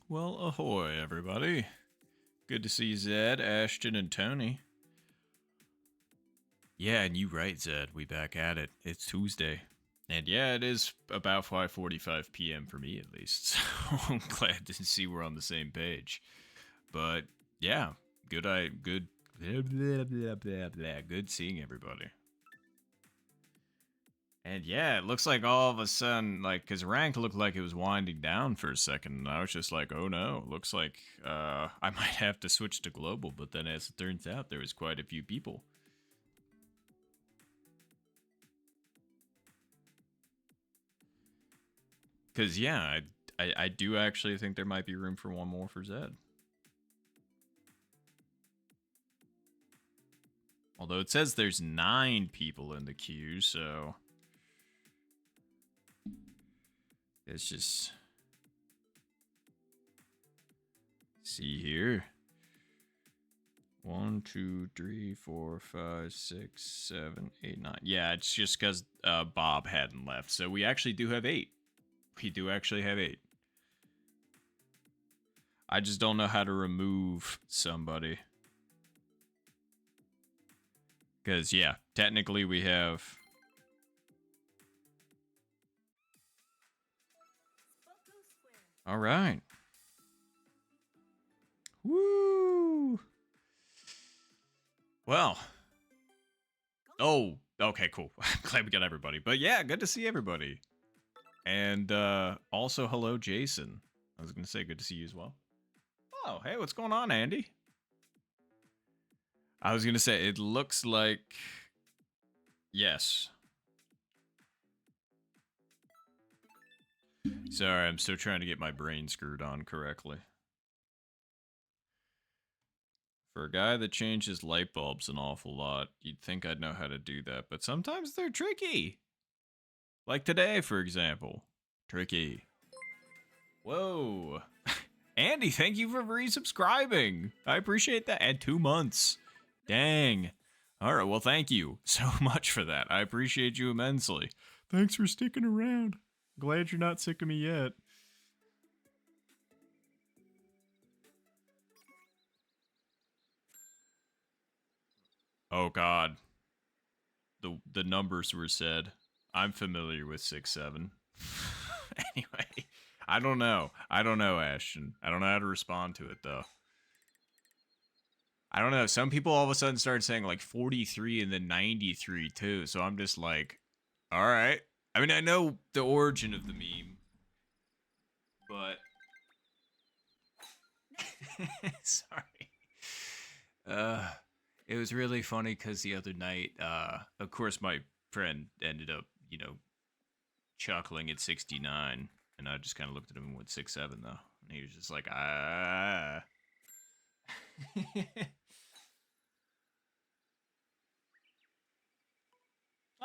Well, ahoy, everybody. Good to see Zed, Ashton, and Tony. Yeah, and you right, Zed. We back at it. It's Tuesday. And yeah, it is about 5:45 p.m. for me, at least. So I'm glad to see we're on the same page. But yeah, good blah, blah, blah, blah, blah. Good seeing everybody. And yeah, it looks like all of a sudden, like, because rank looked like it was winding down for a second, and I was just like, oh no, looks like I might have to switch to global. But then, as it turns out, there was quite a few people. Because yeah, I do actually think there might be room for one more for Zed. Although it says there's 9 people in the queue, so it's just see here. 1, 2, 3, 4, 5, 6, 7, 8, 9. Yeah, it's just because Bob hadn't left. So we actually do have 8. We do actually have 8. I just don't know how to remove somebody. Because, yeah, technically we have... All right. Woo! Well. Oh, okay, cool. I'm glad we got everybody. But yeah, good to see everybody. And also, hello, Jason. I was going to say good to see you as well. Oh, hey, what's going on, Andy? I was going to say, it looks like... Yes. Sorry, I'm still trying to get my brain screwed on correctly. For a guy that changes light bulbs an awful lot, you'd think I'd know how to do that, but sometimes they're tricky. Like today, for example. Tricky. Whoa. Andy, thank you for resubscribing. I appreciate that. And 2 months. Dang. All right, well, thank you so much for that. I appreciate you immensely. Thanks for sticking around. Glad you're not sick of me yet. Oh, God. The numbers were said. I'm familiar with 6-7. Anyway, I don't know. I don't know, Ashton. I don't know how to respond to it, though. I don't know. Some people all of a sudden started saying like 43 and then 93 too. So I'm just like, all right. I mean, I know the origin of the meme, but sorry. Uh, it was really funny because the other night, of course, my friend ended up, chuckling at 69, and I just kind of looked at him and went 6-7 though, and he was just like, ah.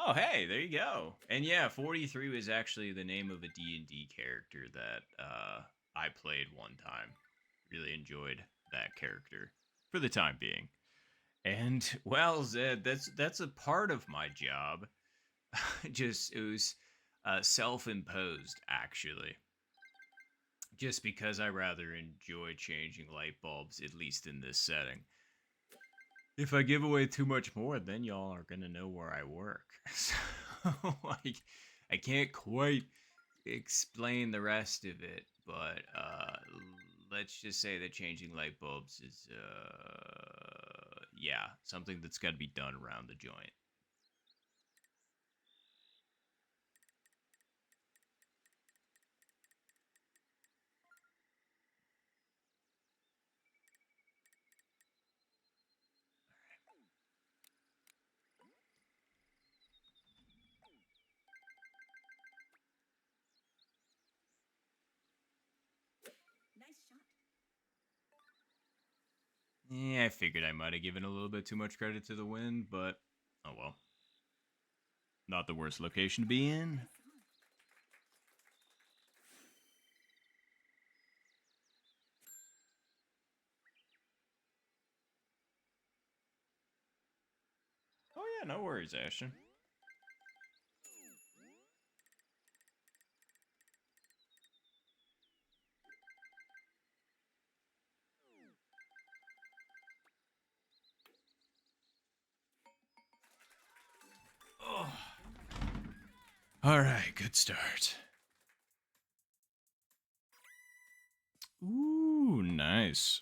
Oh, hey, there you go. And yeah, 43 was actually the name of a D&D character that I played one time. Really enjoyed that character for the time being. And well, Zed, that's a part of my job. Just it was self-imposed actually. Just because I rather enjoy changing light bulbs, at least in this setting. If I give away too much more, then y'all are gonna know where I work. So, like, I can't quite explain the rest of it, but let's just say that changing light bulbs is, yeah, something that's got to be done around the joint. Yeah, I figured I might have given a little bit too much credit to the wind, but oh well. Not the worst location to be in. Oh yeah, no worries, Ashton. All right, good start. Ooh, nice.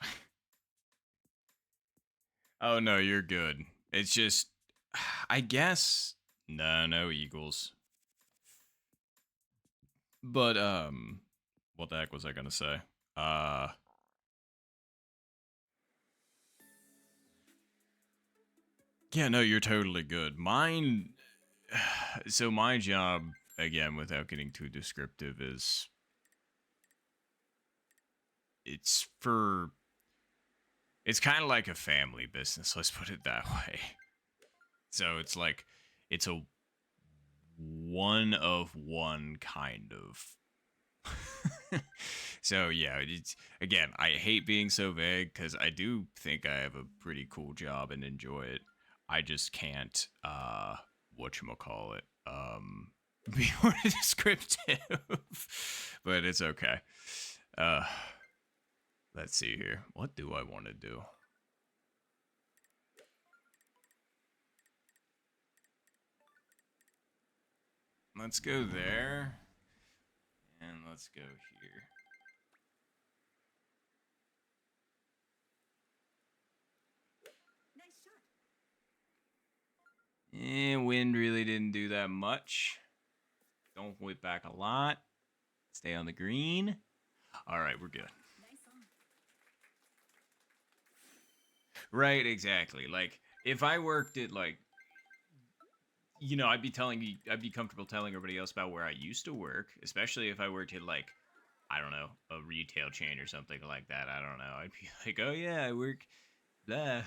Oh no, you're good. It's just, I guess, no Eagles. But what the heck was I gonna say? Uh, yeah, no, you're totally good. Mine, so my job again, without getting too descriptive, is it's for it's kind of like a family business. Let's put it that way. So it's like it's a one of one kind of. So yeah, it's again, I hate being so vague because I do think I have a pretty cool job and enjoy it. I just can't whatchamacallit be more descriptive. But it's okay. Uh let's see here. What do I want to do? Let's go there. And let's go here. Wind really didn't do that much. Don't whip back a lot. Stay on the green. All right, we're good. Right, exactly. Like if I worked at like I'd be comfortable telling everybody else about where I used to work, especially if I worked at like I don't know, a retail chain or something like that. I don't know. I'd be like, "Oh yeah, I work blah."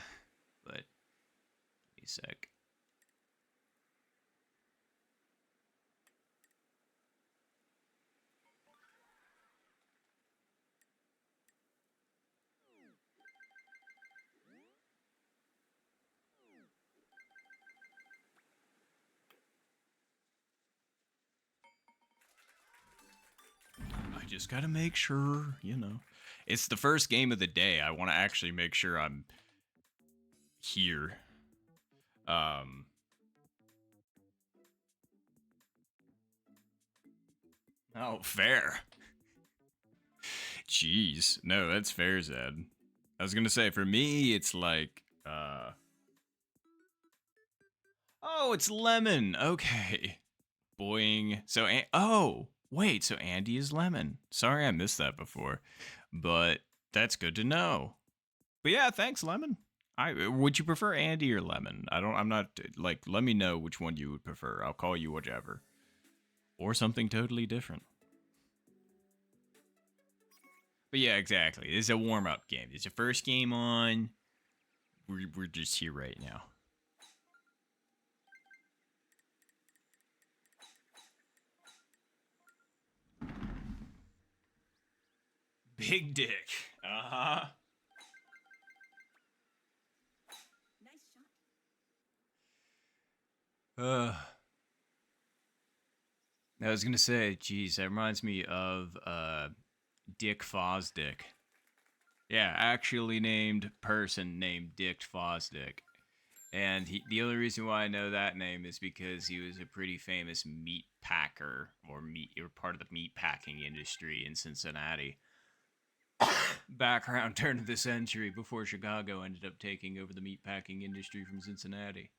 But give me a sec. I just got to make sure. It's the first game of the day. I want to actually make sure I'm here. Um Oh, fair. Jeez. No, that's fair, Zed. I was gonna say, for me, it's like, oh, it's Lemon. Okay. Boing. So, oh, wait, so Andy is Lemon. Sorry I missed that before, but that's good to know. But yeah, thanks, Lemon. Would you prefer Andy or Lemon? I'm not, like, let me know which one you would prefer. I'll call you whichever. Or something totally different. But yeah, exactly. It's a warm up game. It's your first game on. We're just here right now. Big dick. Uh huh. Uh, I was gonna say, geez, that reminds me of Dick Fosdick. Yeah, actually named person named Dick Fosdick. And the only reason why I know that name is because he was a pretty famous meat packer or part of the meat packing industry in Cincinnati. Back around turn of the century before Chicago ended up taking over the meat packing industry from Cincinnati.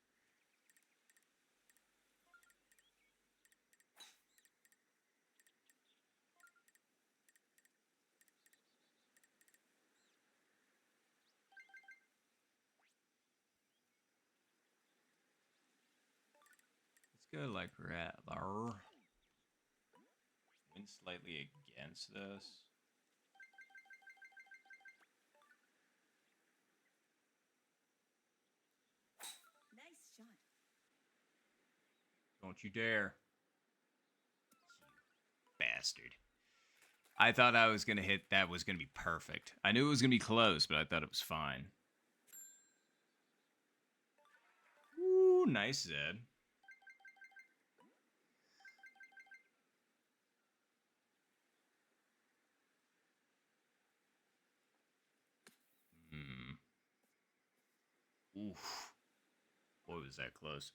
Let's go like right there. Went slightly against this. Don't you dare. Bastard. I thought I was going to hit that was going to be perfect. I knew it was going to be close, but I thought it was fine. Ooh, nice, Zed. Hmm. Oof. Boy, was that close.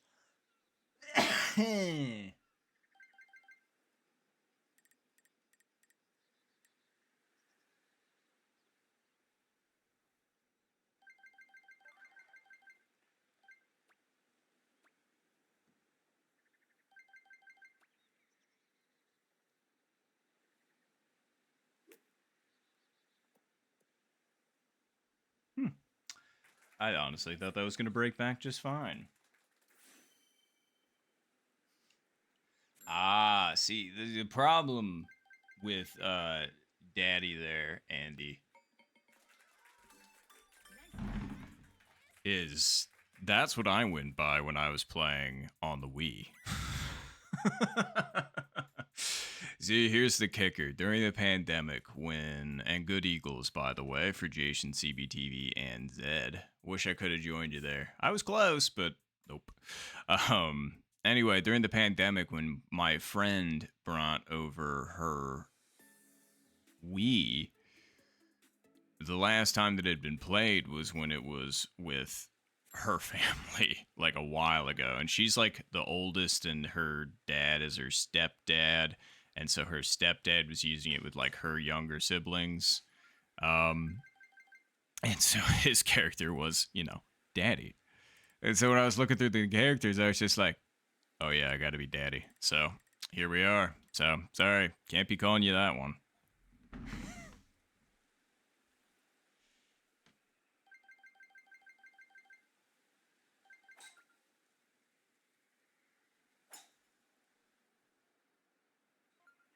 I honestly thought that was going to break back just fine. Ah, see, the problem with Daddy there, Andy, is that's what I went by when I was playing on the Wii. See, here's the kicker. During the pandemic, when, and good Eagles, by the way, for Jason, CBTV, and Zed. Wish I could have joined you there. I was close, but nope. Anyway, during the pandemic, when my friend brought over her Wii, the last time that it had been played was when it was with her family, like a while ago. And she's like the oldest, and her dad is her stepdad. And so her stepdad was using it with like her younger siblings. Um, and so his character was, Daddy. And so when I was looking through the characters, I was just like, oh yeah, I gotta be Daddy. So here we are. So sorry, can't be calling you that one.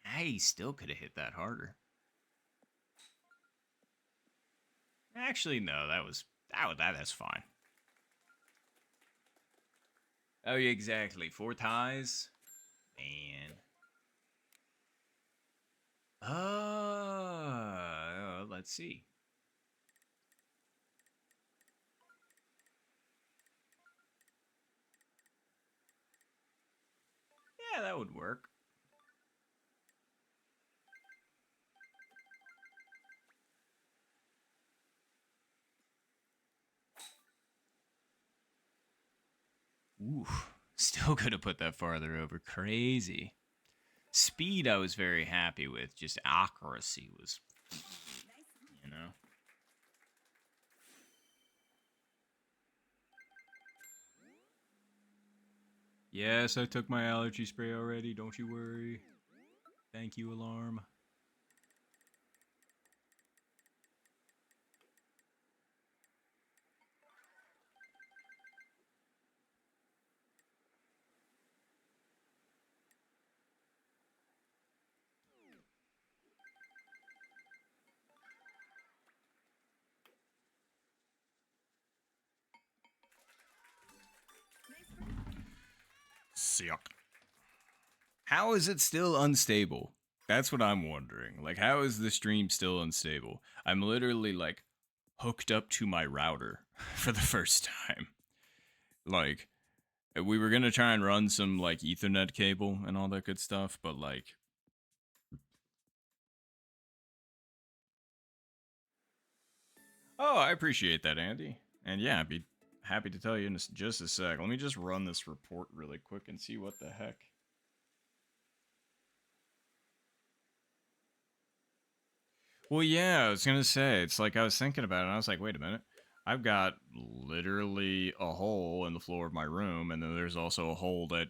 Hey, still could have hit that harder. Actually, no, that's fine. Oh yeah, exactly. 4 ties, man. Let's see. Yeah, that would work. Ooh, still could have put that farther over. Crazy. Speed, I was very happy with. Just accuracy was, you know. Yes, I took my allergy spray already. Don't you worry. Thank you, alarm. Sick. How is it still unstable? That's what I'm wondering. Like, how is the stream still unstable? I'm literally like hooked up to my router for the first time. Like, we were gonna try and run some like Ethernet cable and all that good stuff, but like, oh, I appreciate that, Andy. And yeah, I'd be happy to tell you in just a sec. Let me just run this report really quick and see what the heck. Well, yeah, I was gonna say, it's like I was thinking about it, and I was like, wait a minute. I've got literally a hole in the floor of my room, and then there's also a hole that,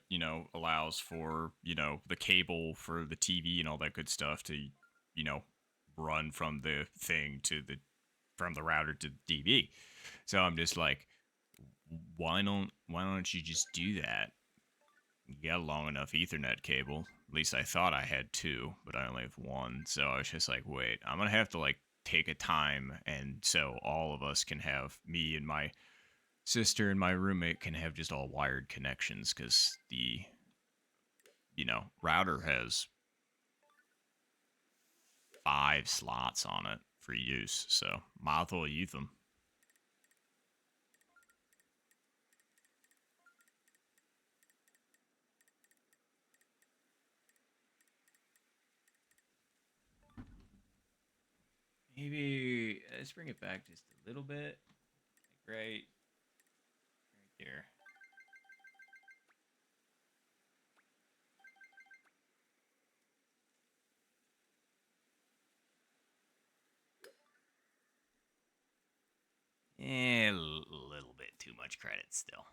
allows for, the cable for the TV and all that good stuff to, run from the thing to from the router to the TV. So I'm just like, why don't you just do that? You got a long enough Ethernet cable. At least I thought I had two, but I only have one. So I was just like, wait, I'm gonna have to like take a time, and so all of us can have, me and my sister and my roommate can have just all wired connections, because the router has 5 slots on it for use. So might as well use them. Maybe let's bring it back just a little bit. Right here. A little bit too much credit still.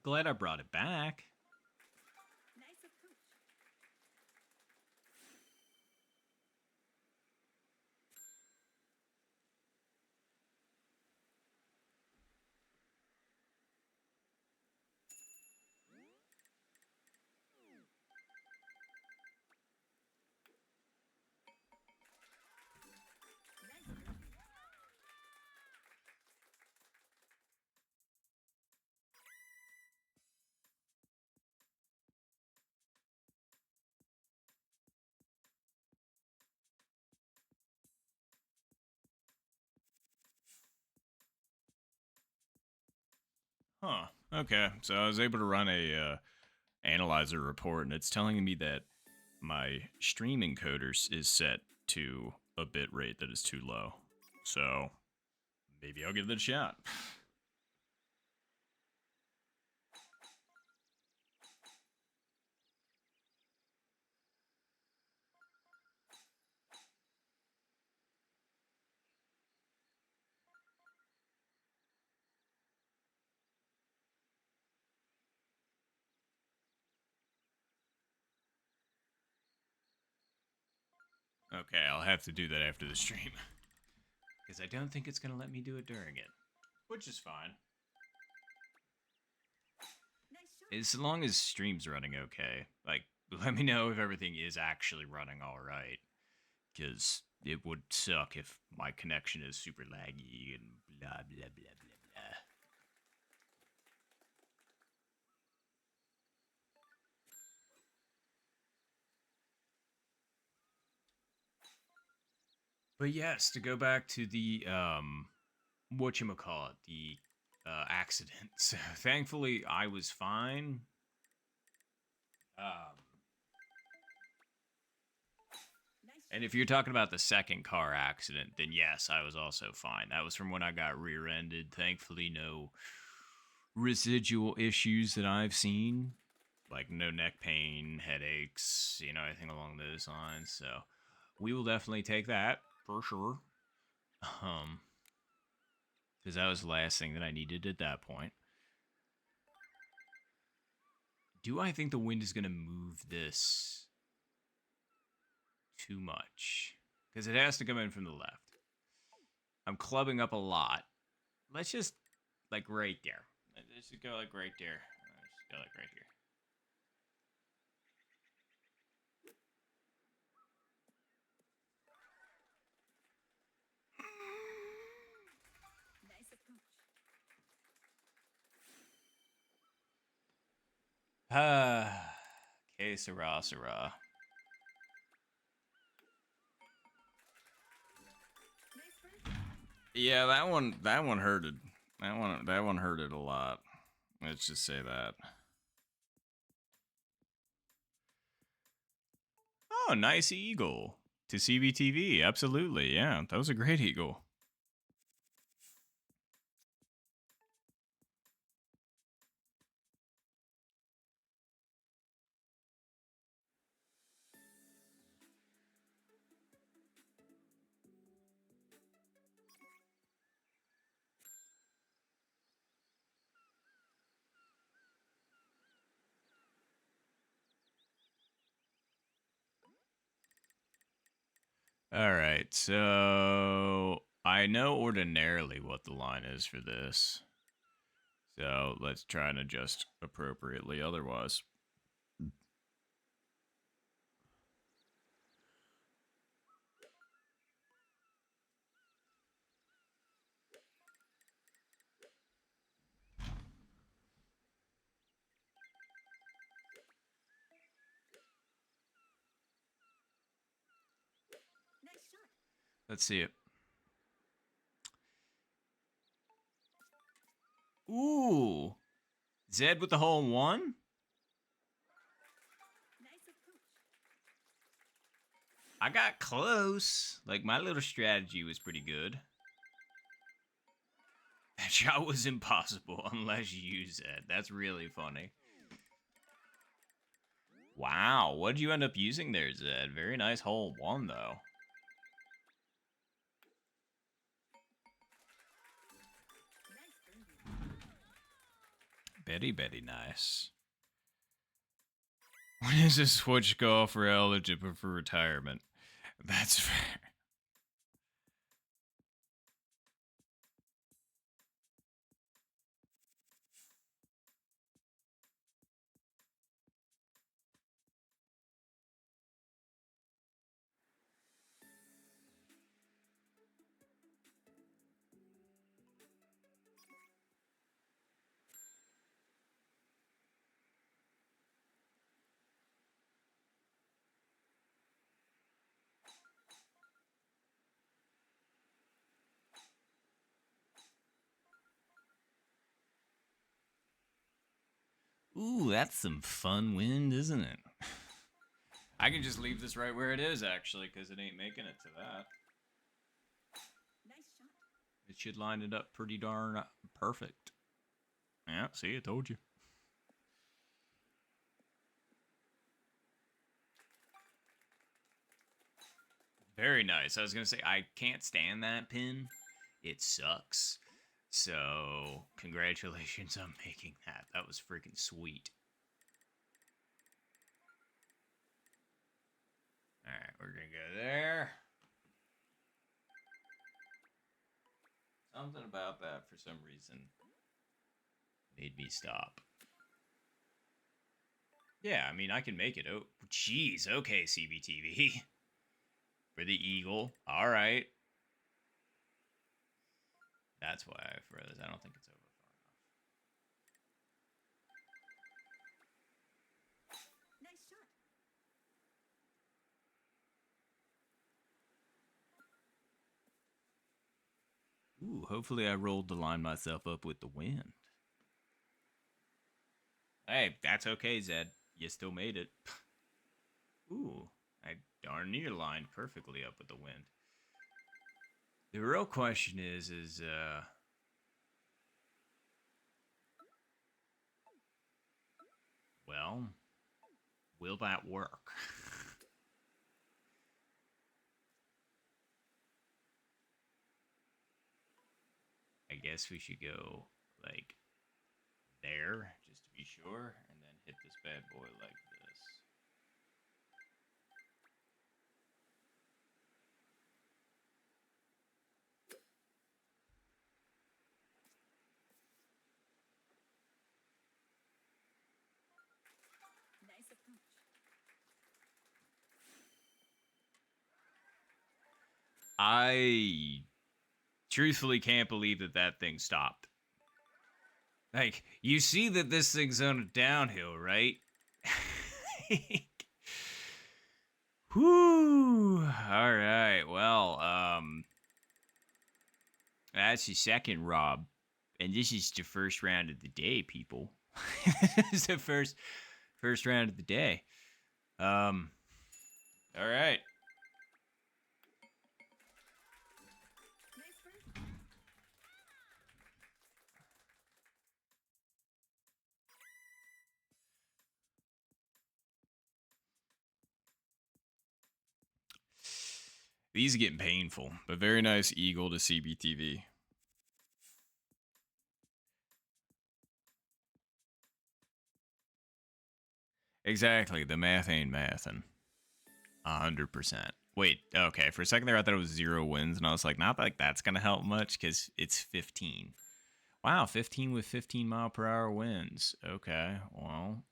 Glad I brought it back. Huh. Okay. So I was able to run a analyzer report, and it's telling me that my stream encoder is set to a bit rate that is too low. So maybe I'll give it a shot. Okay, I'll have to do that after the stream. Because I don't think it's going to let me do it during it. Which is fine. As long as stream's running okay. Like, let me know if everything is actually running alright. Because it would suck if my connection is super laggy and blah, blah, blah, blah, blah. But yes, to go back to the, whatchamacallit, the accident. So thankfully, I was fine. And if you're talking about the second car accident, then yes, I was also fine. That was from when I got rear-ended. Thankfully, no residual issues that I've seen. Like no neck pain, headaches, anything along those lines. So we will definitely take that for sure. Because that was the last thing that I needed at that point. Do I think the wind is going to move this too much? Because it has to come in from the left. I'm clubbing up a lot. Let's just, like, right there. Let's just go, like, right there. Let's just go, like, right here. Que sera, sera. Yeah, that one hurted. That one hurted a lot. Let's just say that. Oh, nice eagle to CBTV. Absolutely, yeah, that was a great eagle. All right, so I know ordinarily what the line is for this. So let's try and adjust appropriately otherwise. Let's see it. Ooh. Zed with the hole in one? I got close. Like, my little strategy was pretty good. That shot was impossible unless you use it. That's really funny. Wow, what did you end up using there, Zed? Very nice hole in one, though. Very nice. When does a switch go off for eligible for retirement? That's fair. Ooh, that's some fun wind, isn't it? I can just leave this right where it is, actually, because it ain't making it to that. Nice shot. It should line it up pretty darn perfect. Yeah, see, I told you. Very nice. I was going to say, I can't stand that pin. It sucks. So, congratulations on making that. That was freaking sweet. Alright, we're going to go there. Something about that, for some reason, made me stop. Yeah, I mean, I can make it. Oh, jeez. Okay, CBTV. For the eagle. All right. That's why I froze. I don't think it's over far enough. Nice shot. Ooh, hopefully I rolled to line myself up with the wind. Hey, that's okay, Zed. You still made it. Ooh, I darn near lined perfectly up with the wind. The real question is, well, will that work? I guess we should go, like, there, just to be sure, and then hit this bad boy like this. Nice approach. I truthfully can't believe that that thing stopped. Like, you see that this thing's on a downhill, right? Whew. All right. Well, that's your second Rob. And this is the first round of the day, people. This is the first round of the day. All right. Nice first. These are getting painful, but very nice eagle to CBTV. Exactly. The math ain't mathin'. 100%. Wait, okay. For a second there, I thought it was 0 wins, and I was like, not like that's gonna help much because it's 15. Wow, 15 with 15-mile-per-hour winds. Okay, well,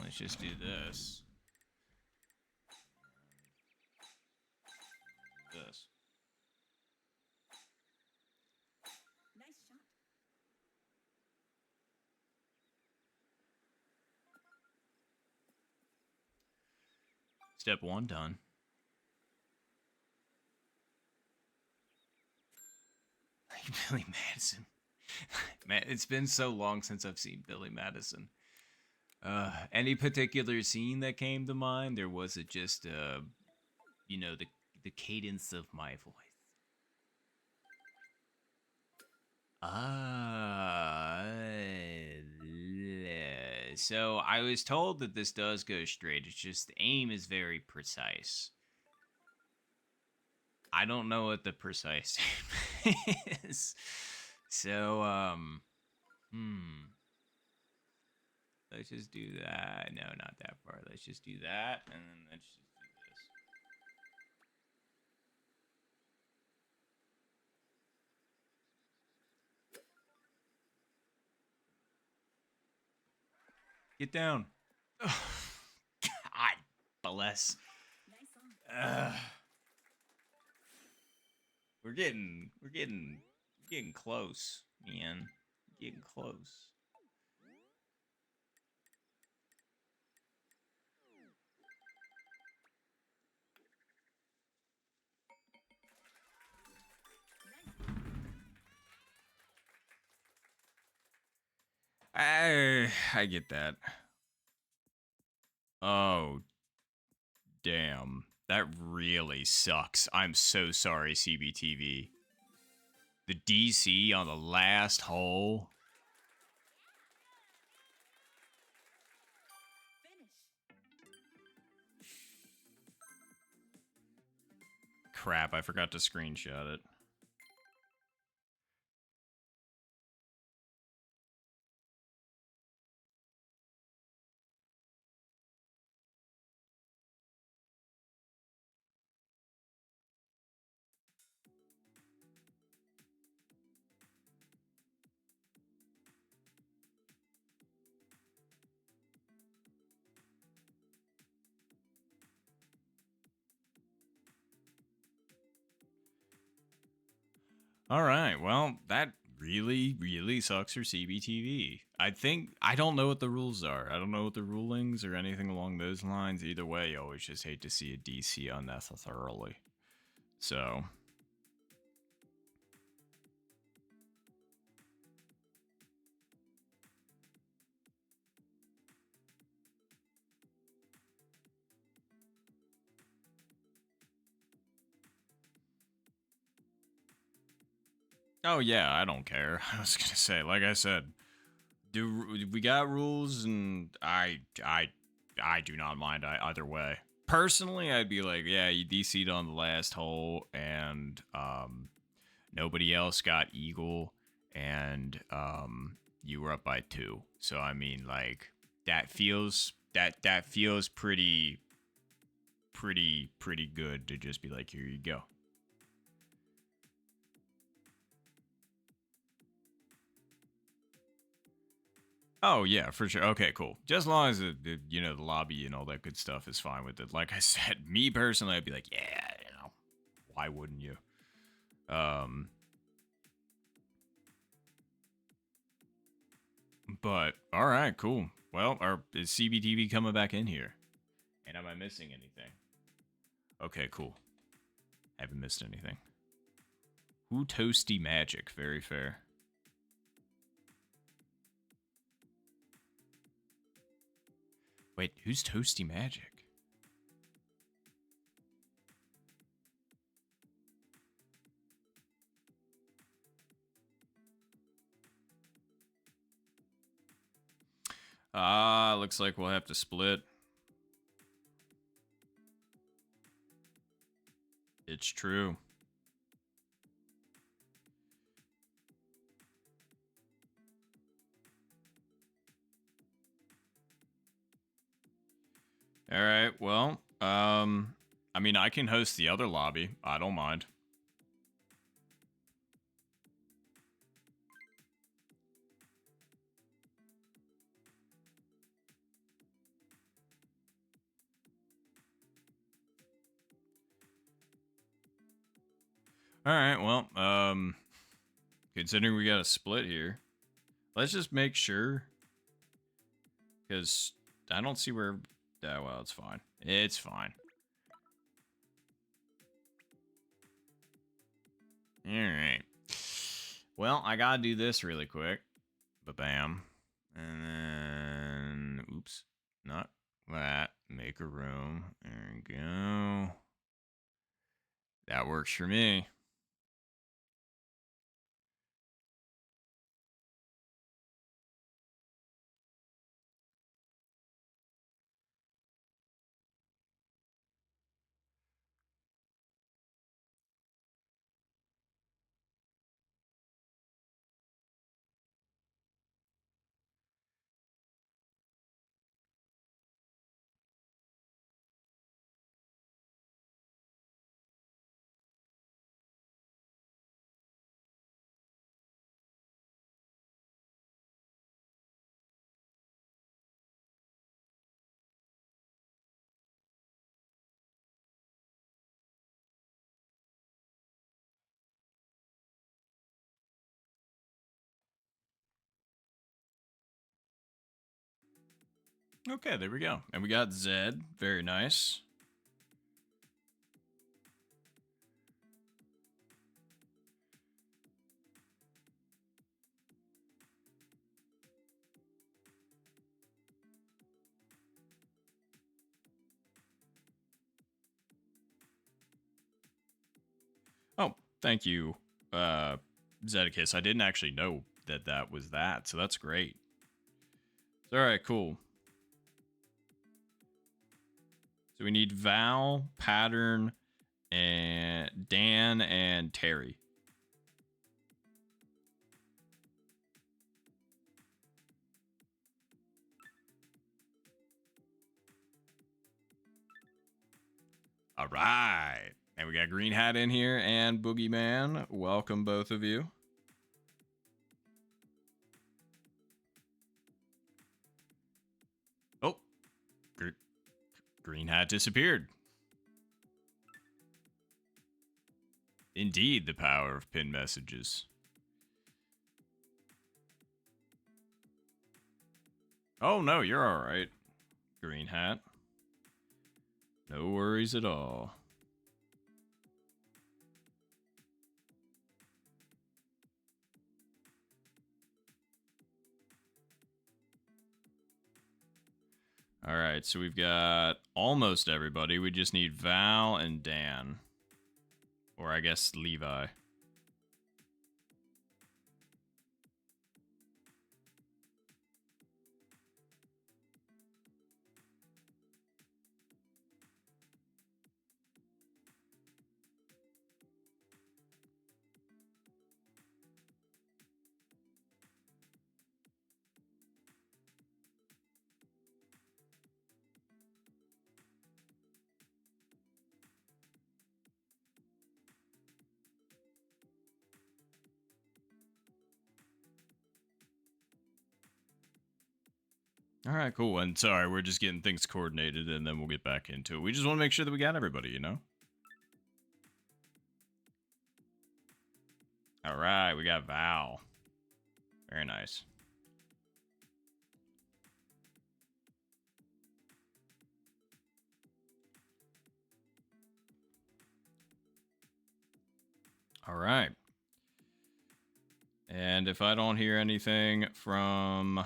let's just do this. This. Nice shot. Step 1 done. Billy Madison. Man, it's been so long since I've seen Billy Madison. Any particular scene that came to mind? There was it just you know, the cadence of my voice. So I was told that this does go straight. It's just the aim is very precise. I don't know what the precise aim is. So, let's just do that. No, not that far. Let's just do that, and then let's just do this. Get down. God bless. Nice on. We're getting close, man. Getting close. I get that. Oh, damn. That really sucks. I'm so sorry, CBTV. The DC on the last hole. Finish. Crap, I forgot to screenshot it. All right. Well, that really, really sucks for CBTV. I don't know what the rules are. I don't know what the rulings or anything along those lines. Either way, you always just hate to see a DC unnecessarily. So, oh yeah, I don't care. I was gonna say, like I said, do we got rules, and I do not mind either way. Personally, I'd be like, yeah, you DC'd on the last hole, and nobody else got eagle, and you were up by 2. So I mean, like that feels pretty good to just be like, here you go. Oh yeah, for sure. Okay, cool. Just as long as the lobby and all that good stuff is fine with it. Like I said, me personally, I'd be like, yeah, why wouldn't you? Um, but all right, cool. Well, is CBTV coming back in here? And am I missing anything? Okay, cool. Haven't missed anything. Who Toasty Magic? Very fair. Wait, who's Toasty Magic? Looks like we'll have to split. It's true. All right. Well, I mean, I can host the other lobby. I don't mind. All right. Well, considering we got a split here, let's just make sure, because I don't see where. Well, it's fine. It's fine. All right. Well, I gotta do this really quick. Ba-bam. And then, oops, not that. Make a room. There we go. That works for me. Okay, there we go. And we got Zed. Very nice. Thank you, Zedicus. I didn't actually know that that was that, so that's great. All right, cool. So we need Val, Pattern, and Dan and Terry. All right. And we got Green Hat in here and Boogeyman. Welcome, both of you. Oh, Green Hat disappeared. Indeed, the power of pin messages. Oh, no, you're all right, Green Hat. No worries at all. All right, so we've got almost everybody. We just need Val and Dan. Or I guess Levi. All right, cool. And sorry, we're just getting things coordinated and then we'll get back into it. We just want to make sure that we got everybody, you know? All right, we got Val. Very nice. All right. And if I don't hear anything from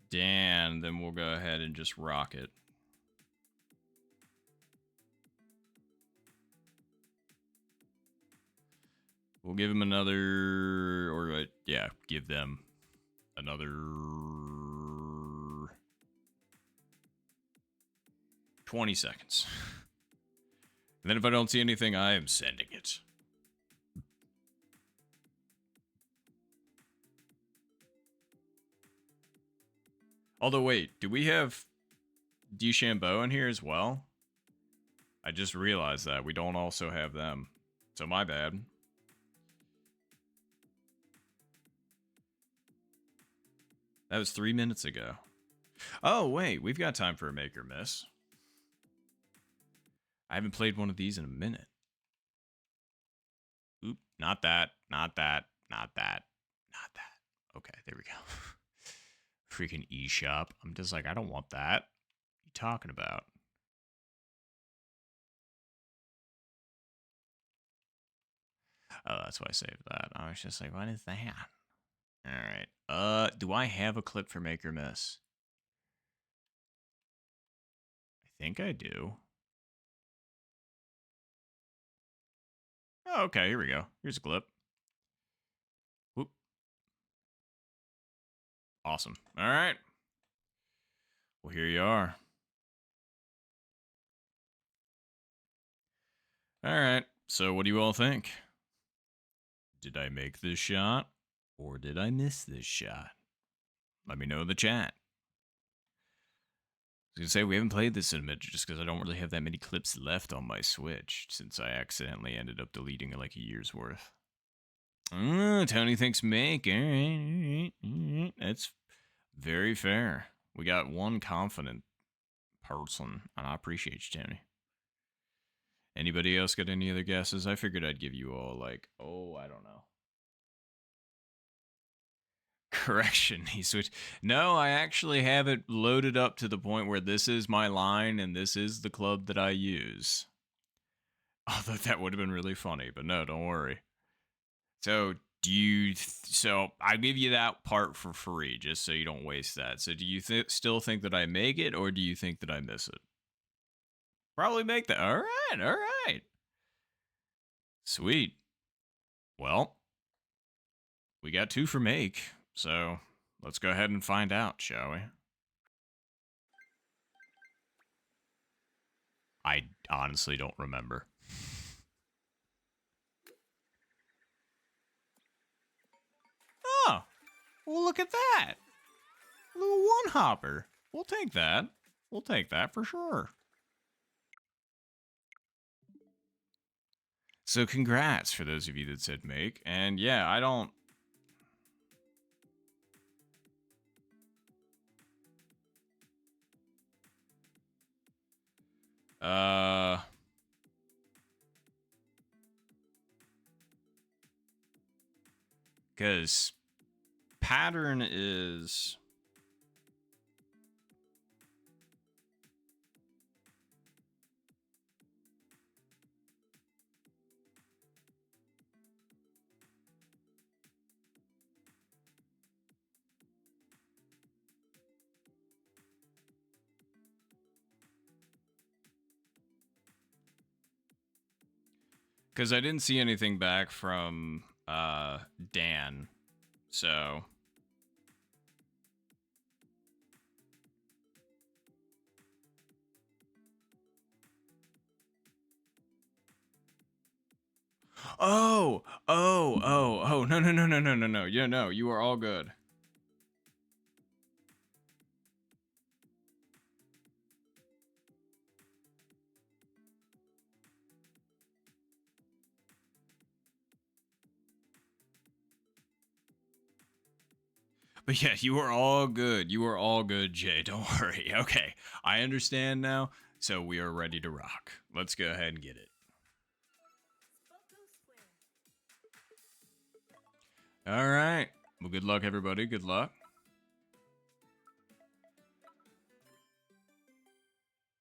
Dan, then we'll go ahead and just rock it. We'll give him another, or yeah, give them another 20 seconds. And then if I don't see anything, I am sending it. Although, wait, do we have DeChambeau in here as well? I just realized that. We don't also have them. So my bad. That was 3 minutes ago. Oh, wait, we've got time for a make or miss. I haven't played one of these in a minute. Oop, not that, not that, not that, not that. Okay, there we go. Freaking eShop. I'm just like, I don't want that. What are you talking about? Oh, that's why I saved that. I was just like, what is that? All right. Do I have a clip for Make or Miss? I think I do. Oh, okay, here we go. Here's a clip. Whoop. Awesome. All right. Well, here you are. All right. So, what do you all think? Did I make this shot or did I miss this shot? Let me know in the chat. I was gonna say we haven't played this in a minute just because I don't really have that many clips left on my Switch since I accidentally ended up deleting like a year's worth. Tony thinks make. All right. That's very fair. We got one confident person, and I appreciate you, Tony. Anybody else got any other guesses? I figured I'd give you all like, oh, I don't know. Correction, he switched. No, I actually have it loaded up to the point where this is my line and this is the club that I use. Although that would have been really funny, but no, don't worry. So so I give you that part for free just so you don't waste that. So do you still think that I make it or do you think that I miss it? Probably make that. All right. Sweet. Well, we got 2 for make, so let's go ahead and find out, shall we? I honestly don't remember. Oh, well, look at that. A little one hopper. We'll take that. We'll take that for sure. So congrats for those of you that said make. And yeah, I don't... Because pattern is... Because I didn't see anything back from Dan, so... Oh, no. Yeah, no, you are all good. But yeah, you are all good. You are all good, Jay. Don't worry. Okay, I understand now, so we are ready to rock. Let's go ahead and get it. Spoko Square. All right. Well, good luck, everybody. Good luck.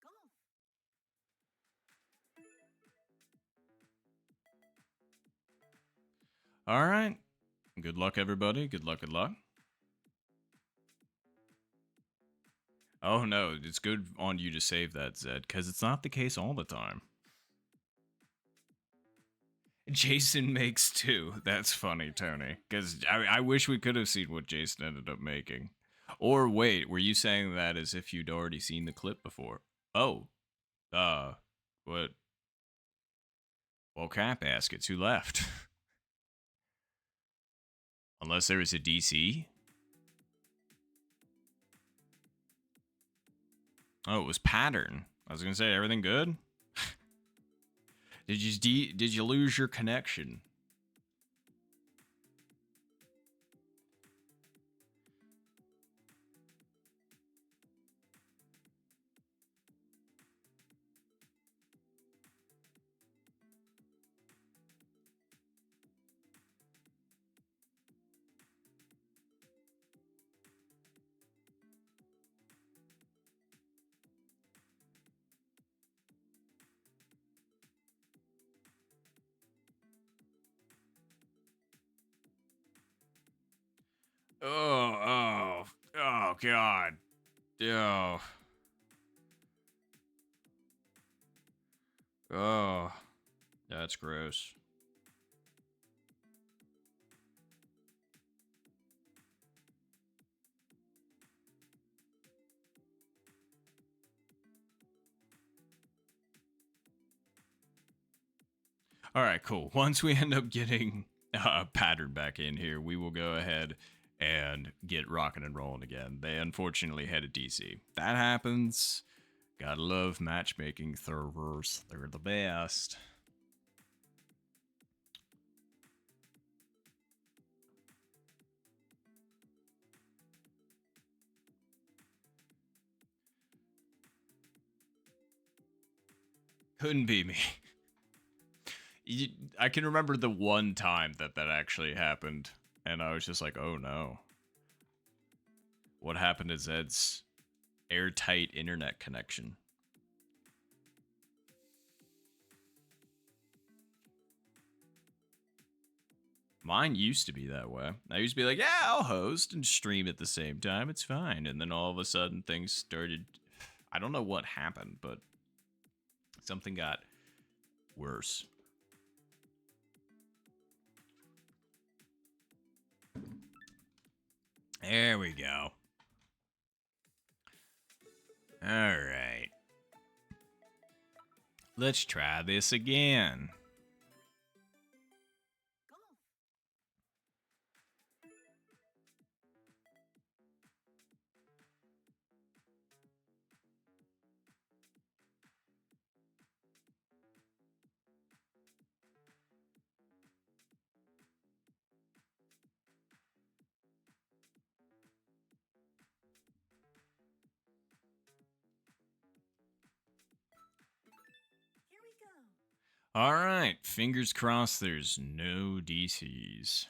Golf. All right. Good luck, everybody. Good luck, good luck. Oh, no. It's good on you to save that, Zed, because it's not the case all the time. Jason makes 2. That's funny, Tony. Because I wish we could have seen what Jason ended up making. Or wait, were you saying that as if you'd already seen the clip before? Oh. What? Well, crap baskets. Who left? Unless there was a DC? Oh, it was pattern. I was gonna say, everything good? Did you lose your connection? Oh, God. Oh. Oh. That's gross. All right, cool. Once we end up getting pattern back in here, we will go ahead and get rocking and rolling again. They unfortunately had a DC. That happens. Gotta love matchmaking servers. They're the best. Couldn't be me. I can remember the one time that actually happened, and I was just like, oh no. What happened to Zed's airtight internet connection? Mine used to be that way. I used to be like, yeah, I'll host and stream at the same time. It's fine. And then all of a sudden things started... I don't know what happened, but something got worse. There we go. All right. Let's try this again. Golf. Here we go. All right. Fingers crossed there's no DCs.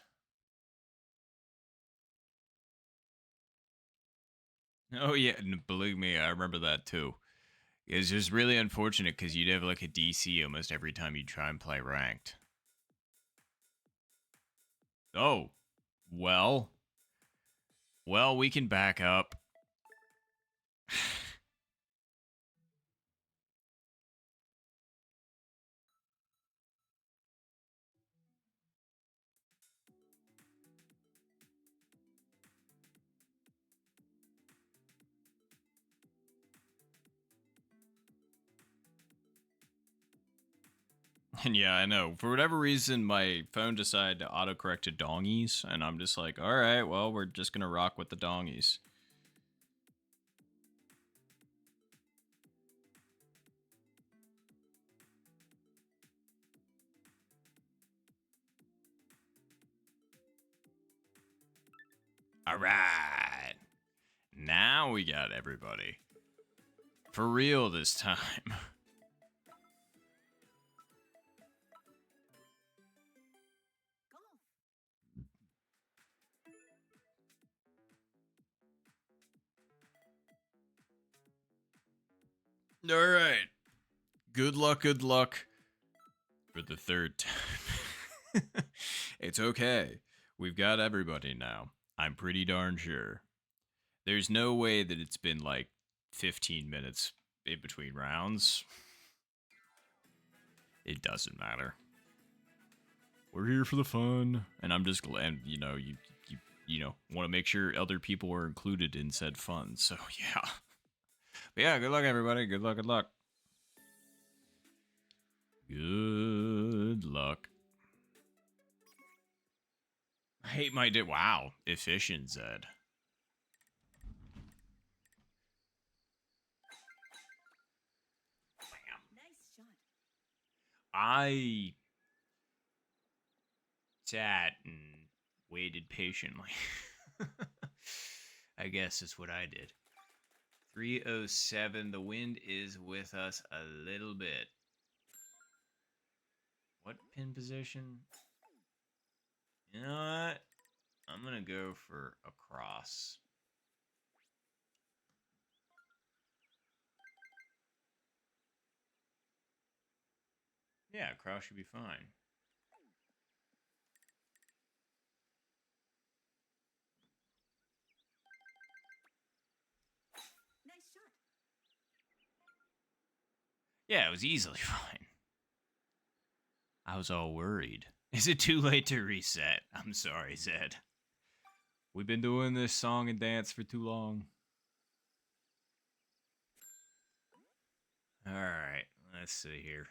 Oh, yeah. Believe me, I remember that too. It's just really unfortunate because you'd have like a DC almost every time you try and play ranked. Oh, well. Well, we can back up. And yeah, I know. For whatever reason, my phone decided to autocorrect to dongies, and I'm just like, all right, well, we're just gonna rock with the dongies. All right. Now we got everybody. For real this time. Golf. All right. Good luck, good luck. For the third time. It's okay. We've got everybody now. I'm pretty darn sure. There's no way that it's been like 15 minutes in between rounds. It doesn't matter. We're here for the fun, and I'm just glad, you want to make sure other people are included in said fun. So yeah, but yeah, good luck, everybody. Good luck. Good luck. Good luck. I hate my wow, efficient Zed. Nice shot. I sat and waited patiently. I guess is what I did. 307. The wind is with us a little bit. What pin position? You know what? I'm going to go for a cross. Yeah, cross should be fine. Nice shot. Yeah, it was easily fine. I was all worried. Is it too late to reset? I'm sorry, Zed. We've been doing this song and dance for too long. Alright, let's see here.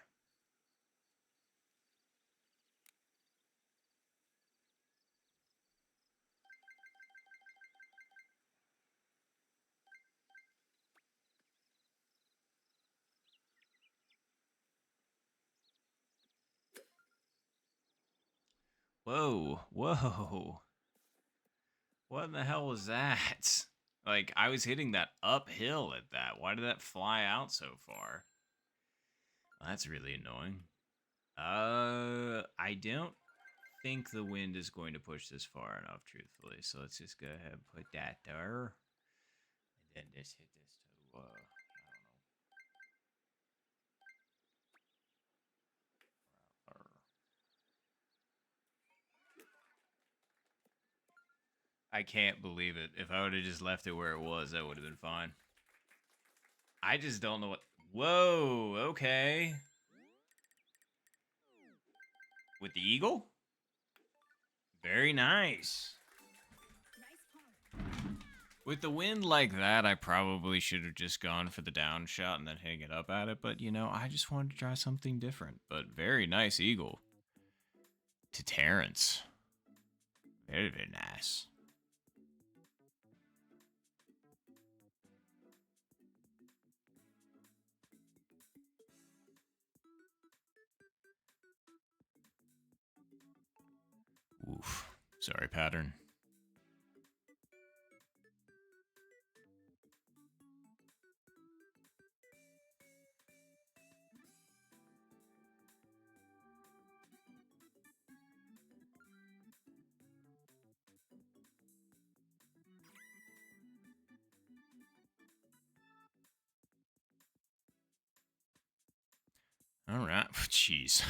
Whoa, whoa. What in the hell was that? Like, I was hitting that uphill at that. Why did that fly out so far? Well, that's really annoying. I don't think the wind is going to push this far enough, truthfully. So let's just go ahead and put that there. And then just hit this to, I don't know. I can't believe it. If I would have just left it where it was, that would have been fine. I just don't know what... Whoa, okay. With the eagle? Very nice. Nice par. With the wind like that, I probably should have just gone for the down shot and then hang it up at it. But, you know, I just wanted to try something different. But very nice eagle. To Terrence. Very, very nice. Oof. Sorry, pattern. All right. Jeez.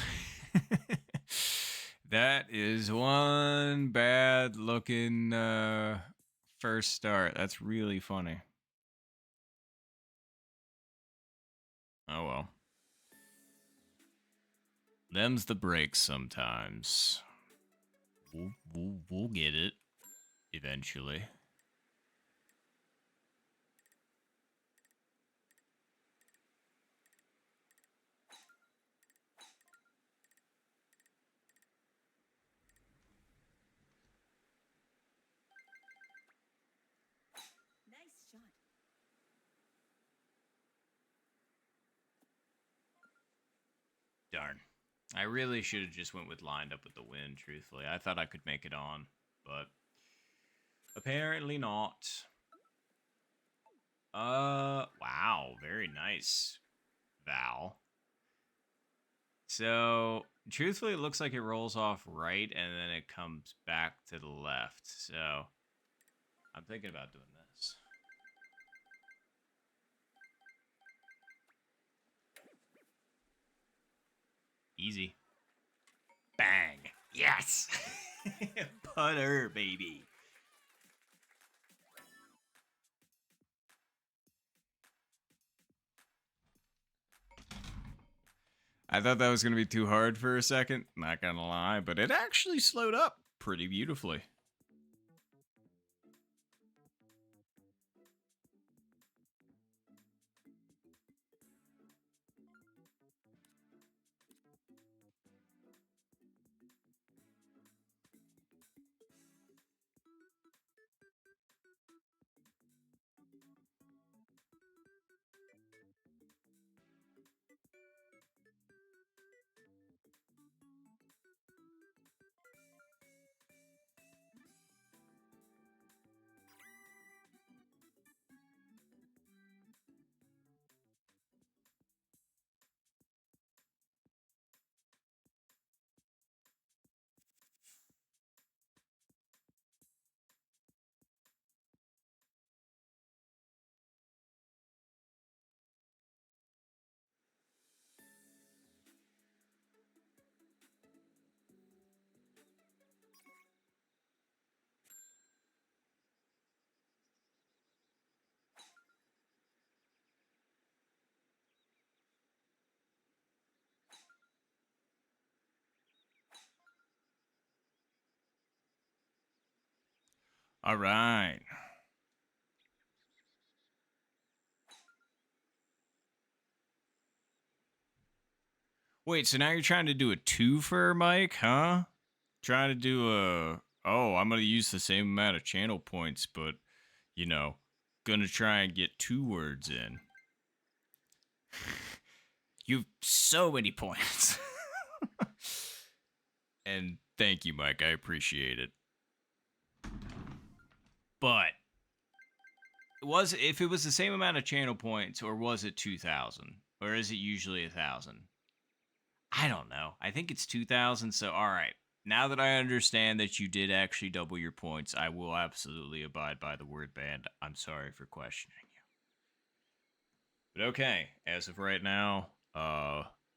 That is one bad looking first start. That's really funny. Oh well. Them's the breaks sometimes. We'll get it eventually. Nice shot. Darn. I really should have just went with lined up with the wind, truthfully. I thought I could make it on, but apparently not. Wow, very nice, Val. So, truthfully, it looks like it rolls off right and then it comes back to the left. So, I'm thinking about doing this. Easy. Bang. Yes. Putter, baby. I thought that was going to be too hard for a second, not going to lie, but it actually slowed up pretty beautifully. All right. Wait, so now you're trying to do a twofer, Mike, huh? Trying to do a, oh, I'm going to use the same amount of channel points, but, you know, gonna try and get 2 words in. You've so many points. And thank you, Mike. I appreciate it. But if it was the same amount of channel points, or was it 2,000? Or is it usually 1,000? I don't know. I think it's 2,000. So, all right. Now that I understand that you did actually double your points, I will absolutely abide by the word band. I'm sorry for questioning you. But okay, as of right now,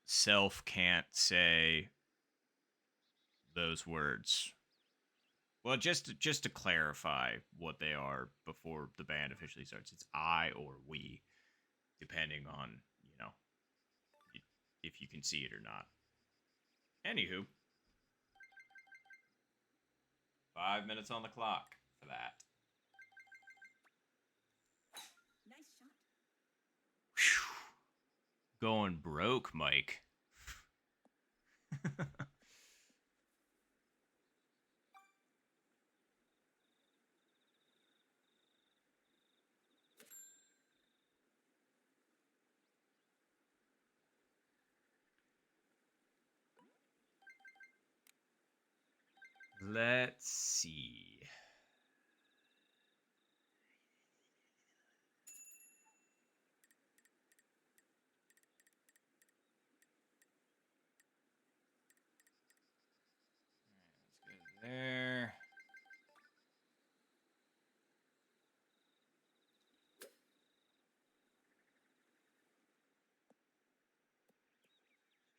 Self can't say those words. Well, just to clarify what they are before the band officially starts, it's I or we, depending on, you know, if you can see it or not. Anywho, 5 minutes on the clock for that. going broke, Mike. Let's see. Let's go there.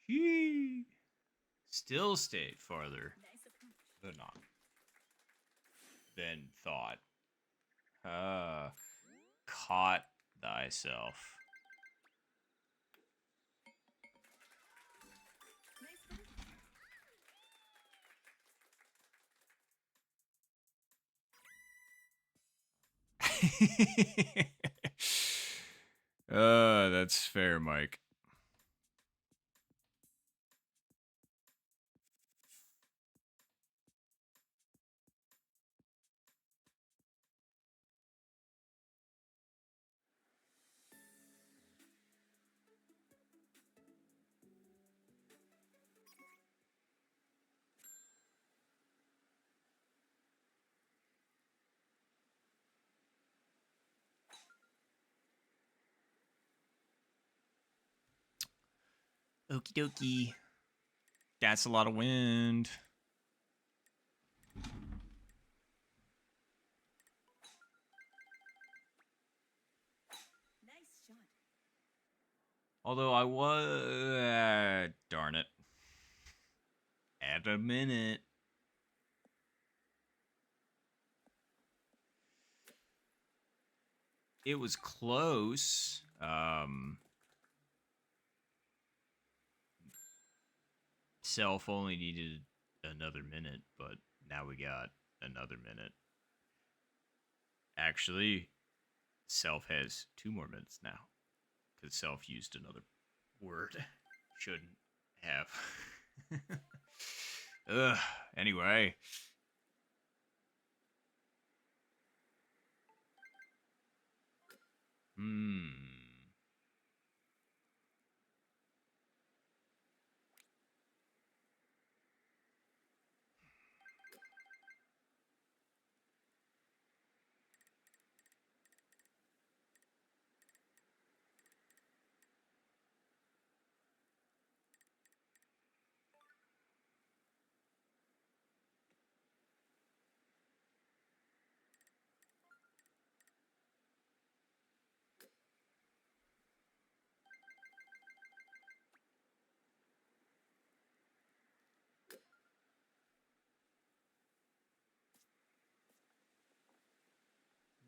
Yee. Still stayed farther Nice approach. than thought. Caught thyself. Nice work. That's fair, Mike. Okie dokie. That's a lot of wind. Nice shot. Although I was... darn it. Add a minute. It was close. Self only needed another minute, but now we got another minute. Actually, Self has 2 more minutes now. Because Self used another word. Shouldn't have. Ugh. Anyway.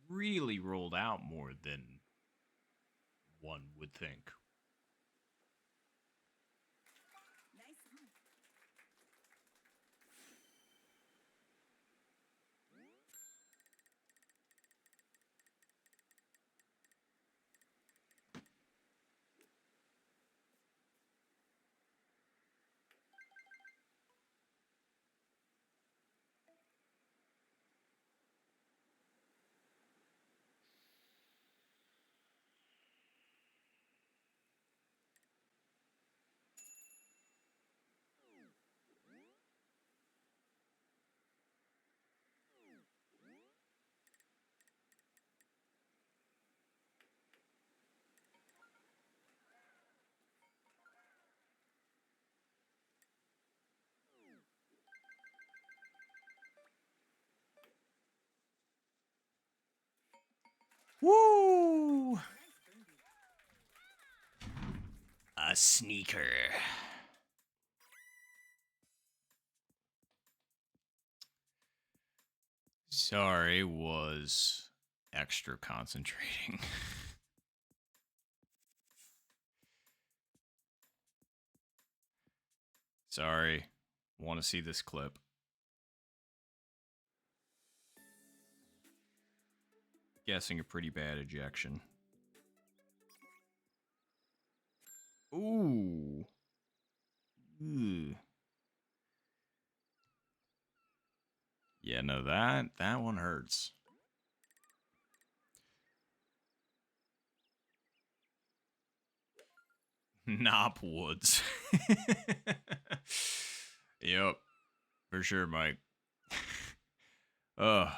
Really rolled out more than one would think. Nice hunt. Woo! Nice birdie. A sneaker. Sorry, was extra concentrating. Sorry. Want to see this clip? Guessing a pretty bad ejection. Ooh. Ooh. Yeah, no, that one hurts. Nop Woods. Yep, for sure, Mike. Ugh.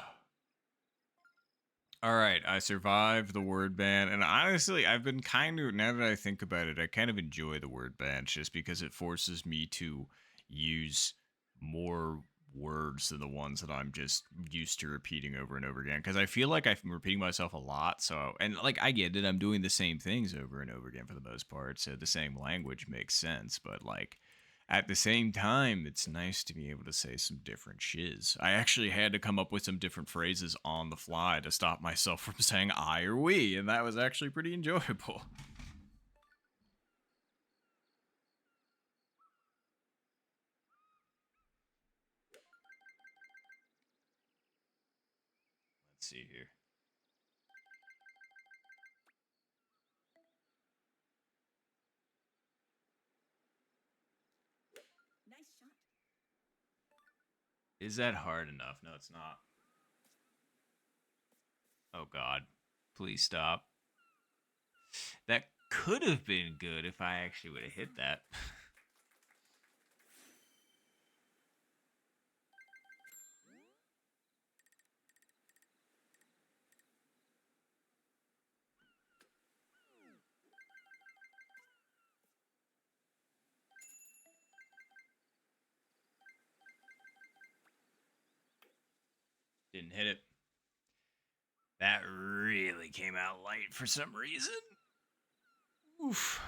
All right, I survived the word ban, and honestly, I've been kind of, now that I think about it, I kind of enjoy the word ban just because it forces me to use more words than the ones that I'm just used to repeating over and over again. Because I feel like I'm repeating myself a lot, so, and like I get it, I'm doing the same things over and over again for the most part, so the same language makes sense, but like, at the same time, it's nice to be able to say some different shiz. I actually had to come up with some different phrases on the fly to stop myself from saying I or we, and that was actually pretty enjoyable. Let's see here. Nice shot. Is that hard enough? No, it's not. Oh, God. Please stop. That could have been good if I actually would have hit that. Didn't hit it. That really came out light for some reason. Oof.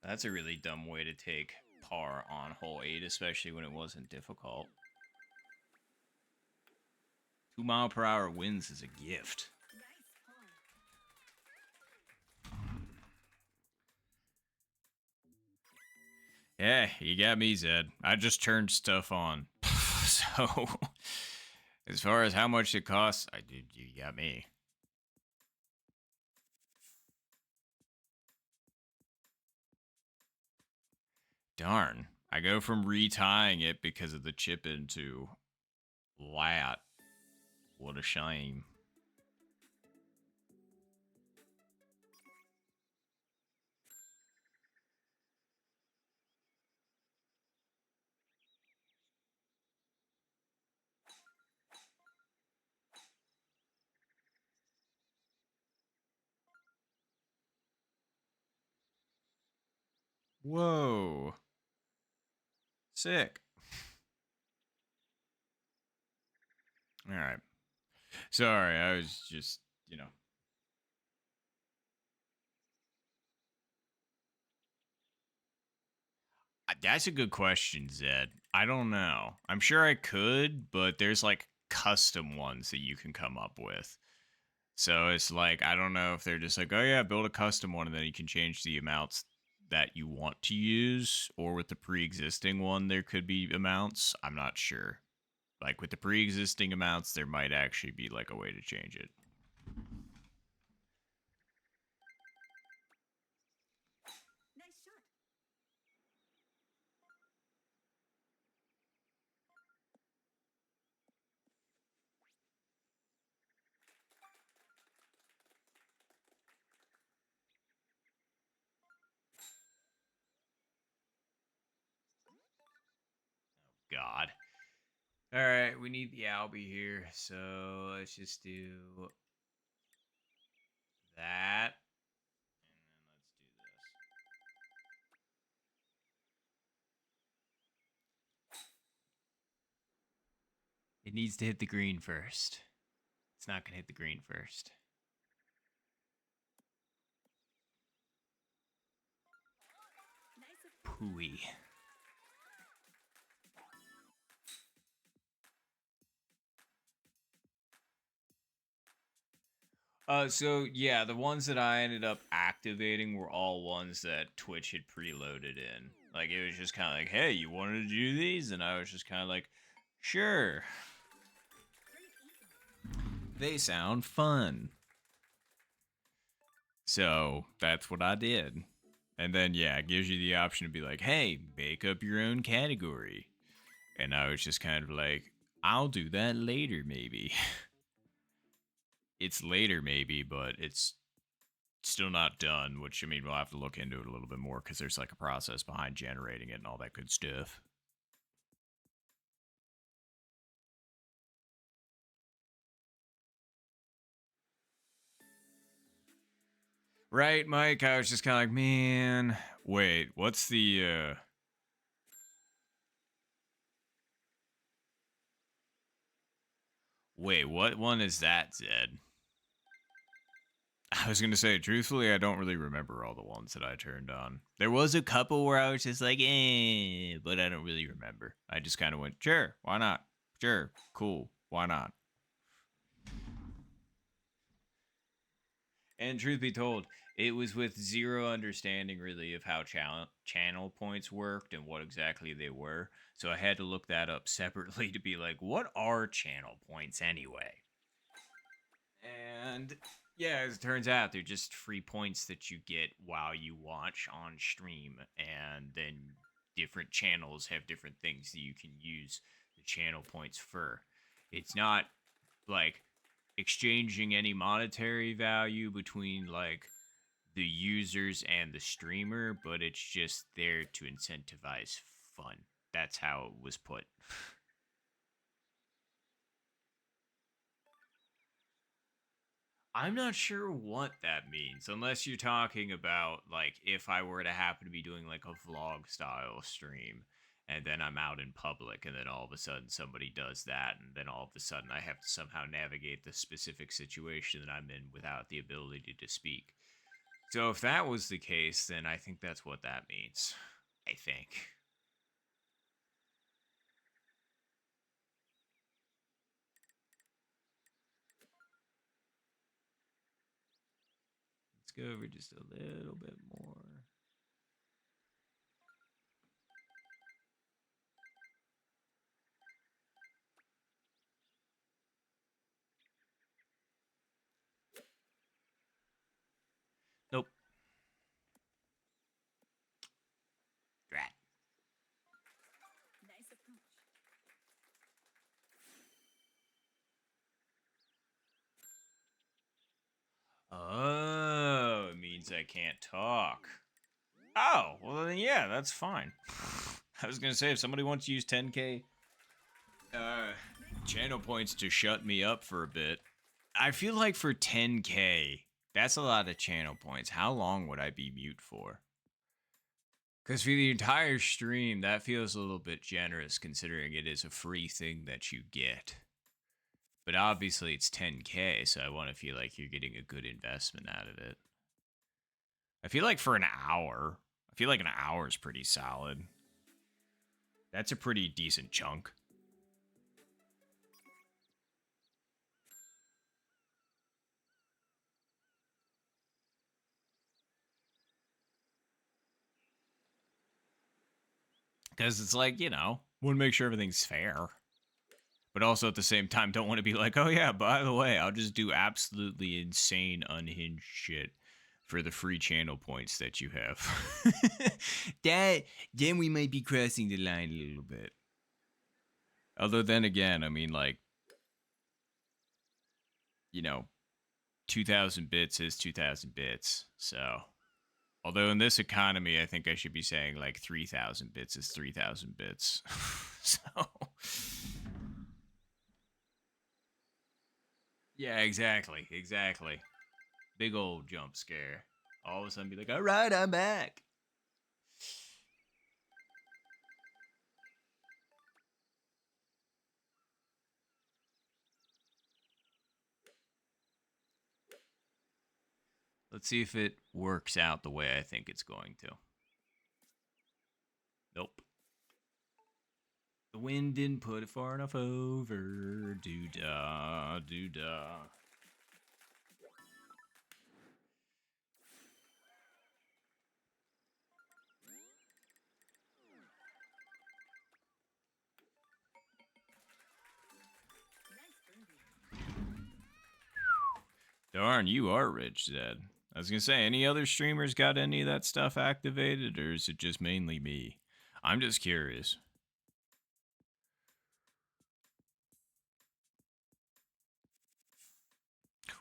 That's a really dumb way to take par on hole 8, especially when it wasn't difficult. 2 mile per hour winds is a gift. Nice par. Yeah, you got me, Zed. I just turned stuff on. So, as far as how much it costs, you got me. Darn. I go from retying it because of the chip into lat. What a shame. Whoa. Sick. All right. Sorry, I was just, you know. That's a good question, Zed. I don't know. I'm sure I could, but there's like custom ones that you can come up with. So it's like, I don't know if they're just like, oh yeah, build a custom one and then you can change the amounts that you want to use, or with the pre existing one, there could be amounts. I'm not sure. Like with the pre existing amounts, there might actually be like a way to change it. Nice shot. God. All right, we need the Albie here, so let's just do that, and then let's do this. It needs to hit the green first. It's not gonna hit the green first. Nice. Pooey. So yeah, the ones that I ended up activating were all ones that Twitch had preloaded in. Like it was just kind of like, hey, you wanted to do these, and I was just kind of like, sure. They sound fun. So that's what I did. And then, yeah, it gives you the option to be like, hey, make up your own category. And I was just kind of like, I'll do that later, maybe. It's later, maybe, but it's still not done, which, I mean, we'll have to look into it a little bit more because there's like a process behind generating it and all that good stuff. Right, Mike? I was just kind of like, man, wait, what's the, wait, what one is that, Zed? I was gonna say, truthfully, I don't really remember all the ones that I turned on. There was a couple where I was just like, eh, but I don't really remember. I just kind of went, sure, why not? Sure, cool, why not? And truth be told, it was with zero understanding really of how channel points worked and what exactly they were. So I had to look that up separately to be like, what are channel points anyway? And yeah, as it turns out, they're just free points that you get while you watch on stream. And then different channels have different things that you can use the channel points for. It's not like exchanging any monetary value between like the users and the streamer, but it's just there to incentivize fun. That's how it was put. I'm not sure what that means, unless you're talking about like if I were to happen to be doing like a vlog style stream and then I'm out in public and then all of a sudden somebody does that and then all of a sudden I have to somehow navigate the specific situation that I'm in without the ability to speak. So if that was the case, then I think that's what that means. I think. Let's go over just a little bit more. Nope. Drat. Nice approach. Oh, it means I can't talk. Oh, well then yeah, that's fine. I was gonna say if somebody wants to use 10k channel points to shut me up for a bit, I feel like for 10k, that's a lot of channel points. How long would I be mute for? Because for the entire stream, that feels a little bit generous considering it is a free thing that you get. But obviously it's 10k, so I want to feel like you're getting a good investment out of it. I feel like for an hour, I feel like an hour is pretty solid. That's a pretty decent chunk. Because it's like, you know, want to make sure everything's fair. But also at the same time, don't want to be like, oh yeah, by the way, I'll just do absolutely insane, unhinged shit for the free channel points that you have. Then we might be crossing the line a little bit. Although then again, I mean, like, you know, 2,000 bits is 2,000 bits. So, although in this economy, I think I should be saying like 3,000 bits is 3,000 bits. So, yeah, exactly. Exactly. Big old jump scare. All of a sudden be like, all right, I'm back. Let's see if it works out the way I think it's going to. Nope. The wind didn't put it far enough over. Doo-dah, doo-dah. Nice birdie. Darn, you are rich, Zed. was gonna say, any other streamers got any of that stuff activated, or is it just mainly me? I'm just curious.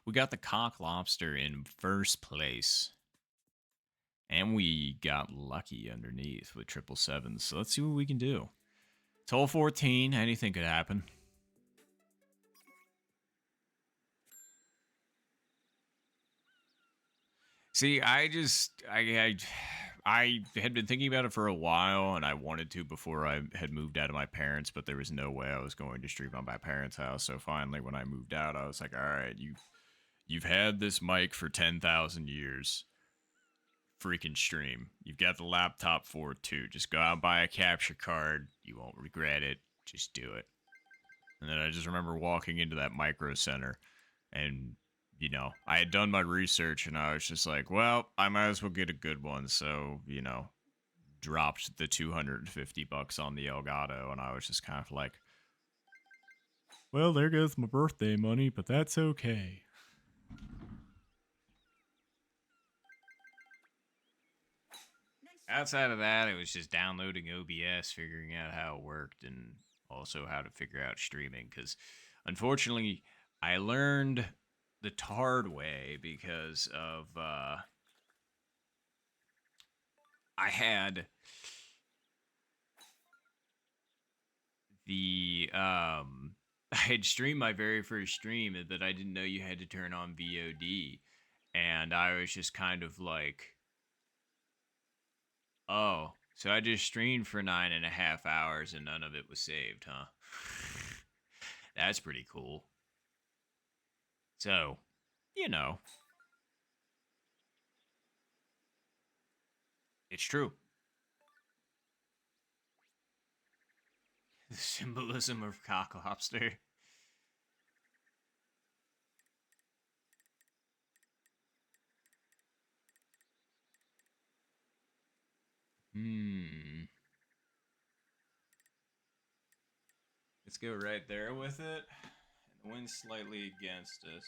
We got the cock lobster in first place. And we got lucky underneath with 777. So let's see what we can do. It's hole 14. Anything could happen. See, I had been thinking about it for a while, and I wanted to before I had moved out of my parents, but there was no way I was going to stream on my parents' house. So finally, when I moved out, I was like, all right, you've had this mic for 10,000 years. Freaking stream. You've got the laptop for it too. Just go out and buy a capture card. You won't regret it. Just do it. And then I just remember walking into that micro center and, you know, I had done my research and I was just like, well, I might as well get a good one. So, you know, dropped the $250 on the Elgato and I was just kind of like, well, there goes my birthday money, but that's okay. Outside of that, it was just downloading OBS, figuring out how it worked, and also how to figure out streaming. Because unfortunately, I learned the hard way because of I had the I had streamed my very first stream that I didn't know you had to turn on VOD, and I was just kind of like, oh, so I just streamed for 9.5 hours and none of it was saved, huh? That's pretty cool. So, you know, it's true. The symbolism of cock lobster. Let's go right there with it. And the wind's slightly against us.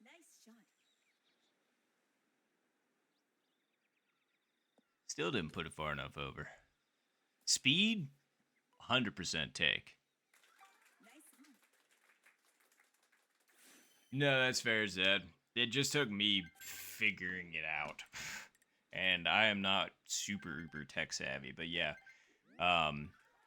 Nice shot. Still didn't put it far enough over. Speed, 100% take. Nice on. No, that's fair, Zed. It just took me figuring it out. And I am not super uber tech savvy, but yeah.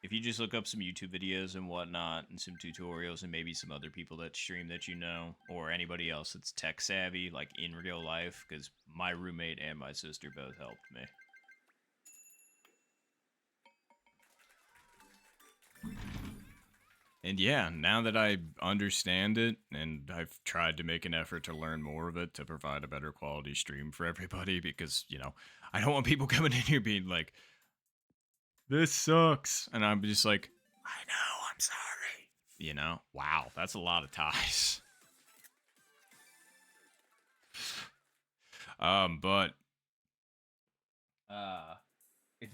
If you just look up some YouTube videos and whatnot, and some tutorials, and maybe some other people that stream that you know, or anybody else that's tech savvy, like in real life, because my roommate and my sister both helped me. And yeah, now that I understand it, and I've tried to make an effort to learn more of it to provide a better quality stream for everybody, because, you know, I don't want people coming in here being like, this sucks. And I'm just like, I know, I'm sorry. You know? Wow, that's a lot of ties. But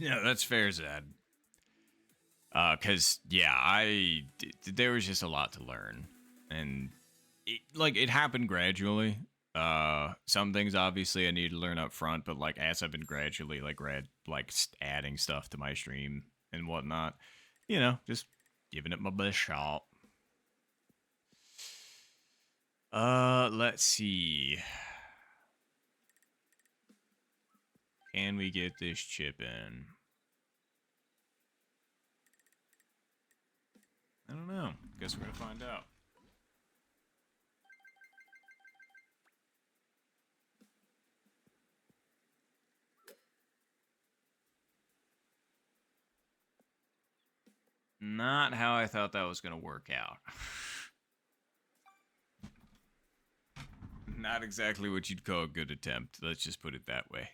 no, that's fair, Zed. Cause yeah, there was just a lot to learn, and it happened gradually. Some things obviously I need to learn up front, but like as I've been gradually adding stuff to my stream and whatnot, you know, just giving it my best shot. Let's see. Can we get this chip in? I don't know. Guess we're gonna find out. Not how I thought that was gonna work out. Not exactly what you'd call a good attempt. Let's just put it that way.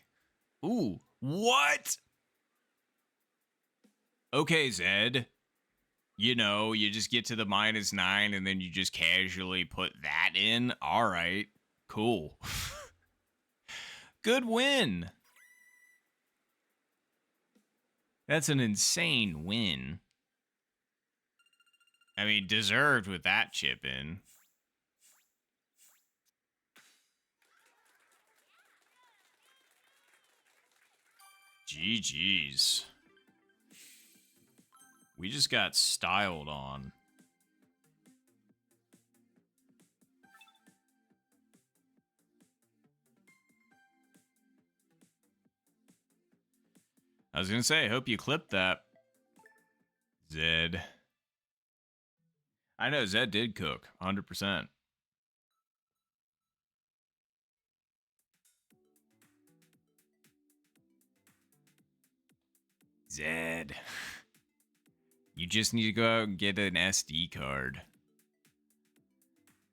Ooh, what? Okay, Zed. You know, you just get to the -9 and then you just casually put that in. All right, cool. Good win. That's an insane win. I mean, deserved with that chip in. GG's. We just got styled on. I was gonna say, I hope you clipped that, Zed. I know Zed did cook, 100%. Zed. You just need to go out and get an SD card.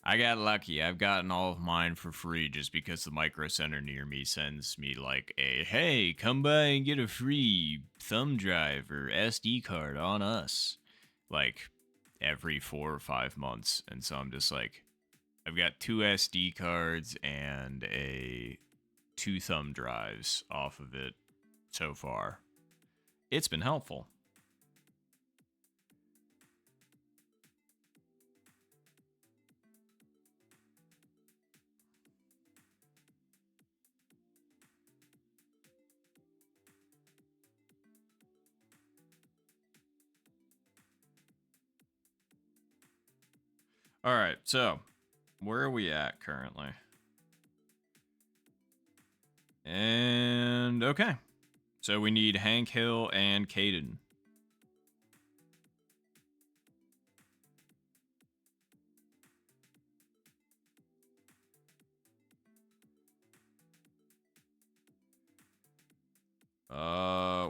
I got lucky. I've gotten all of mine for free just because the Micro Center near me sends me like a, hey, come by and get a free thumb drive or SD card on us. Like every 4 or 5 months. And so I'm just like, I've got 2 SD cards and 2 thumb drives off of it so far. It's been helpful. All right, so where are we at currently? And okay, so we need Hank Hill and Caden.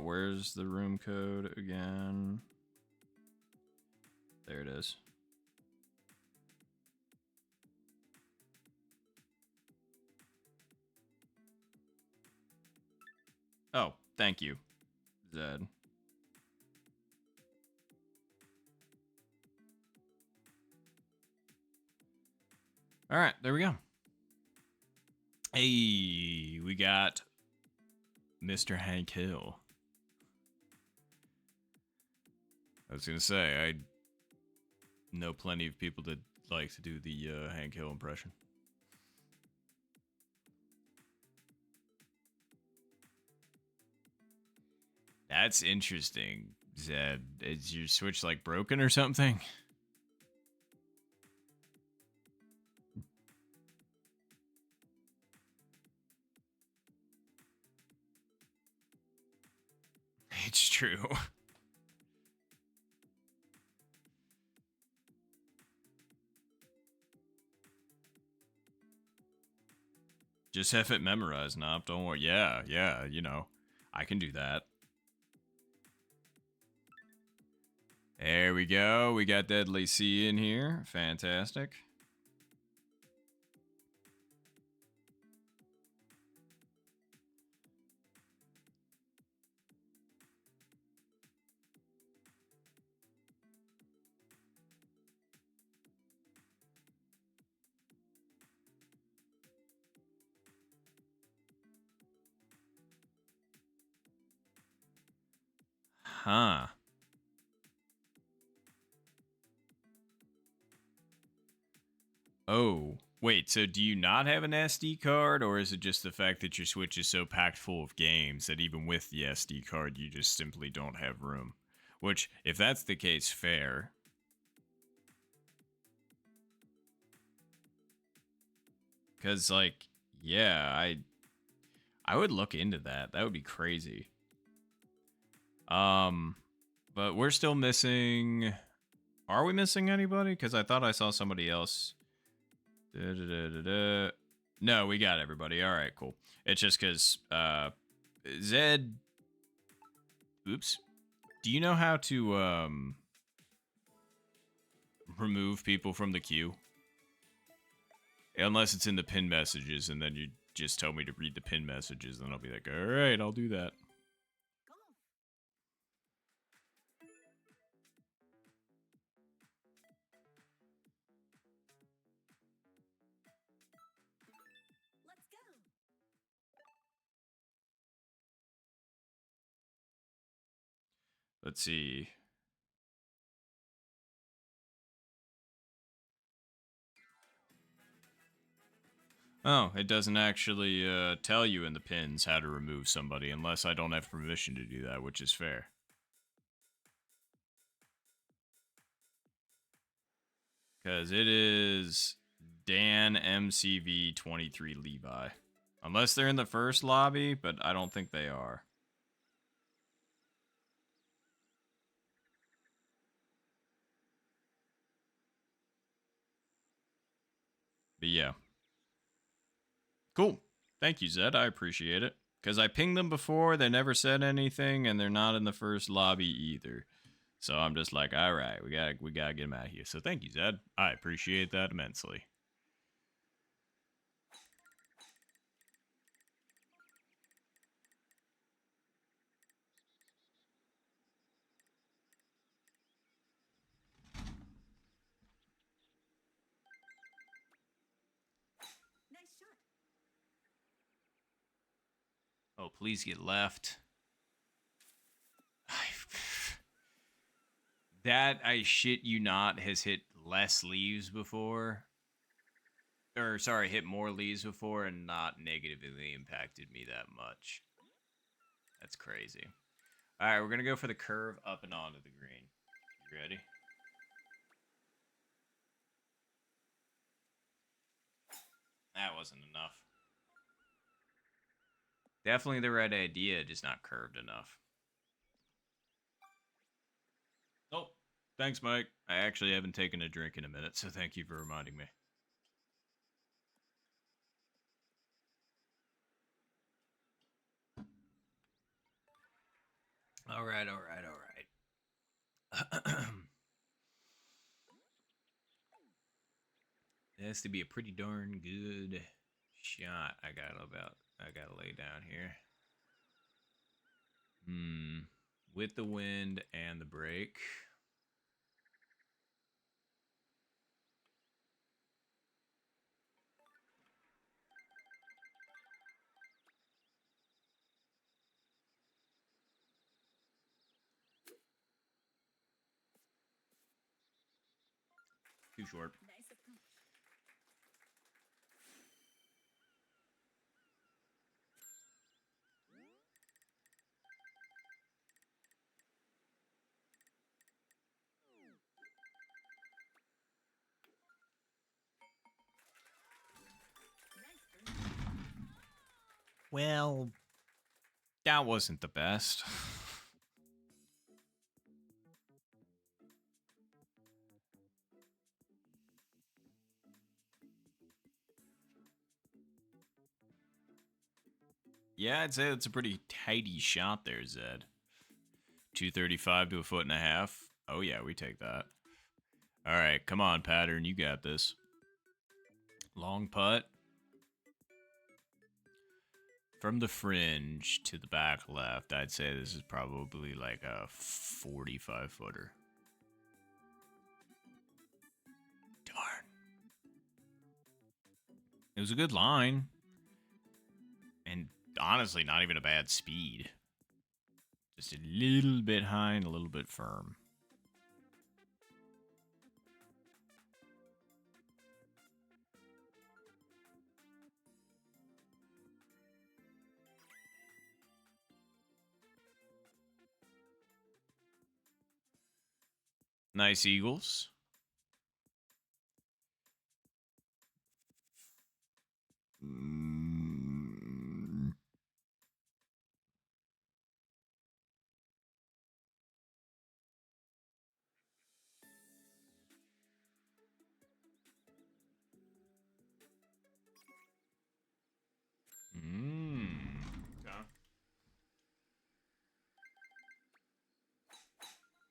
Where's the room code again? There it is. Oh, thank you, Zed. All right, there we go. Hey, we got Mr. Hank Hill. I was gonna say, I know plenty of people that like to do the Hank Hill impression. That's interesting, Zed. Is your Switch like broken or something? It's true. Just have it memorized, Nop. Don't worry. Yeah, you know. I can do that. There we go. We got Deadly C in here. Fantastic. Huh. Oh, wait, so do you not have an SD card, or is it just the fact that your Switch is so packed full of games that even with the SD card, you just simply don't have room? Which, if that's the case, fair. Because, like, yeah, I would look into that. That would be crazy. But we're still missing... Are we missing anybody? Because I thought I saw somebody else. No, we got everybody. All right, cool. It's just because Zed. Oops. Do you know how to remove people from the queue? Unless it's in the pin messages, and then you just tell me to read the pin messages, then I'll be like, all right, I'll do that. Let's go. Let's see. Oh, it doesn't actually tell you in the pins how to remove somebody unless I don't have permission to do that, which is fair. Because it is Dan MCV 23 Levi. Unless they're in the first lobby, but I don't think they are. But yeah. Cool. Thank you, Zed. I appreciate it. Because I pinged them before, they never said anything, and they're not in the first lobby either. So I'm just like, all right, we gotta get them out of here. So thank you, Zed. I appreciate that immensely. Nice shot. Oh, please get left. That, I shit you not, has hit less leaves before. Or, sorry, hit more leaves before and not negatively impacted me that much. That's crazy. Alright, we're going to go for the curve up and onto the green. You ready? That wasn't enough. Definitely the right idea, just not curved enough. Oh, thanks, Mike. I actually haven't taken a drink in a minute, so thank you for reminding me. All right. It has to be a pretty darn good shot. I gotta lay down here. With the wind and the break. Too short. Nice approach. Nice burn. Well, that wasn't the best. Yeah, I'd say that's a pretty tidy shot there, Zed. 235 to a foot and a half. Oh yeah, we take that. All right, come on, pattern, you got this. Long putt. From the fringe to the back left, I'd say this is probably like a 45 footer. Darn. It was a good line. And honestly, not even a bad speed. Just a little bit high and a little bit firm. Nice eagles. Okay.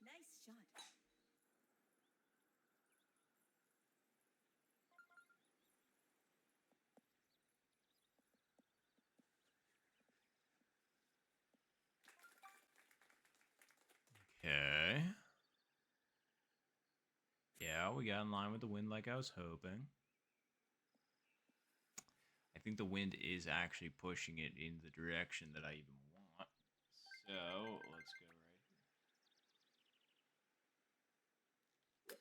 Nice shot. Okay. Yeah, we got in line with the wind like I was hoping. I think the wind is actually pushing it in the direction that I even want. So, let's go right here.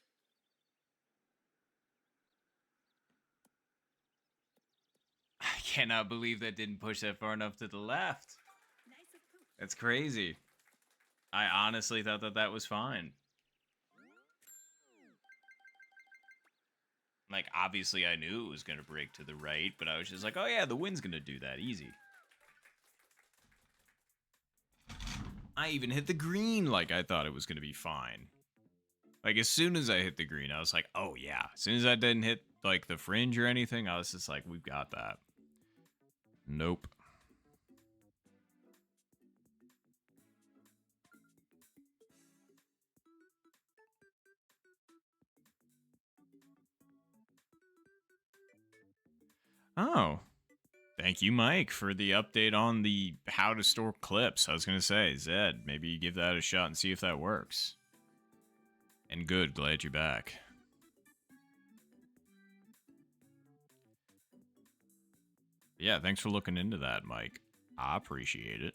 cannot believe that didn't push that far enough to the left. Nice of poop. That's crazy. I honestly thought that that was fine. Like, obviously I knew it was going to break to the right, but I was just like, oh yeah, the wind's going to do that. Easy. I even hit the green like I thought it was going to be fine. Like, as soon as I hit the green, I was like, oh yeah. As soon as I didn't hit, like, the fringe or anything, I was just like, we've got that. Nope. Oh. Thank you, Mike, for the update on the how to store clips. I was going to say, Zed, maybe you give that a shot and see if that works. And good, glad you're back. Yeah, thanks for looking into that, Mike. I appreciate it.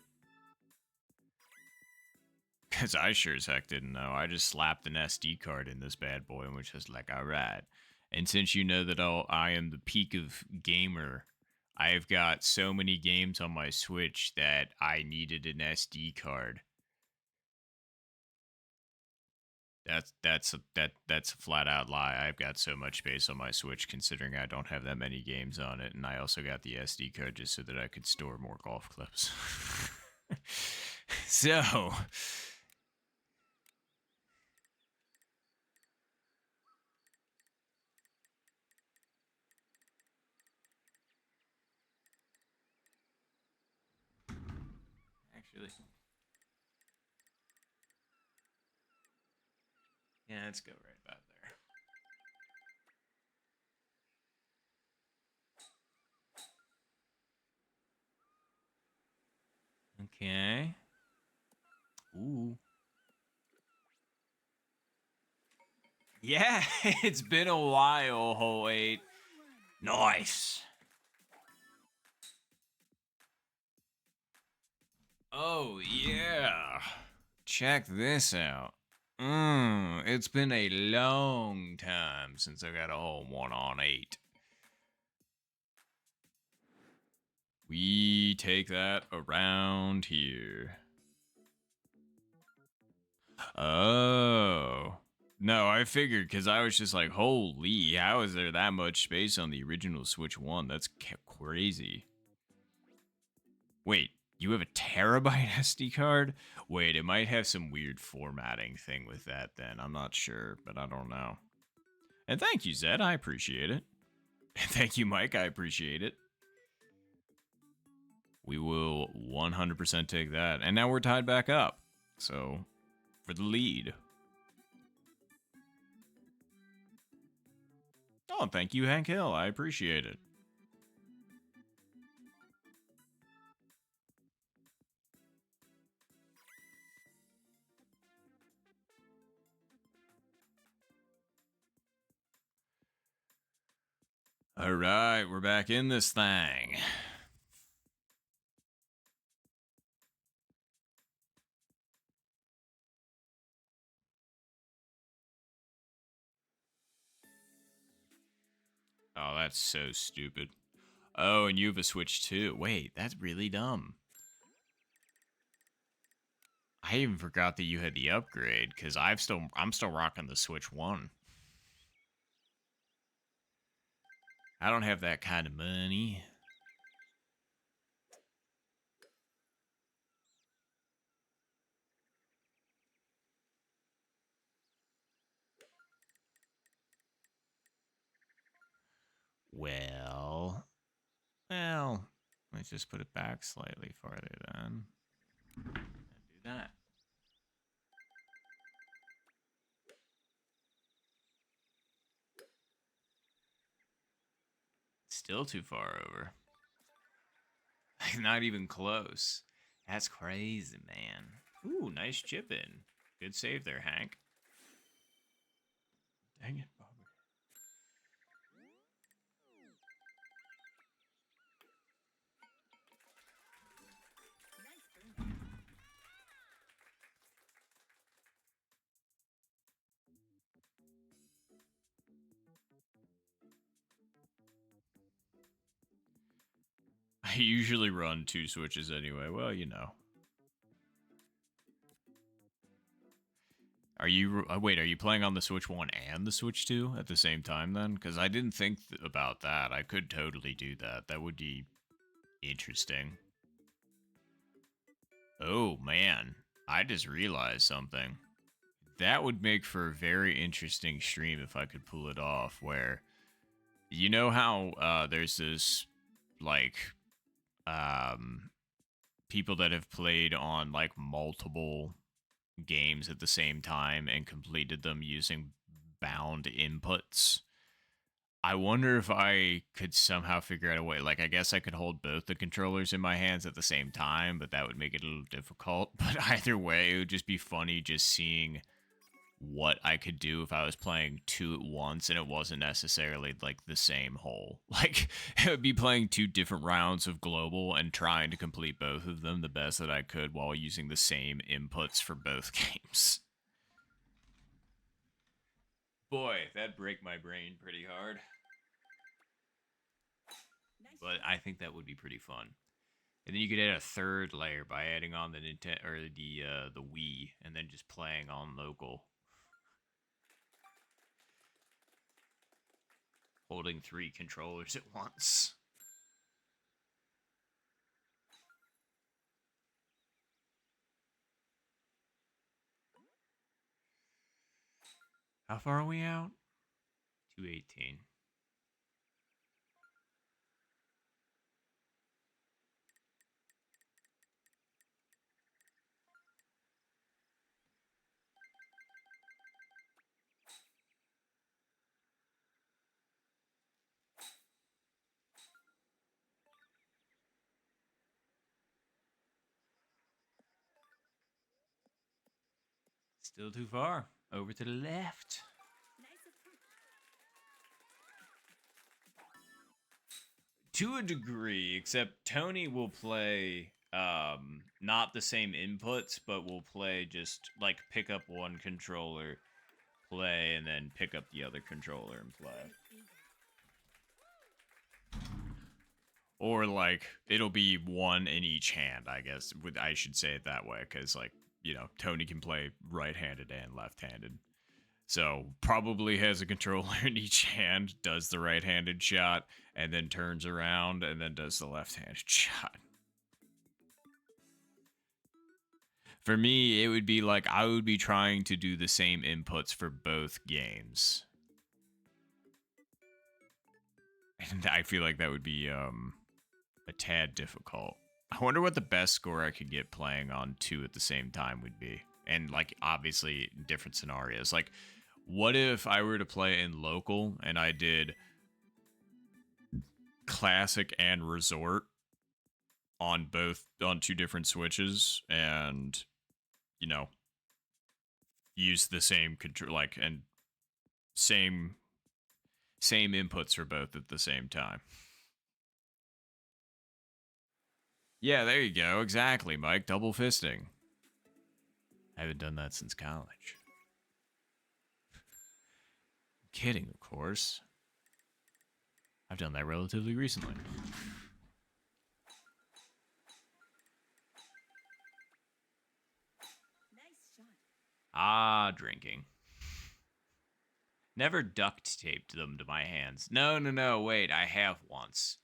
Because I sure as heck didn't know. I just slapped an SD card in this bad boy and was just like, alright. And since you know that I am the peak of gamer, I've got so many games on my Switch that I needed an SD card. That's a flat out lie. I've got so much space on my Switch considering I don't have that many games on it, and I also got the SD card just so that I could store more golf clips. So actually, yeah, let's go right about there. Okay. Ooh. Yeah, it's been a while, Hole 8. Nice. Oh, yeah. Check this out. It's been a long time since I got a hole 1 on 8. We take that around here. Oh. No, I figured because I was just like, holy, how is there that much space on the original Switch 1? That's crazy. Wait, you have a terabyte SD card? Wait, it might have some weird formatting thing with that then. I'm not sure, but I don't know. And thank you, Zed. I appreciate it. And thank you, Mike. I appreciate it. We will 100% take that. And now we're tied back up. So, for the lead. Oh, thank you, Hank Hill. I appreciate it. All right, we're back in this thing. Oh, that's so stupid. Oh, and you have a Switch too. Wait, that's really dumb. I even forgot that you had the upgrade because I'm still rocking the Switch 1. I don't have that kind of money. Well, let's just put it back slightly farther then. And do that. Still too far over. Not even close. That's crazy, man. Ooh, nice chip in. Good save there, Hank. Dang it, Bobby. Nice burn. usually run 2 Switches anyway. Well, you know. Are you wait? Are you playing on the Switch 1 and the Switch 2 at the same time then? Because I didn't think about that. I could totally do that. That would be interesting. Oh man, I just realized something. That would make for a very interesting stream if I could pull it off. Where you know how there's this like people that have played on like multiple games at the same time and completed them using bound inputs. I wonder if I could somehow figure out a way. Like, I guess I could hold both the controllers in my hands at the same time, but that would make it a little difficult. But either way, it would just be funny just seeing what I could do if I was playing 2 at once and it wasn't necessarily like the same hole. Like, it would be playing 2 different rounds of global and trying to complete both of them the best that I could while using the same inputs for both games. Boy, that'd break my brain pretty hard. Nice But shot. I think that would be pretty fun. And then you could add a third layer by adding on the Nintendo or the Wii, and then just playing on local, holding 3 controllers at once. How far are we out? 218. Still too far. Over to the left. Nice attempt. To a degree, except Tony will play not the same inputs, but will play just like pick up one controller, play, and then pick up the other controller and play. Great angle. Or like it'll be one in each hand, I guess. I should say it that way, because like, you know, Tony can play right-handed and left-handed. So probably has a controller in each hand, does the right-handed shot, and then turns around and then does the left-handed shot. For me, it would be like I would be trying to do the same inputs for both games. And I feel like that would be a tad difficult. I wonder what the best score I could get playing on 2 at the same time would be. And like obviously different scenarios. Like what if I were to play in local and I did classic and resort on 2 different switches and you know use the same control like and same inputs for both at the same time. Yeah, there you go. Exactly, Mike. Double fisting. I haven't done that since college. Kidding, of course. I've done that relatively recently. Nice shot. Ah, drinking. Never duct taped them to my hands. No, wait, I have once.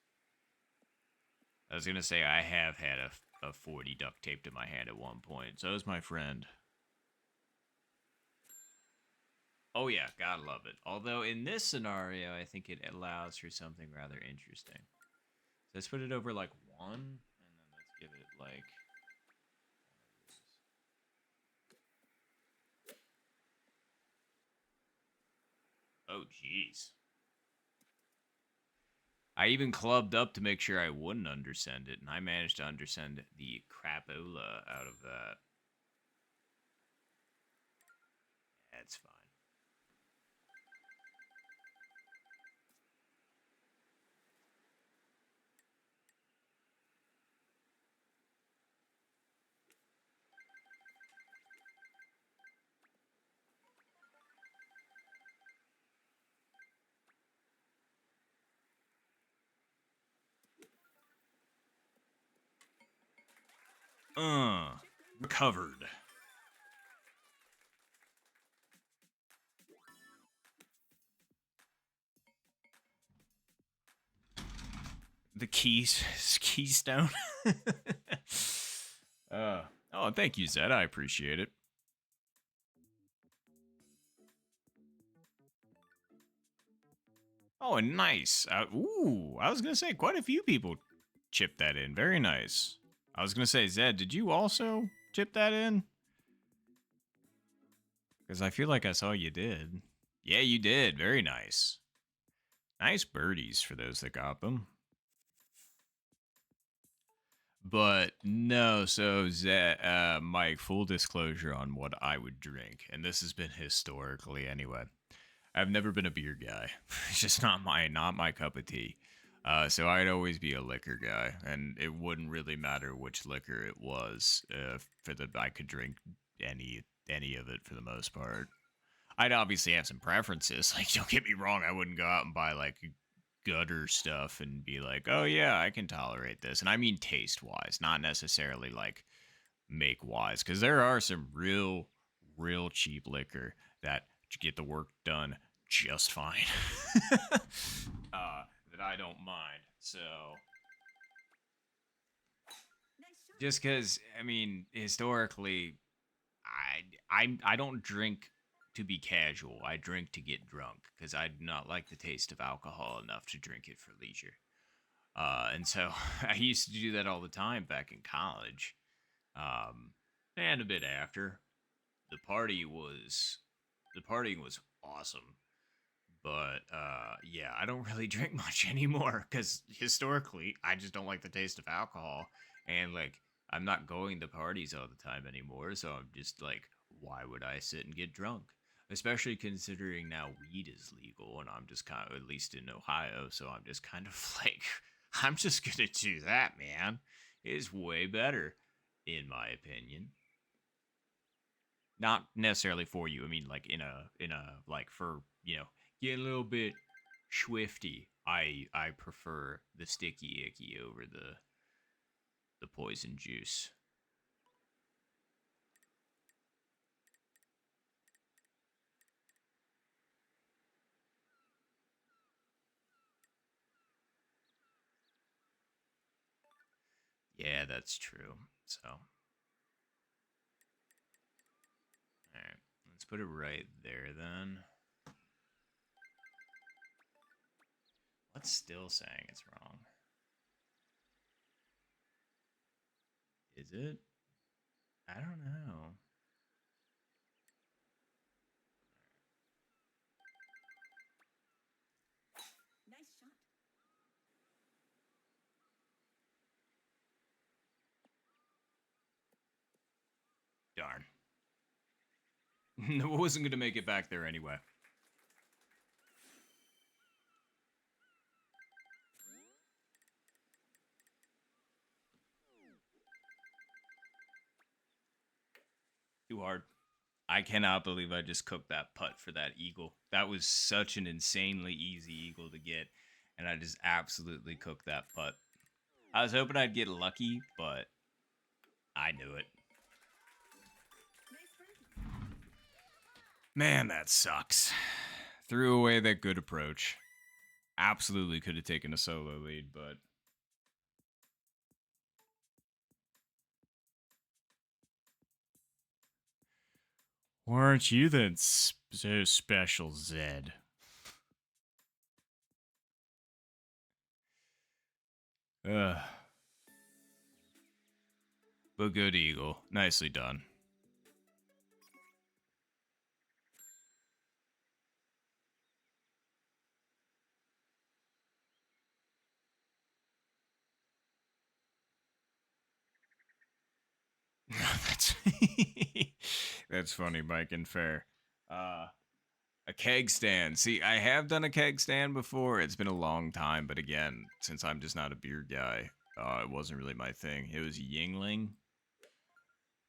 I was gonna say I have had a 40 duct taped to my hand at one point. So is my friend. Oh yeah, gotta love it. Although in this scenario, I think it allows for something rather interesting. So let's put it over like 1, and then let's give it like... Oh, jeez. I even clubbed up to make sure I wouldn't undersend it, and I managed to undersend the crapola out of that. That's fine. Recovered. The keystone. Oh, thank you, Zed. I appreciate it. Oh, nice. I was gonna say quite a few people chipped that in. Very nice. I was gonna say, Zed, did you also chip that in? Because I feel like I saw you did. Yeah, you did. Very nice. Nice birdies for those that got them. But no, so Mike, full disclosure on what I would drink, and this has been historically anyway. I've never been a beer guy. It's just not my cup of tea. So I'd always be a liquor guy, and it wouldn't really matter which liquor it was. I could drink any of it for the most part. I'd obviously have some preferences. Like, don't get me wrong, I wouldn't go out and buy like gutter stuff and be like, oh yeah, I can tolerate this. And I mean taste wise, not necessarily like make wise, because there are some real cheap liquor that get the work done just fine. That I don't mind. So Nice shot. just because, I mean, historically, I don't drink to be casual. I drink to get drunk because I do not like the taste of alcohol enough to drink it for leisure. And so I used to do that all the time back in college, and a bit after. The party was the partying was awesome, but yeah, I don't really drink much anymore because historically I just don't like the taste of alcohol, and like I'm not going to parties all the time anymore, so I'm just like, why would I sit and get drunk? Especially considering now weed is legal, and I'm just kind of, at least in Ohio, so I'm just kind of like, I'm just gonna do that, man. It's way better, in my opinion. Not necessarily for you. I mean, like in a like for get a little bit swifty. I prefer the sticky icky over the poison juice. Yeah, that's true. So, all right, let's put it right there then. What's still saying it's wrong? Is it? I don't know. Nice shot. Darn. I wasn't gonna make it back there anyway. Too hard. I cannot believe I just cooked that putt for that eagle. That was such an insanely easy eagle to get, and I just absolutely cooked that putt. I was hoping I'd get lucky, but I knew it. Nice birdie. Man, that sucks. Threw away that good approach. Absolutely could have taken a solo lead, but weren't you then so special, Zed? Ugh. But good eagle. Nicely done. that's that's funny, Mike, and fair. Uh a keg stand. See, I have done a keg stand before. It's been a long time, but again, since I'm just not a beer guy, it wasn't really my thing. It was Yingling,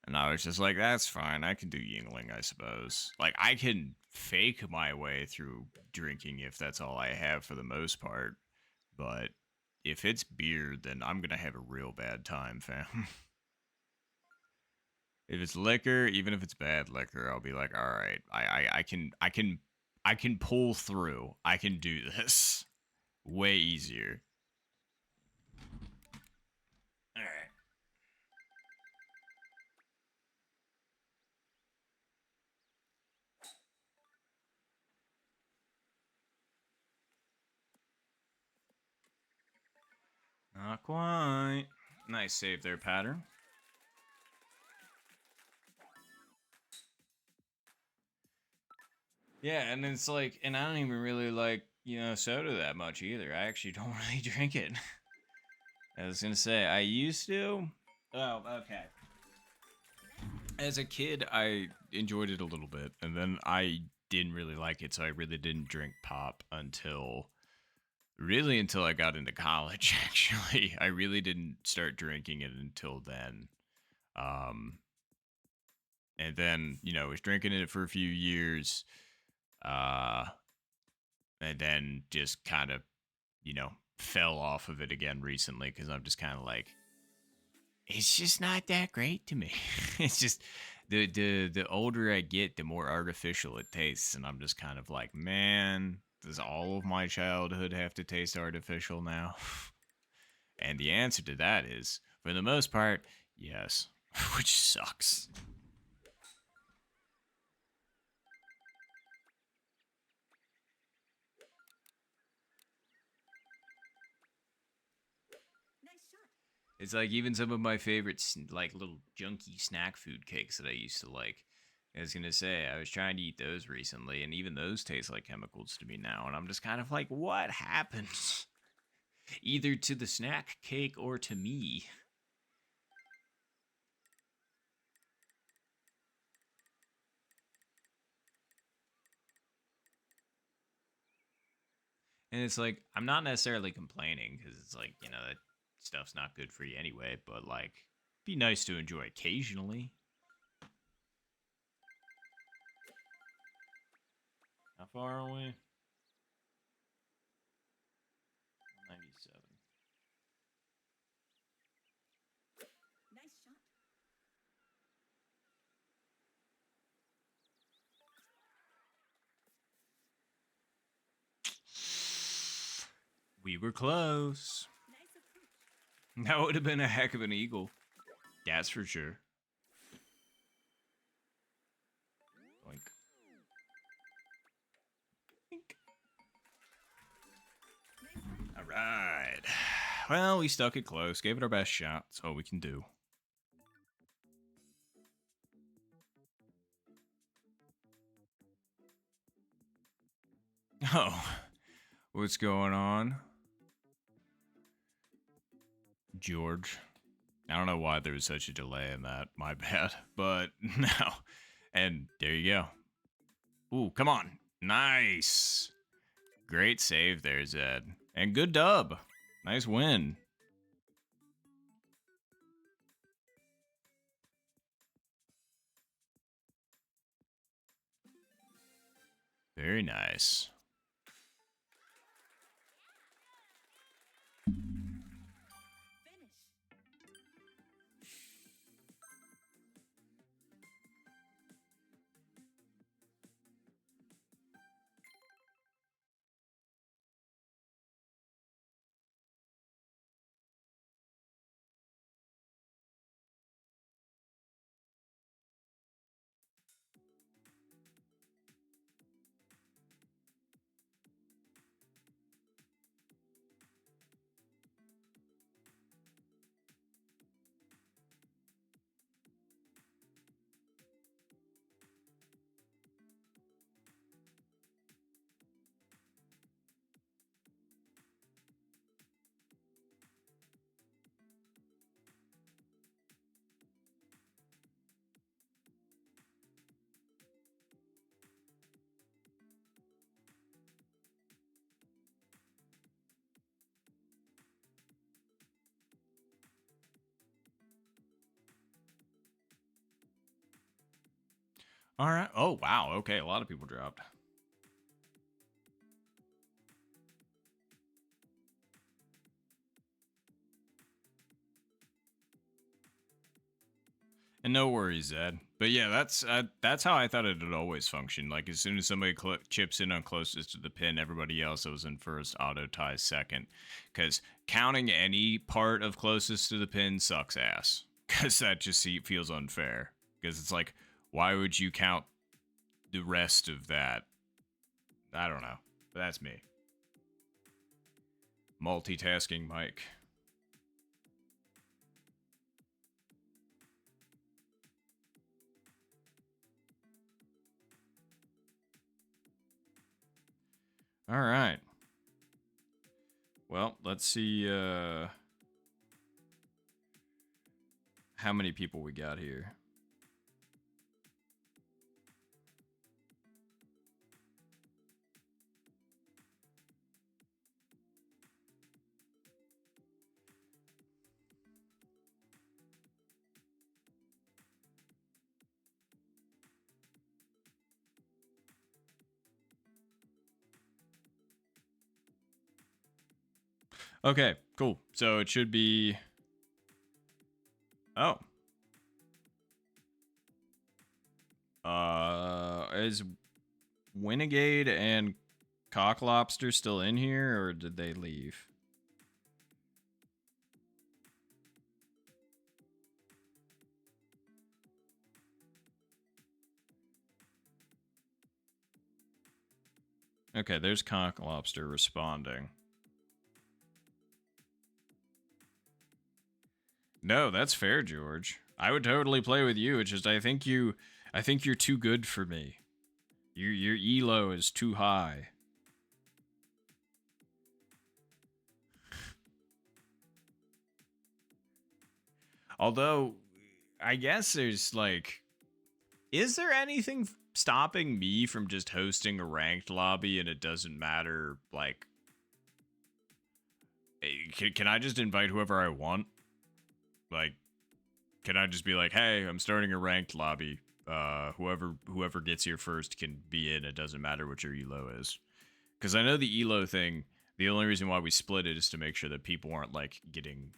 and I was just like, that's fine. I can do Yingling, I suppose. Like, I can fake my way through drinking if that's all I have for the most part. But if it's beer, then I'm gonna have a real bad time, fam. If it's liquor, even if it's bad liquor, I'll be like, all right, I can pull through. I can do this way easier. All right. Not quite. Nice save there, pattern. Yeah, and it's like, and I don't even really like, soda that much either. I actually don't really drink it. I was gonna say, I used to. Oh, okay. As a kid, I enjoyed it a little bit, and then I didn't really like it, so I really didn't drink pop until I got into college. Actually, I really didn't start drinking it until then. Um, and then was drinking it for a few years, uh, and then just kind of fell off of it again recently because I'm just kind of like, it's just not that great to me. It's just the older I get, the more artificial it tastes, and I'm just kind of like, man, does all of my childhood have to taste artificial now? And the answer to that is, for the most part, yes, which sucks. Nice shot. It's like even some of my favorite, like little junky snack food cakes that I used to like. I was gonna say I was trying to eat those recently, and even those taste like chemicals to me now, and I'm just kind of like, what happens? Either to the snack cake or to me. And it's like, I'm not necessarily complaining because it's like, that stuff's not good for you anyway, but like, be nice to enjoy occasionally. How far are we? 97. Nice shot. We were close. Nice approach. That would have been a heck of an eagle. That's for sure. Boink. Boink. Nice birdie. All right. Well, we stuck it close. Gave it our best shot. That's all we can do. Oh, what's going on? George. I don't know why there was such a delay in that. My bad. But no. And there you go. Ooh, come on. Nice. Great save there, Zed. And good dub. Nice win. Very nice. Finish. All right. Oh, wow. Okay, a lot of people dropped. And no worries, Zed. But yeah, that's how I thought it would always function. Like as soon as somebody chips in on closest to the pin, everybody else that was in first auto ties second. Because counting any part of closest to the pin sucks ass. Because that just feels unfair. Because it's like, why would you count the rest of that? I don't know. But that's me. Multitasking Mike. All right. Well, let's see how many people we got here. Okay, cool. So it should be... Oh. Is Winegade and Cocklobster still in here, or did they leave? Okay, there's Cocklobster responding. No, that's fair, George. I would totally play with you. It's just I think you're too good for me. Your elo is too high. Although, I guess there's like, is there anything stopping me from just hosting a ranked lobby and it doesn't matter? Like, can I just invite whoever I want? Like, can I just be like, hey, I'm starting a ranked lobby. Whoever gets here first can be in. It doesn't matter what your elo is. Because I know the elo thing, the only reason why we split it is to make sure that people aren't like getting,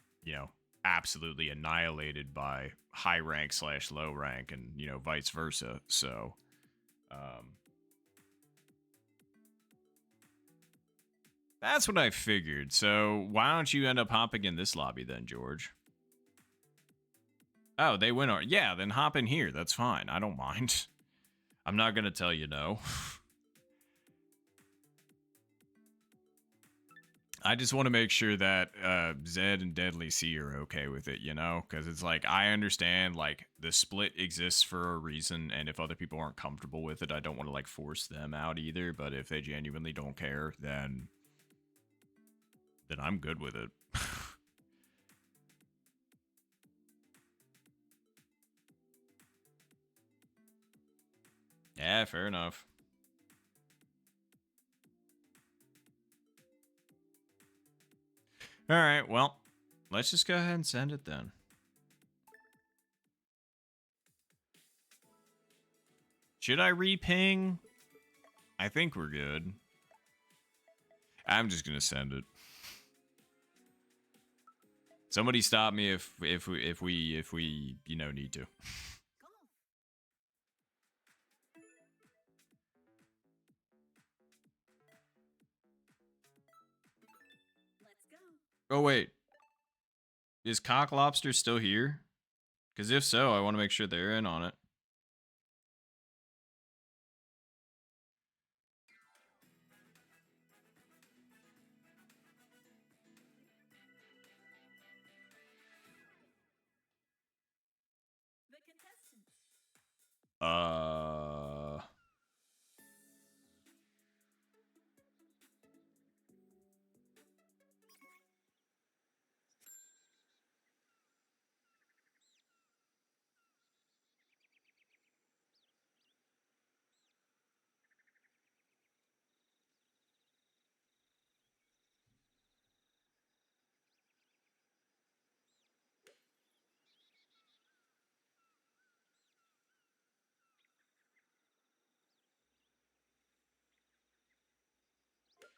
absolutely annihilated by high rank / low rank and, vice versa. So, that's what I figured. So why don't you end up hopping in this lobby then, George? Oh, they went on. Yeah, then hop in here. That's fine. I don't mind. I'm not going to tell you no. I just want to make sure that Zed and Deadly C are okay with it, Because it's like, I understand, like, the split exists for a reason, and if other people aren't comfortable with it, I don't want to, like, force them out either, but if they genuinely don't care, then I'm good with it. Yeah, fair enough. All right, well, let's just go ahead and send it then. Should I re-ping? I think we're good. I'm just gonna send it. Somebody stop me if we need to. Let's go. Oh wait, is Cocklobster still here? Because if so, I want to make sure they're in on it. The contestants.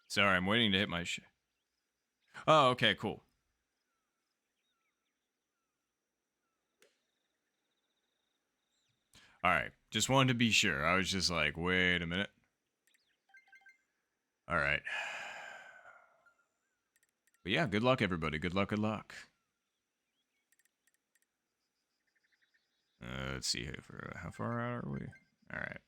Sorry, I'm waiting to hit my shit. Oh, okay, cool. All right, just wanted to be sure. I was just like, wait a minute. All right. But yeah, good luck, everybody. Good luck, good luck. Let's see how far out are we? All right.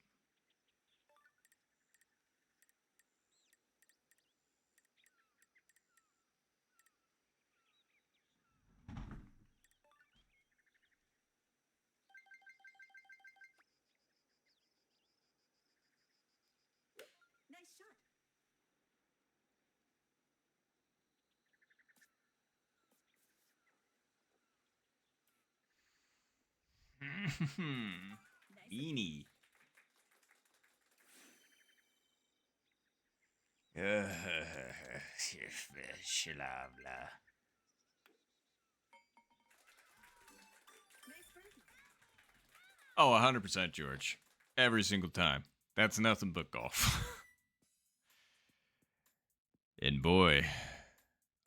Nice shot. Nice. Beanie. Shalabla. Nice birdie. Oh, 100%, George. Every single time. That's nothing but golf. And boy,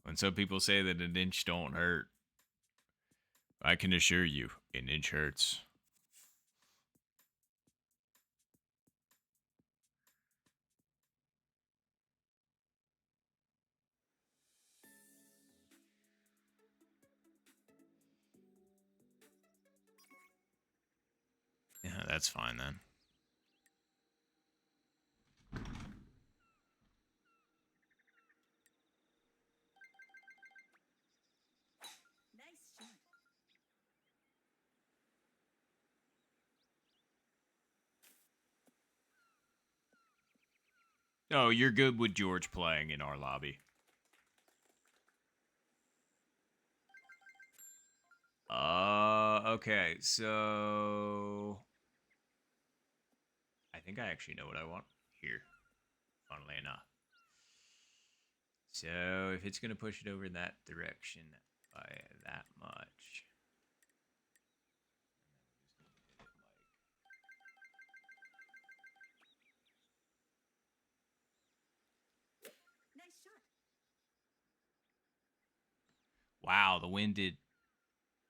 when some people say that an inch don't hurt, I can assure you, an inch hurts. Yeah, that's fine then. Nice shot. Oh, you're good with George playing in our lobby. Okay, so I think I actually know what I want here, funnily enough. So if it's gonna push it over in that direction by that much. Nice shot. Wow, the wind did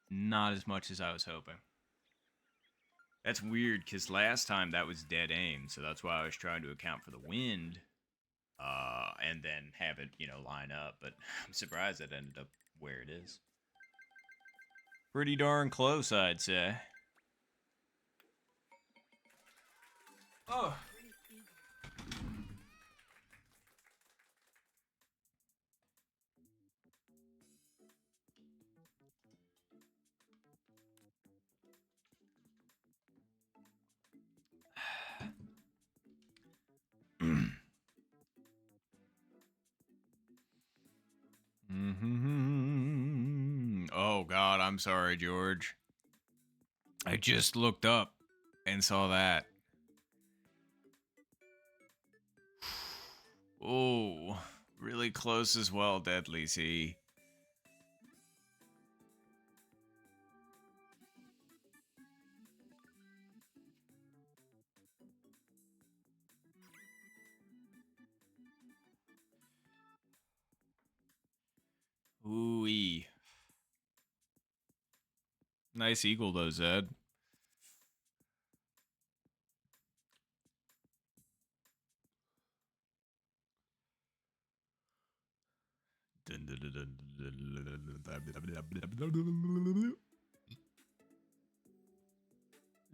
not as much as I was hoping. That's weird, because last time that was dead aim, so that's why I was trying to account for the wind, and then have it, line up, but I'm surprised it ended up where it is. Pretty darn close, I'd say. Oh. Great eagle. Oh, God, I'm sorry, George. I just looked up and saw that. Oh, really close as well, Deadly Sea. Ooh-wee. Nice eagle, though, Zed.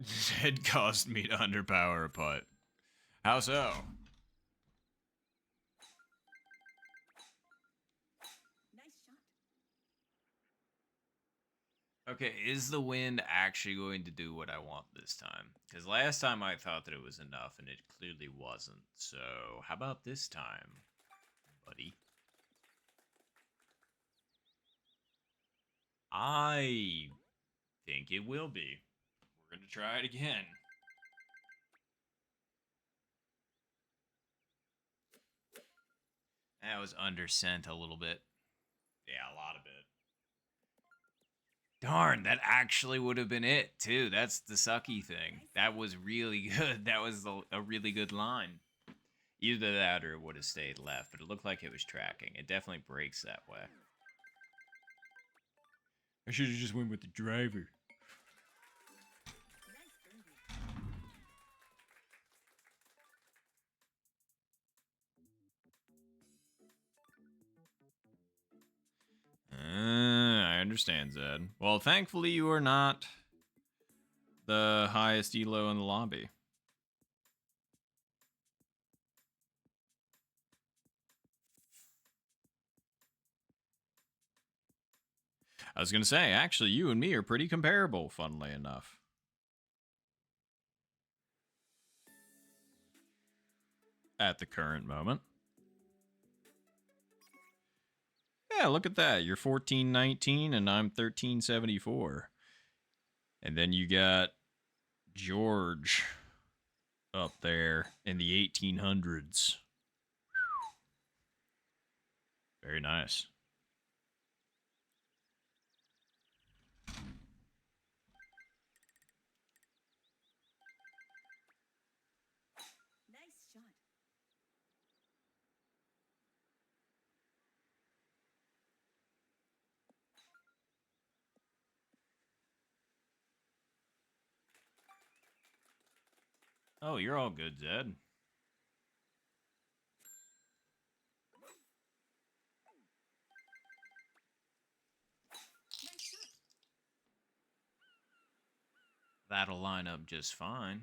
Zed caused me to underpower a putt. How so? Nice shot. Okay, is the wind actually going to do what I want this time? Because last time I thought that it was enough, and it clearly wasn't. So, how about this time, buddy? I think it will be. We're going to try it again. That was undersent a little bit. Yeah, a lot of it. Darn, that actually would have been it, too. That's the sucky thing. That was really good. That was a really good line. Either that or it would have stayed left, but it looked like it was tracking. It definitely breaks that way. I should have just went with the driver. Nice birdie. understand, Zed. Well, thankfully you are not the highest elo in the lobby. I was gonna say, actually, you and me are pretty comparable, funnily enough. At the current moment. Yeah, look at that. You're 1419 and I'm 1374. And then you got George up there in the 1800s. Very nice. Nice shot. Oh, you're all good, Zed. Nice shot. That'll line up just fine.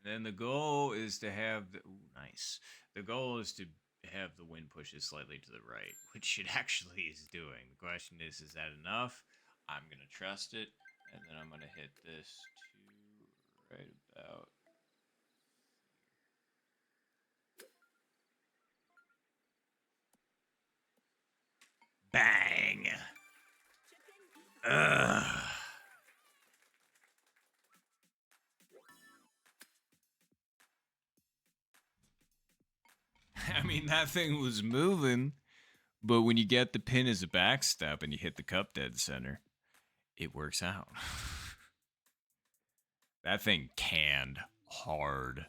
Then the goal is to have the nice. The goal is to have the wind pushes slightly to the right, which it actually is doing. The question is that enough? I'm gonna trust it, and then I'm gonna hit this to right about. Bang! Chip in. Ugh. I mean, that thing was moving, but when you get the pin as a backstep and you hit the cup dead center, it works out. That thing canned hard.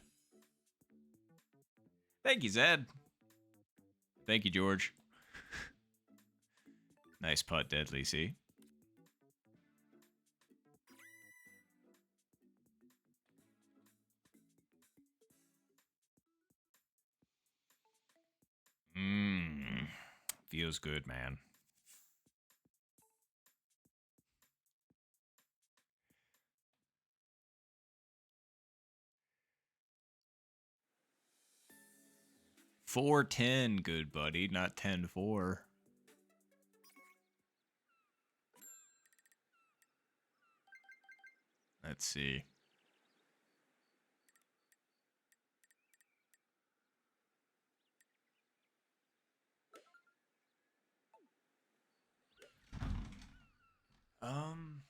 Thank you, Zed. Thank you, George. Nice putt, Deadly, see? Mmm. Feels good, man. $4.10, good buddy, not 10-4. Let's see. Um.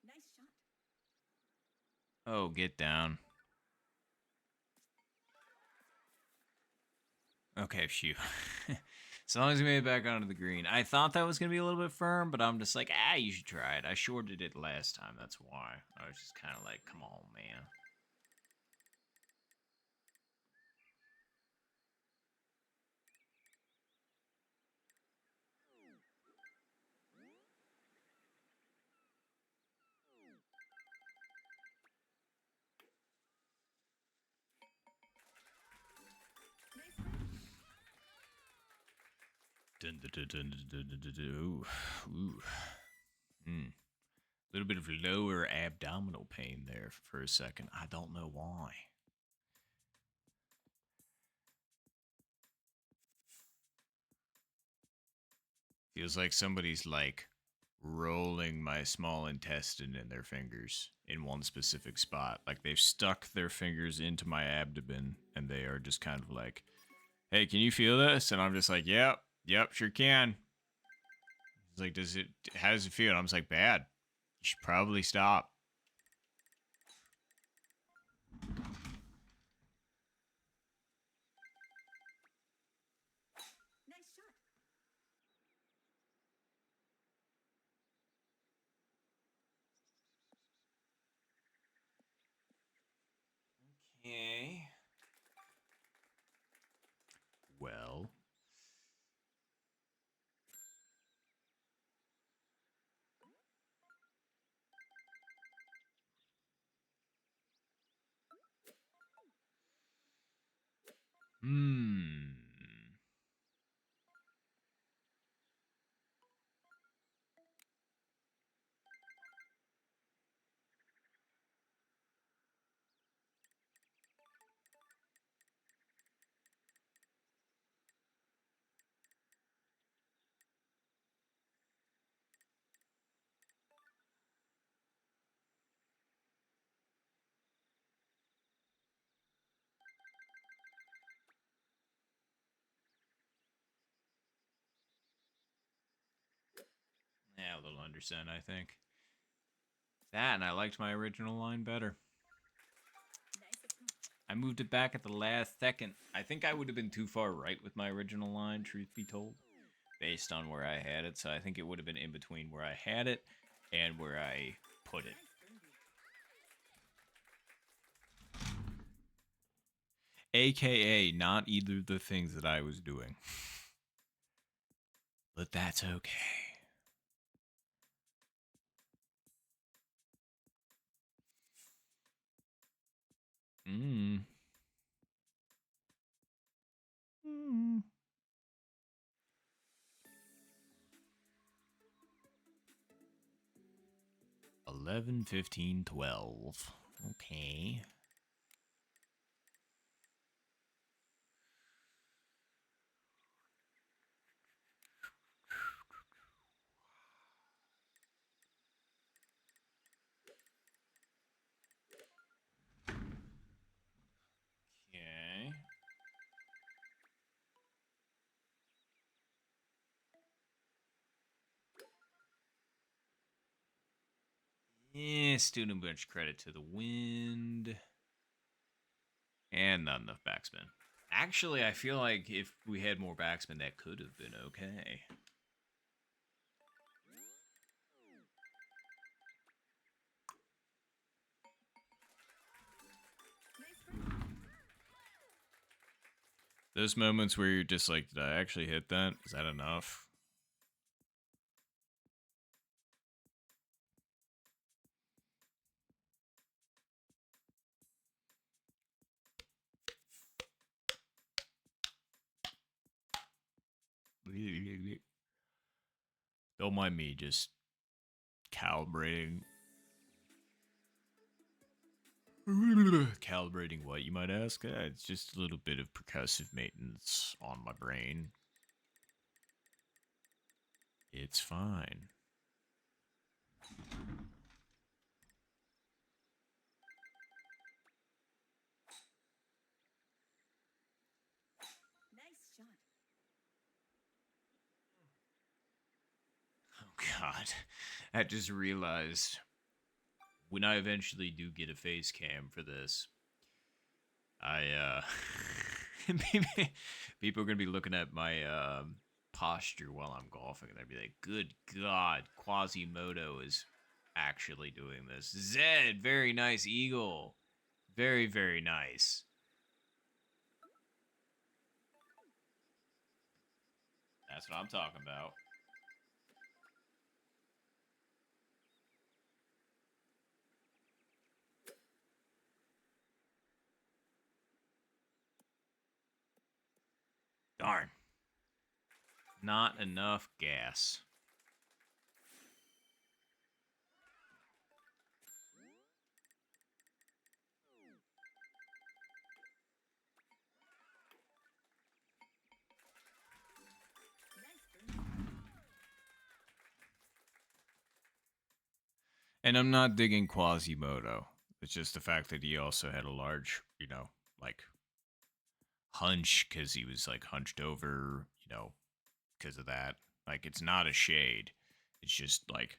Nice shot. Oh, get down. Okay, shoot. As long as we made it back onto the green. I thought that was going to be a little bit firm, but I'm just like, you should try it. I shorted it last time, that's why. I was just kind of like, come on, man. Nice hit. Dun, dun, dun, dun, dun, dun, dun, dun. Ooh. Ooh. A little bit of lower abdominal pain there for a second. I don't know why. Feels like somebody's like rolling my small intestine in their fingers in one specific spot. Like they've stuck their fingers into my abdomen and they are just kind of like, hey, can you feel this? And I'm just like, yep, sure can. It's like, how does it feel? And I'm just like, bad. You should probably stop. Nice shot. Okay. Well. Hmm. Yeah, a little undersend, I think. That, and I liked my original line better. Nice attack. I moved it back at the last second. I think I would have been too far right with my original line, truth be told, based on where I had it. So I think it would have been in between where I had it and where I put it. Nice birdie. AKA not either of the things that I was doing. But that's okay. Mm. Mm. 11, 15, 12. Okay. Okay. Yeah, student bunch credit to the wind. And not enough backspin. Actually, I feel like if we had more backspin, that could have been okay. Nice birdie. Those moments where you're just like, did I actually hit that? Is that enough? Don't mind me just calibrating. Calibrating what, you might ask? It's just a little bit of percussive maintenance on my brain. It's fine. Nice shot. Oh, God. I just realized when I eventually do get a face cam for this, people are gonna be looking at my posture while I'm golfing, and they'd be like, "Good God, Quasimodo is actually doing this." Zed, very nice eagle, very very nice. That's what I'm talking about. Darn, not enough gas. Nice birdie. And I'm not digging Quasimodo. It's just the fact that he also had a large, like hunch because he was like hunched over, because of that. Like it's not a shade. It's just like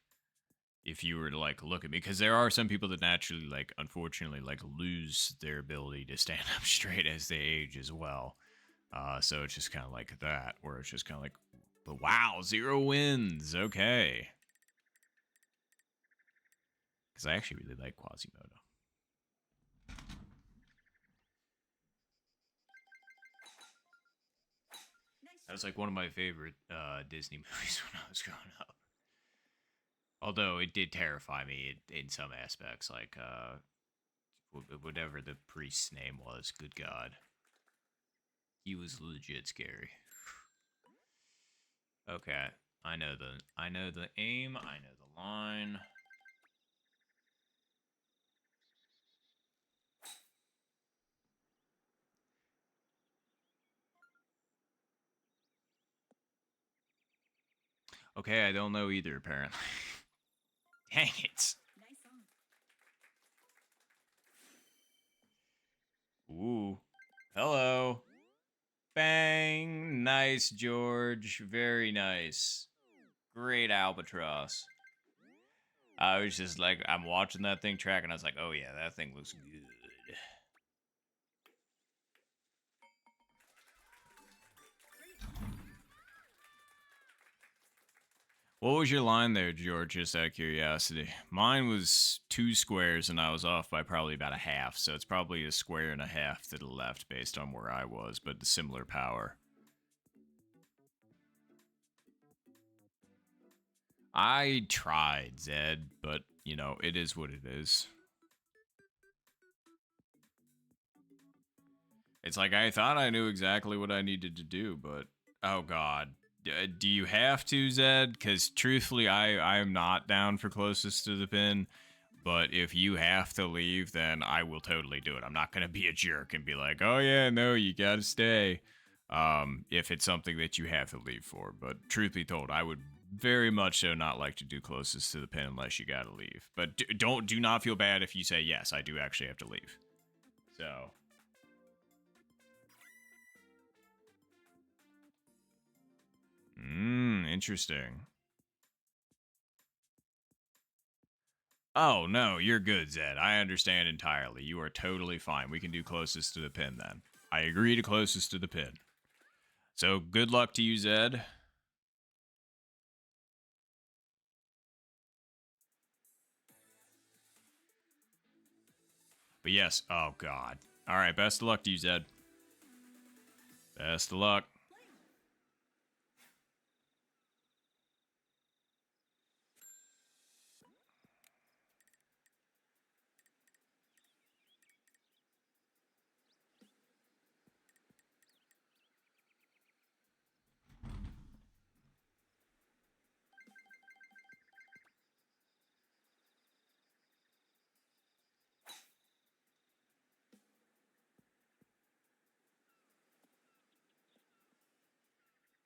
if you were to like look at me, because there are some people that naturally like unfortunately like lose their ability to stand up straight as they age as well. So it's just kind of like that, where it's just kind of like, but wow, 0 wins. Okay. Because I actually really like Quasimodo. Nice That was shot. like one of my favorite Disney movies when I was growing up. Although it did terrify me in some aspects, like whatever the priest's name was. Good God. He was legit scary. Okay, I know the aim, I know the line. Okay, I don't know either, apparently. Dang it. Nice song. Ooh. Hello. Bang. Nice, George. Very nice. Great albatross. I was just like, I'm watching that thing track, and I was like, oh yeah, that thing looks good. What was your line there, George, just out of curiosity? Mine was 2 squares, and I was off by probably about a half, so it's probably a square and a half to the left based on where I was, but the similar power. I tried, Zed, but, you know, it is what it is. It's like I thought I knew exactly what I needed to do, but oh god. Do you have to, Zed? Because truthfully, I am not down for closest to the pin. But if you have to leave, then I will totally do it. I'm not gonna be a jerk and be like, "Oh yeah, no, you gotta stay." If it's something that you have to leave for. But truth be told, I would very much so not like to do closest to the pin unless you gotta leave. But do not feel bad if you say yes. I do actually have to leave. So. Interesting. Oh, no, you're good, Zed. I understand entirely. You are totally fine. We can do closest to the pin then. I agree to closest to the pin. So, good luck to you, Zed. But yes, oh god. Alright, best of luck to you, Zed. Best of luck.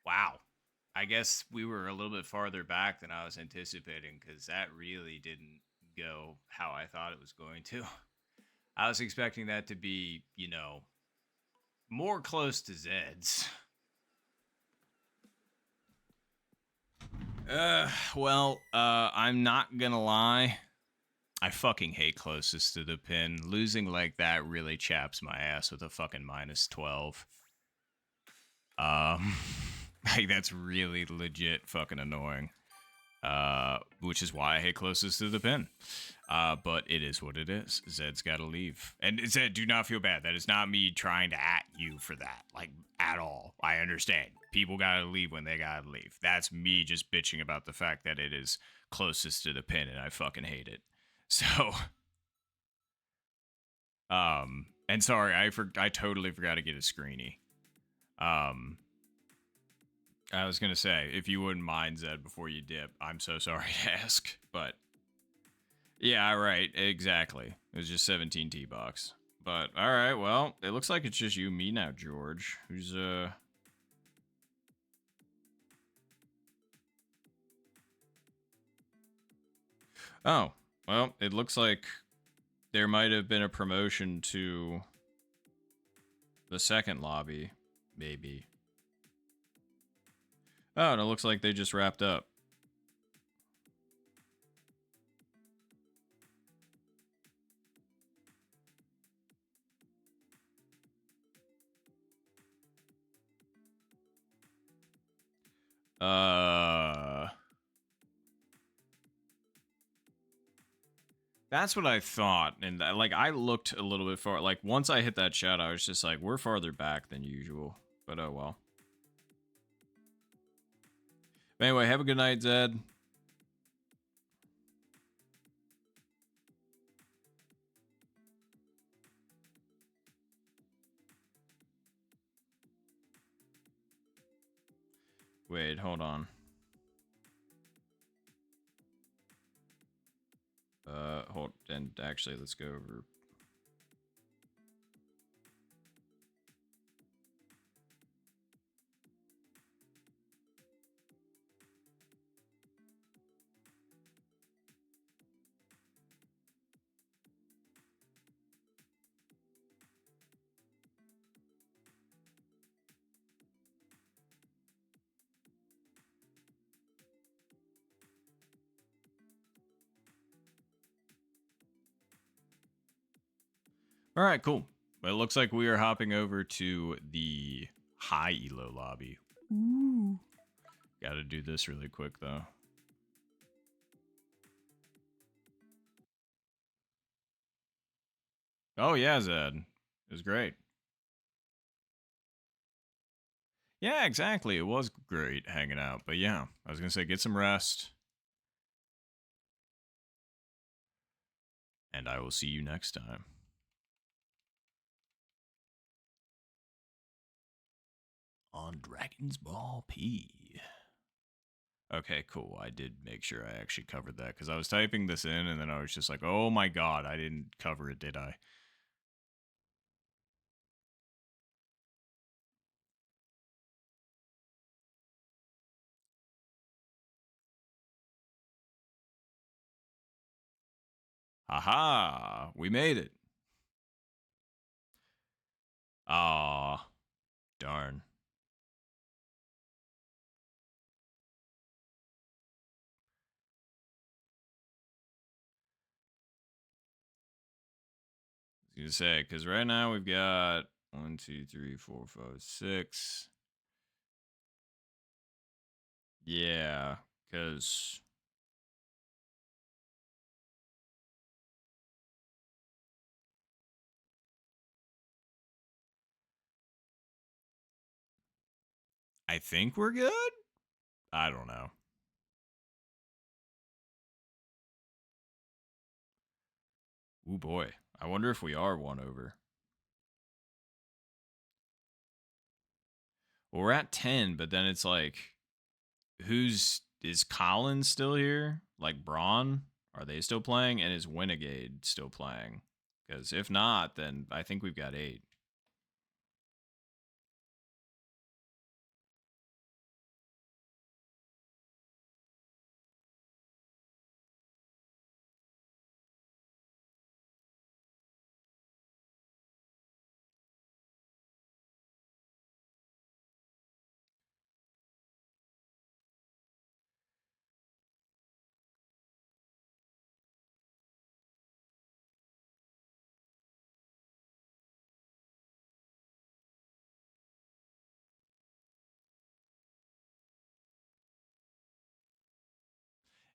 Wow. I guess we were a little bit farther back than I was anticipating because that really didn't go how I thought it was going to. I was expecting that to be, you know, more close to Zed's. I'm not gonna lie. I fucking hate closest to the pin. Losing like that really chaps my ass with a fucking -12. Um, like that's really legit fucking annoying. Which is why I hate closest to the pin. But it is what it is. Zed's gotta leave. And Zed, do not feel bad. That is not me trying to at you for that. Like, at all. I understand. People gotta leave when they gotta leave. That's me just bitching about the fact that it is closest to the pin and I fucking hate it. So, and sorry, I totally forgot to get a screeny. I was gonna say, if you wouldn't mind, Zed, before you dip, I'm so sorry to ask, but yeah, right, exactly. It was just 17 T-Box. But all right, well, it looks like it's just you and me now, George. Who's Oh, well, it looks like there might have been a promotion to the second lobby, maybe. Oh, and it looks like they just wrapped up. That's what I thought, and like I looked a little bit far. Like once I hit that shot, I was just like, we're farther back than usual. But oh well. Anyway, have a good night, Zed. Wait, hold on. Hold, and actually, let's go over. All right, cool. Well, it looks like we are hopping over to the high elo lobby. Ooh. Got to do this really quick though. Oh yeah, Zed. It was great. Yeah, exactly. It was great hanging out. But yeah, I was gonna say get some rest. And I will see you next time. On Dragon's Ball P. Okay, cool. I did make sure I actually covered that because I was typing this in and then I was just like, oh my god, I didn't cover it, did I? Aha! We made it. Ah, darn. I was gonna say, because right now we've got 1, 2, 3, 4, 5, 6. Yeah, because I think we're good. I don't know. Ooh boy, I wonder if we are one over. Well, we're at 10, but then it's like, is Colin still here? Like Braun? Are they still playing? And is Winegade still playing? Because if not, then I think we've got 8.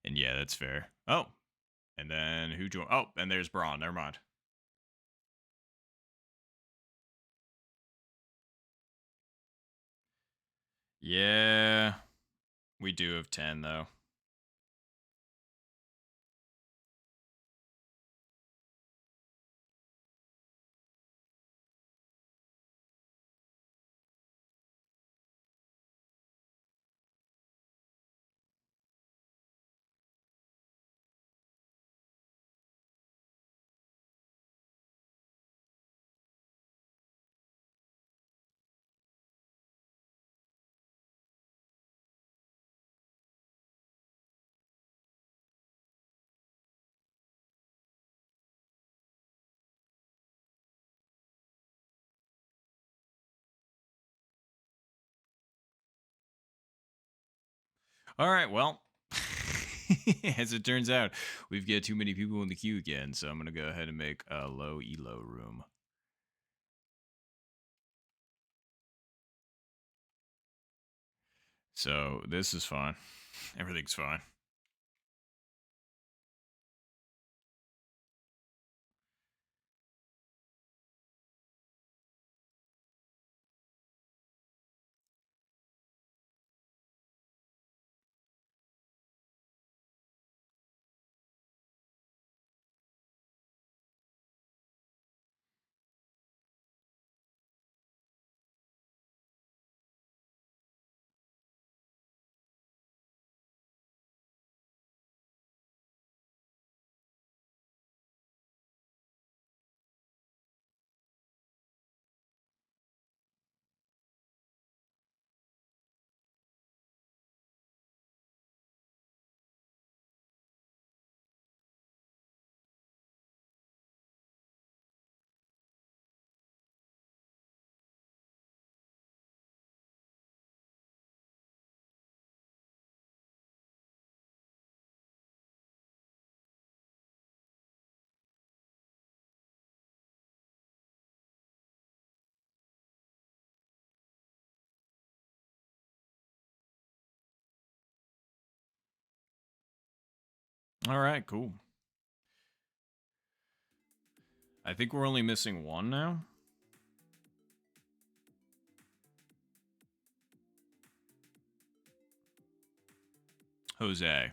And yeah, that's fair. Oh, and then who joined? Oh, and there's Braun. Never mind. Yeah, we do have 10 though. All right, well, as it turns out, we've got too many people in the queue again, so I'm going to go ahead and make a low elo room. So this is fine. Everything's fine. All right, cool. I think we're only missing one now. Jose.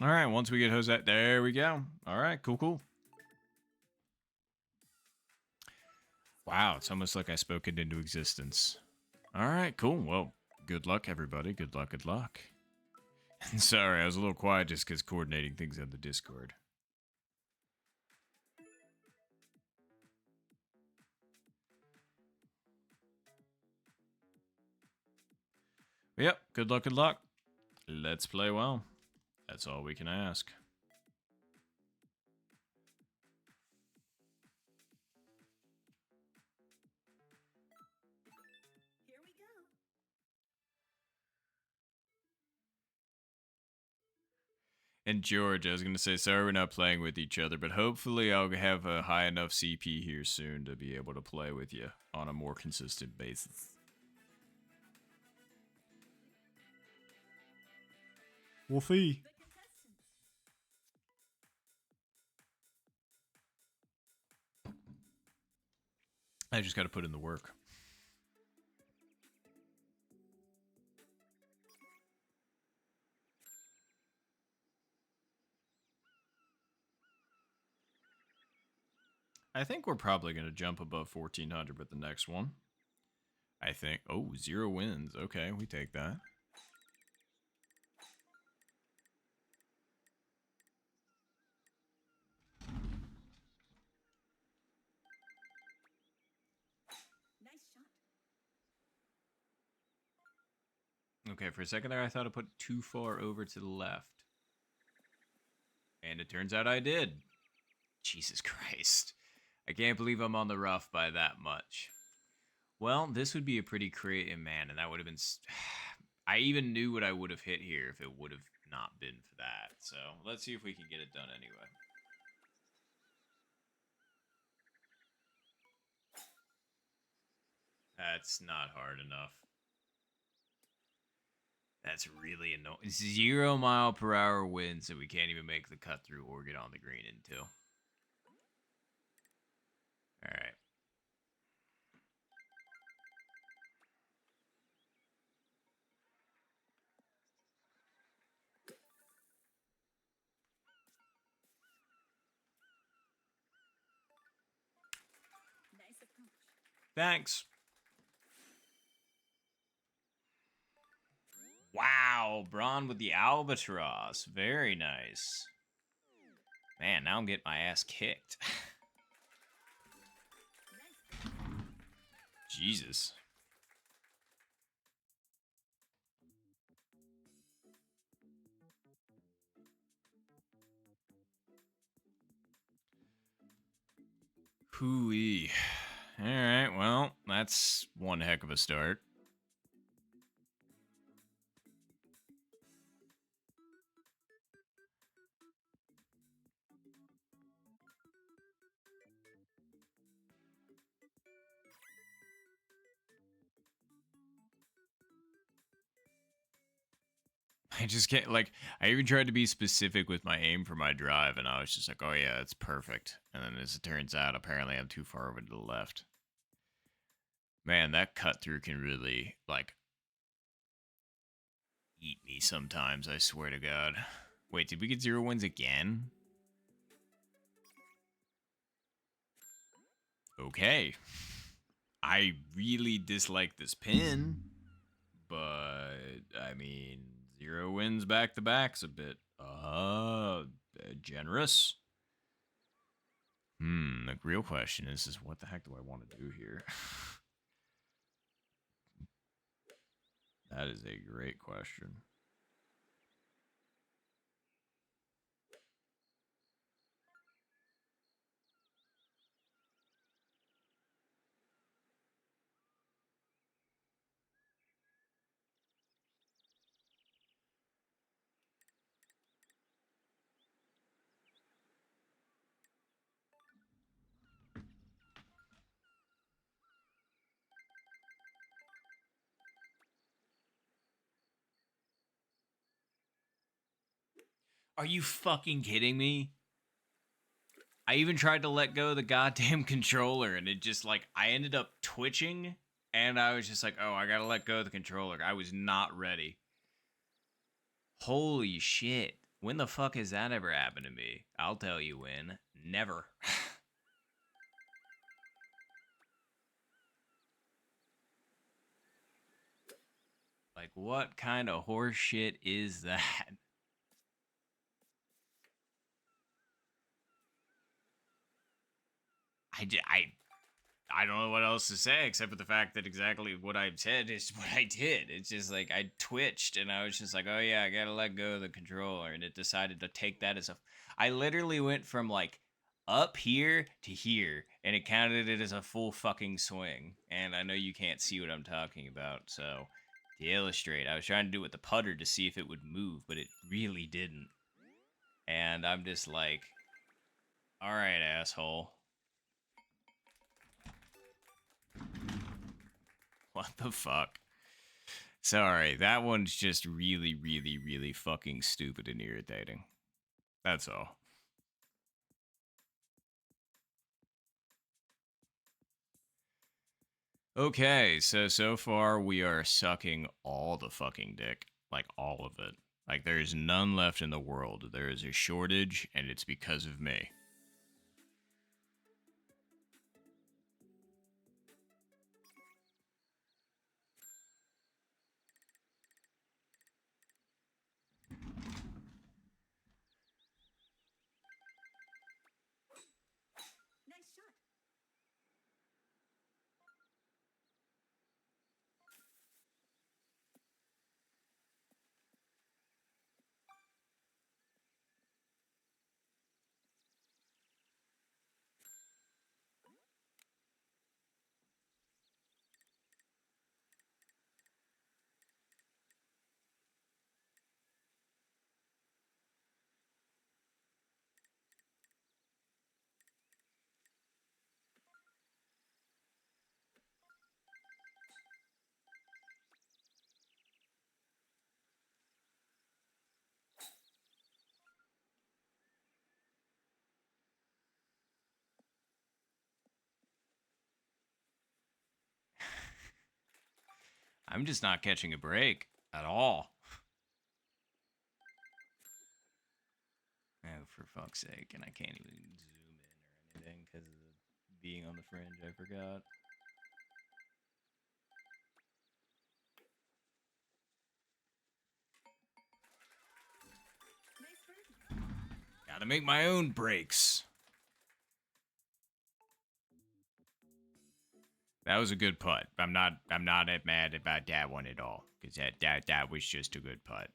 All right, once we get Jose, there we go. All right, cool, cool. Wow, it's almost like I spoke it into existence. All right, cool. Well, good luck, everybody. Good luck, good luck. Sorry, I was a little quiet just because coordinating things on the Discord. Yep, good luck, good luck. Let's play well. That's all we can ask. Here we go. And George, I was going to say, sorry we're not playing with each other, but hopefully I'll have a high enough CP here soon to be able to play with you on a more consistent basis. Wolfie. The contestants. I just got to put in the work. I think we're probably going to jump above 1400 with the next one. I think. Oh, 0 wins. Okay, we take that. Nice shot. Okay, for a second there, I thought I put too far over to the left. And it turns out I did. Jesus Christ. I can't believe I'm on the rough by that much. Well, this would be a pretty creative man, and that would have been... I even knew what I would have hit here if it would have not been for that. So, let's see if we can get it done anyway. That's not hard enough. That's really annoying. 0 mile per hour winds that we can't even make the cut through or get on the green into. Alright. Nice approach. Thanks. Wow, Braun with the albatross. Very nice. Man, now I'm getting my ass kicked. Nice. Jesus. Hooey. Alright, well, that's one heck of a start. I just can't, like, I even tried to be specific with my aim for my drive, and I was just like, oh yeah, it's perfect. And then as it turns out, apparently I'm too far over to the left. Man, that cut through can really, like, eat me sometimes, I swear to God. Wait, did we get 0 wins again? Okay. I really dislike this pin, but, I mean, 0 wins back to back's a bit, generous. The real question is what the heck do I want to do here? That is a great question. Are you fucking kidding me? I even tried to let go of the goddamn controller and it just like I ended up twitching and I was just like, "Oh, I got to let go of the controller." I was not ready. Holy shit. When the fuck has that ever happened to me? I'll tell you when. Never. Like what kind of horse shit is that? I don't know what else to say except for the fact that exactly what I said is what I did. It's just like I twitched and I was just like, oh yeah, I gotta let go of the controller, and it decided to take that as a. I literally went from like up here to here, and it counted it as a full fucking swing. And I know you can't see what I'm talking about, so to illustrate, I was trying to do it with the putter to see if it would move, but it really didn't. And I'm just like, all right, asshole. What the fuck? Sorry, that one's just really, really, really fucking stupid and irritating. That's all. Okay, so far we are sucking all the fucking dick. Like all of it. Like there is none left in the world. There is a shortage, and it's because of me. Nice shot. I'm just not catching a break at all. Oh, for fuck's sake, and I can't even zoom in or anything because of being on the fringe, I forgot. Nice birdie. Gotta make my own breaks. That was a good putt. I'm not mad about that one at all. Because that was just a good putt.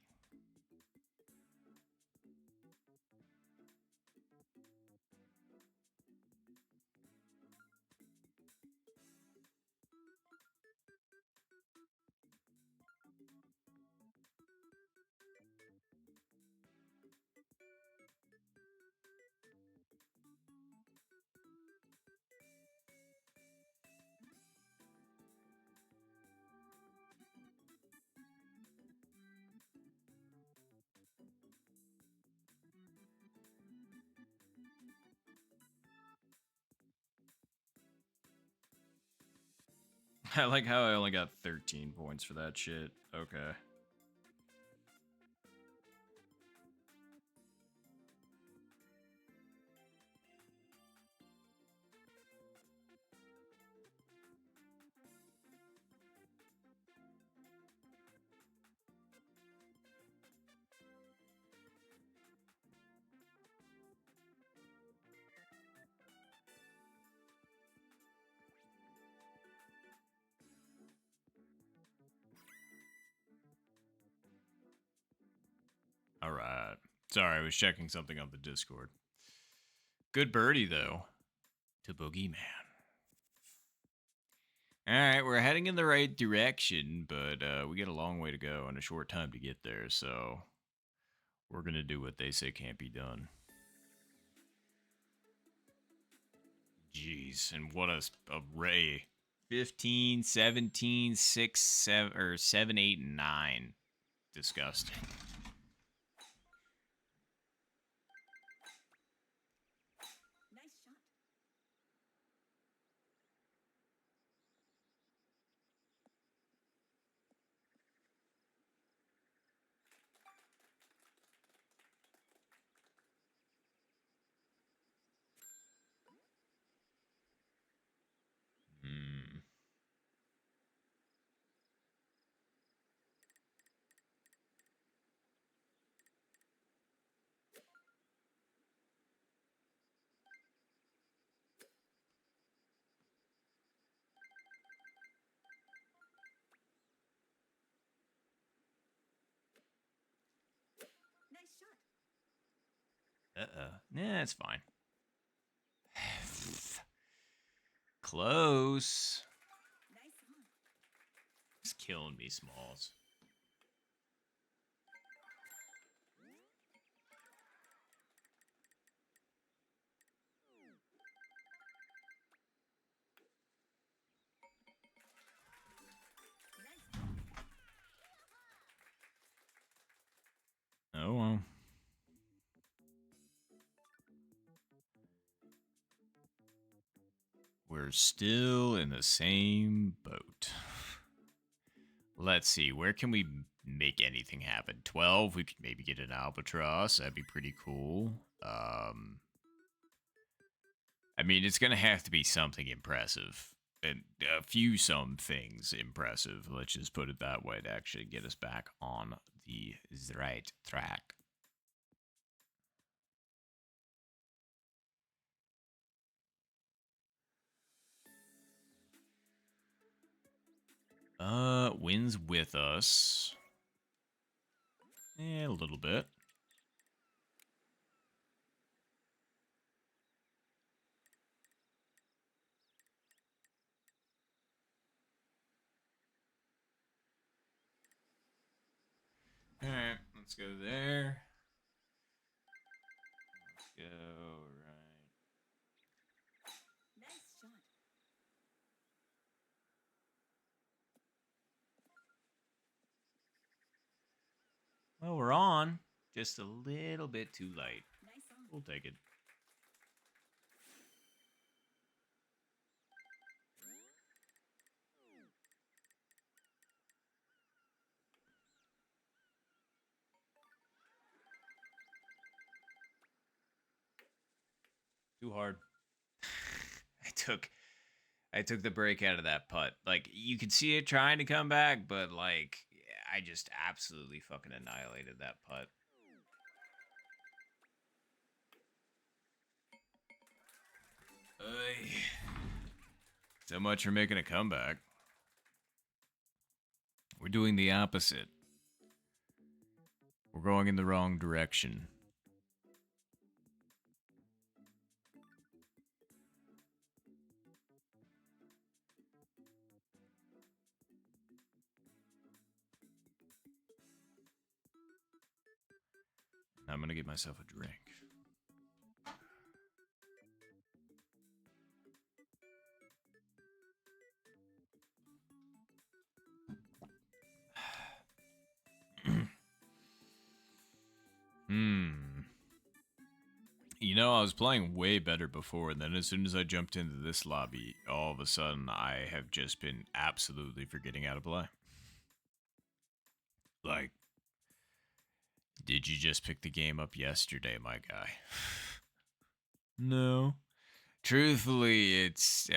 I like how I only got 13 points for that shit. Okay. Sorry, I was checking something on the Discord. Good birdie, though, to Boogeyman. Alright, we're heading in the right direction, but we got a long way to go and a short time to get there, so we're going to do what they say can't be done. Jeez, and what a array. 15, 17, 6, 7, or 7, 8, and 9. Disgusting. Nice shot. Hmm. Nice shot. Nah, it's fine. Close. Nice on. It's killing me, Smalls. Nice. Oh well. We're still in the same boat. Let's see, where can we make anything happen? 12, we could maybe get an albatross. That'd be pretty cool. I mean, it's going to have to be something impressive. And a few some things impressive, let's just put it that way, to actually get us back on the right track. Wind's with us. A little bit. Alright, let's go there. Let's go right. Nice shot. Well, we're on. Just a little bit too light. Nice on. We'll take it. Too hard. I took the break out of that putt. Like, you could see it trying to come back, but like I just absolutely fucking annihilated that putt. So much for making a comeback. We're doing the opposite. We're going in the wrong direction. I'm gonna get myself a drink. You know, I was playing way better before, and then as soon as I jumped into this lobby, all of a sudden I have just been absolutely forgetting how to play. Like, did you just pick the game up yesterday, my guy? No. Truthfully, it's,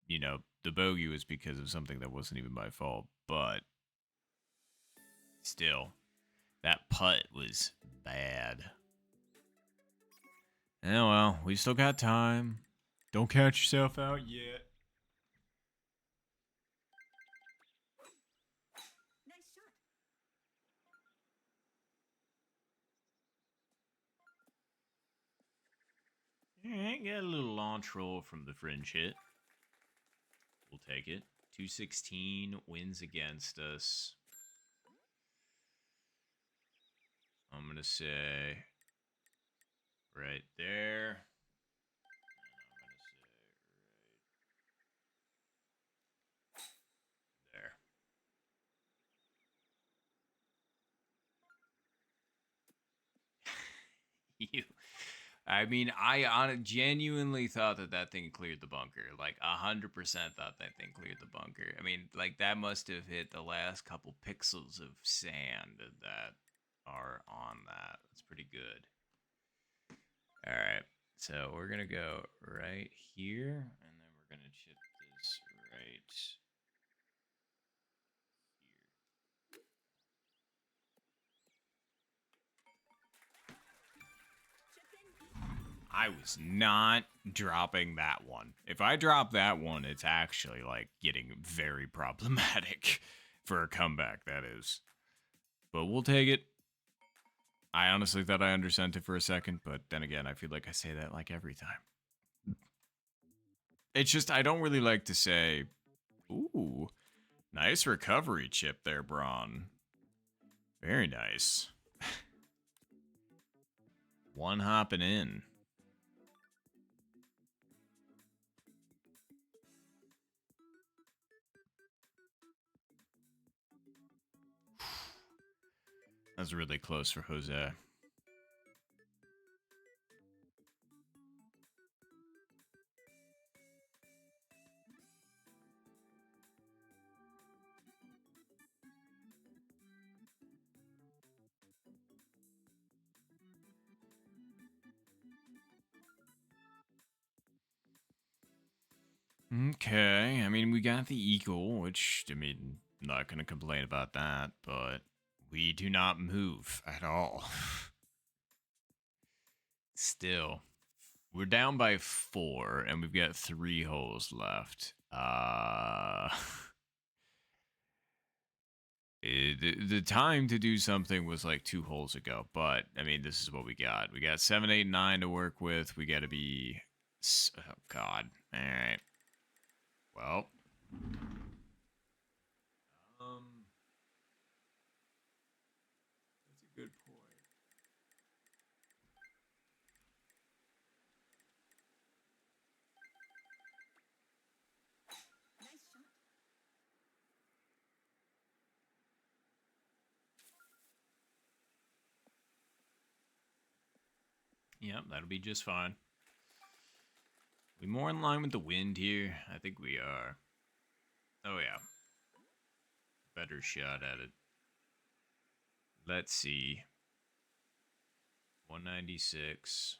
you know, the bogey was because of something that wasn't even my fault, but still, that putt was bad. Oh well, we still got time. Don't count yourself out yet. Nice shot. Alright, got a little launch roll from the fringe hit. We'll take it. 216 wins against us. I'm going to say right there. There. You. I mean, I genuinely thought that thing cleared the bunker. Like 100% thought that thing cleared the bunker. I mean, like that must have hit the last couple pixels of sand that are on that. That's pretty good. All right, so we're gonna go right here, and then we're gonna chip this right here. I was not dropping that one. If I drop that one, it's actually like getting very problematic for a comeback, that is. But we'll take it. I honestly thought I undersent it for a second, but then again, I feel like I say that like every time. It's just, I don't really like to say, ooh, nice recovery chip there, Braun. Very nice. One hopping in. That's really close for Jose. Okay, I mean, we got the eagle, which, I mean, not gonna complain about that, but we do not move at all. Still, we're down by 4, and we've got 3 holes left. The time to do something was like 2 holes ago, but I mean, this is what we got. We got 7, 8, 9 to work with. We got to be. Oh God! All right. Well. That's a good point. Nice shot. Yep, that'll be just fine. We more in line with the wind here? I think we are. Oh yeah. Better shot at it. Let's see. 196.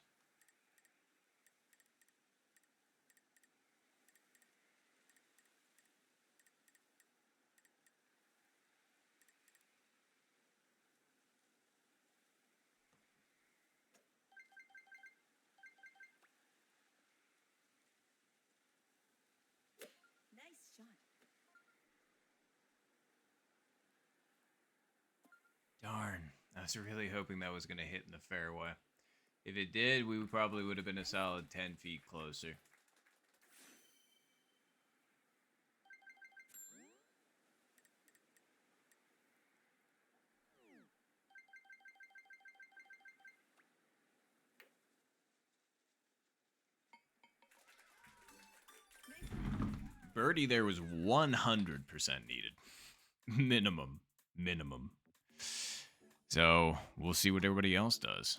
Nice shot. Darn. I was really hoping that was going to hit in the fairway. If it did, we probably would have been a solid 10 feet closer. Birdie there was 100% needed. Minimum. Minimum. So, we'll see what everybody else does.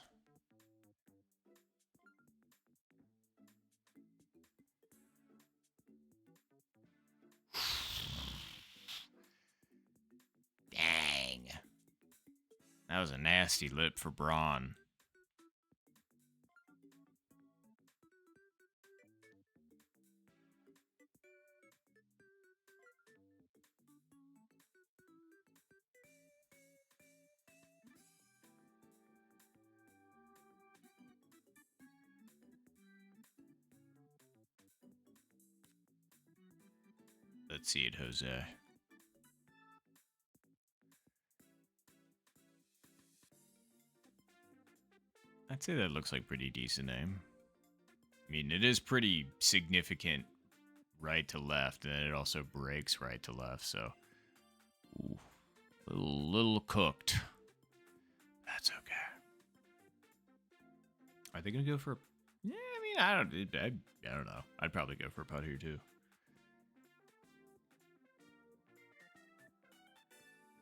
Dang. That was a nasty lip for Braun. Let's see it, Jose. I'd say that looks like pretty decent aim. I mean, it is pretty significant right to left, and it also breaks right to left, so. Ooh, little cooked. That's okay. Are they gonna go for? Yeah, I mean, I don't know. I'd probably go for a putt here too.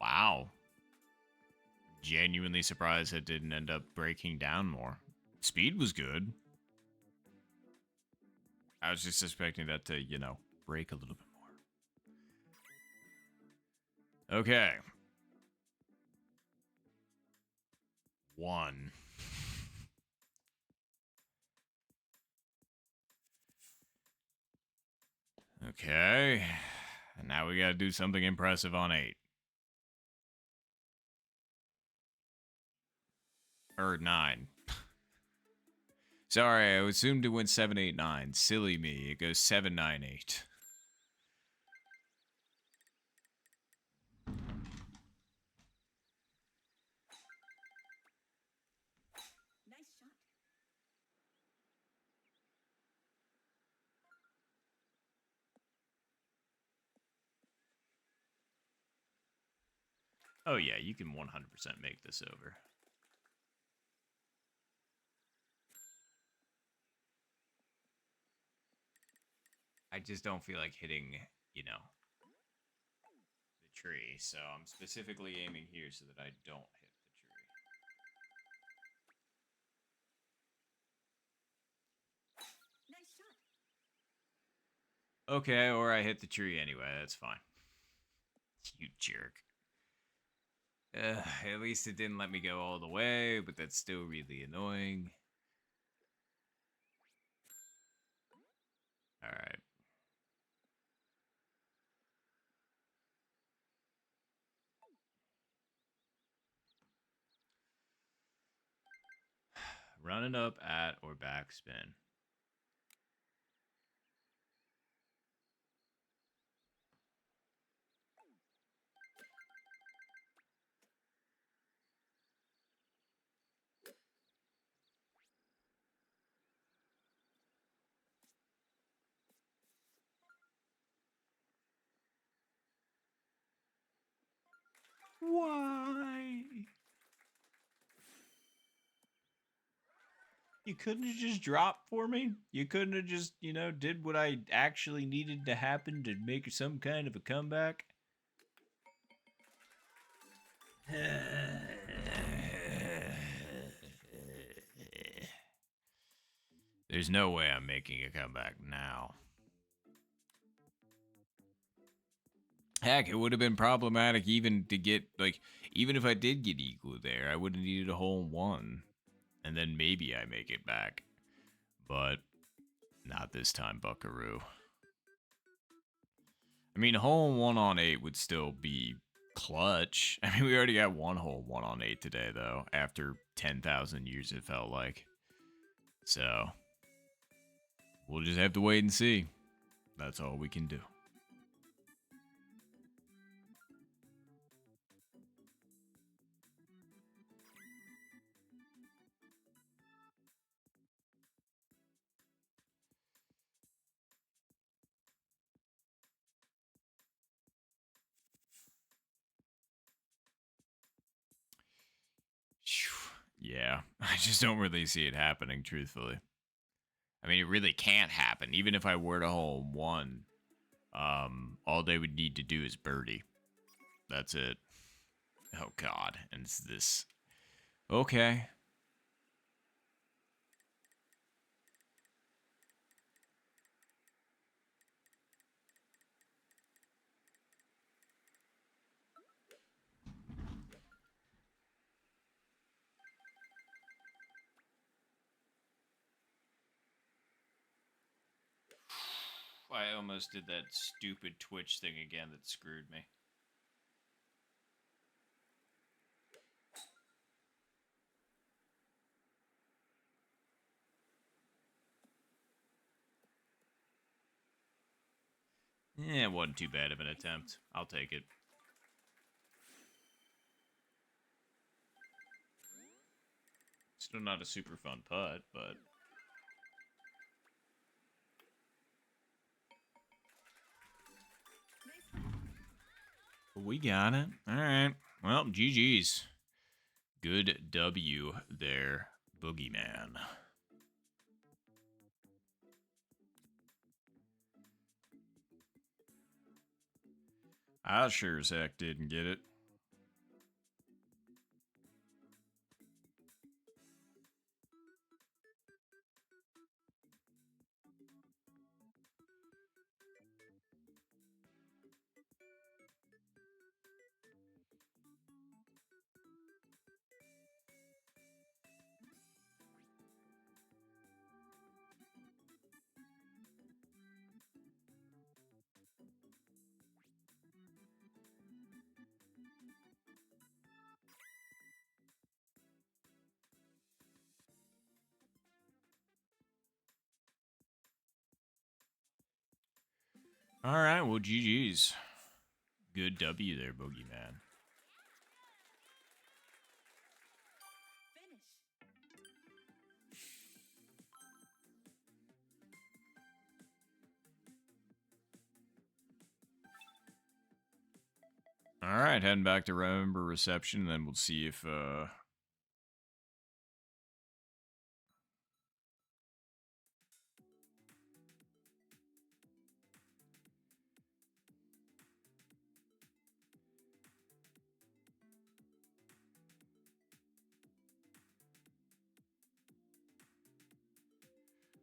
Wow. Genuinely surprised it didn't end up breaking down more. Speed was good. I was just expecting that to, break a little bit more. Okay. 1. Okay. And now we gotta do something impressive on 8. Or 9. Sorry, I assumed it went 7, 8, 9. Silly me. It goes 7, 9, 8. Nice shot. Oh yeah, you can 100% make this over. I just don't feel like hitting, the tree. So I'm specifically aiming here so that I don't hit the tree. Nice shot. Okay, or I hit the tree anyway. That's fine. You jerk. At least it didn't let me go all the way, but that's still really annoying. Alright. Running up at or backspin. Why? You couldn't have just dropped for me? You couldn't have just, did what I actually needed to happen to make some kind of a comeback? There's no way I'm making a comeback now. Heck, it would have been problematic even to get, even if I did get equal there, I would have needed a hole in one. And then maybe I make it back. But not this time, Buckaroo. I mean, hole in one on 8 would still be clutch. I mean, we already got one hole 1 on 8 today, though, after 10,000 years, it felt like. So, we'll just have to wait and see. That's all we can do. Yeah, I just don't really see it happening, truthfully. I mean, it really can't happen. Even if I were to hole in one, all they would need to do is birdie. That's it. Oh, God. And it's this. Okay. I almost did that stupid Twitch thing again that screwed me. Yeah, it wasn't too bad of an attempt. I'll take it. Still not a super fun putt, but We got it. All right. Well, GG's. Good W there, Boogeyman. I sure as heck didn't get it. All right, well, GG's. Good W there, Boogeyman. Finish. All right, heading back to Remember Reception, then we'll see if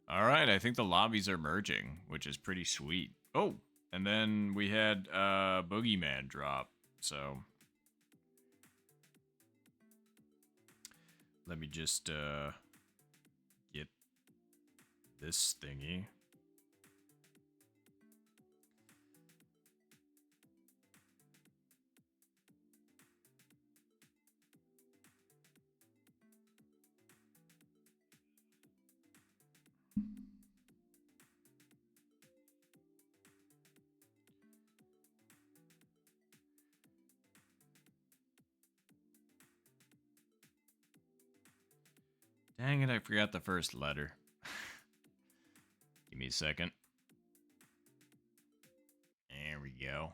all right, I think the lobbies are merging, which is pretty sweet. Oh, and then we had Boogeyman drop. So let me just get this thingy. Dang it, I forgot the first letter. Give me a second. There we go.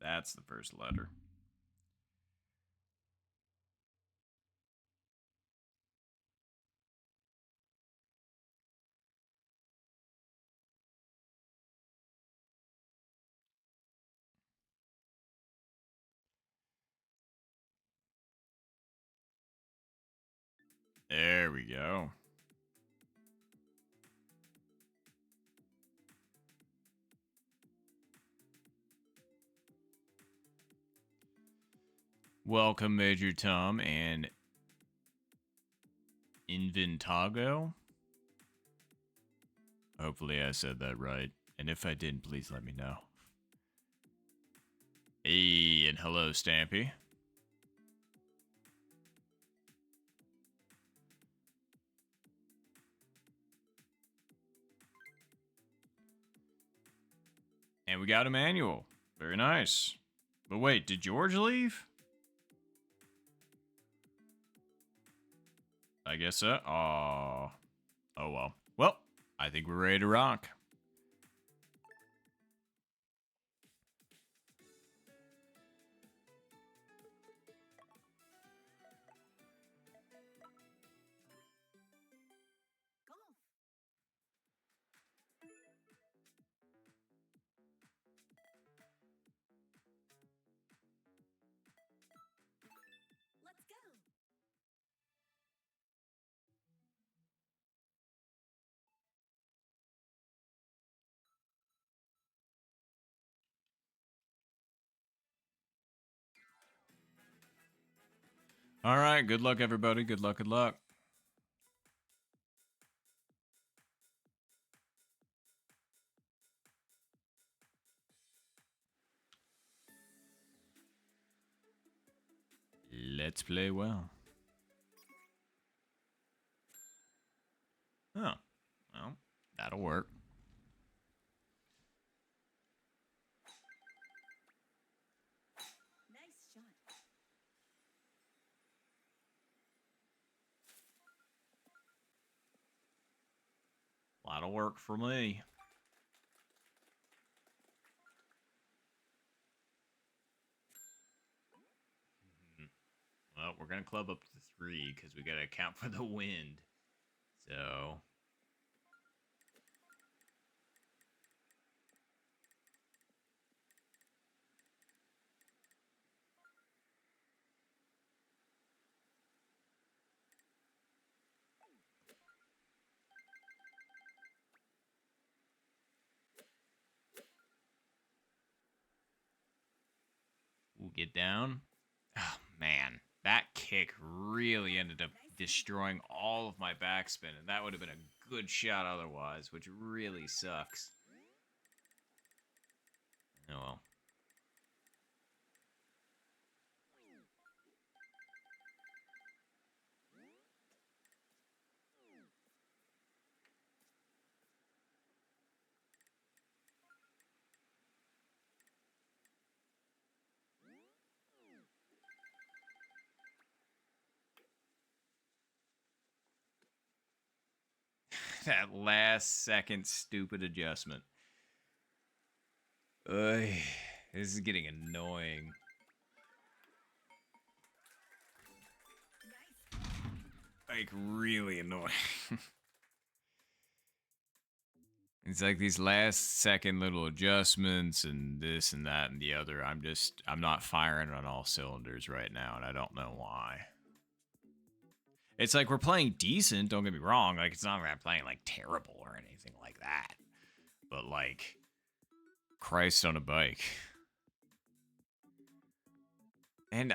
That's the first letter. There we go. Welcome, Major Tom and Inventago. Hopefully I said that right. And if I didn't, please let me know. Hey, and hello, Stampy. And we got Emmanuel. Very nice. But wait, did George leave? I guess so. Oh well. Well, I think we're ready to rock. Golf. Let's go. All right, good luck, everybody. Good luck, good luck. Let's play well. Oh, well, that'll work. Nice shot. A lot of work for me. Well, we're gonna club up to 3 because we gotta account for the wind. So we'll get down. Oh man, that kick really ended up destroying all of my backspin, and that would have been a good shot otherwise, which really sucks. Oh well. That last second stupid adjustment. Ugh, this is getting annoying. Like, really annoying. It's like these last second little adjustments and this and that and the other. I'm not firing on all cylinders right now, and I don't know why. It's like we're playing decent, don't get me wrong. Like, it's not like I'm playing, like, terrible or anything like that. But, like, Christ on a bike. And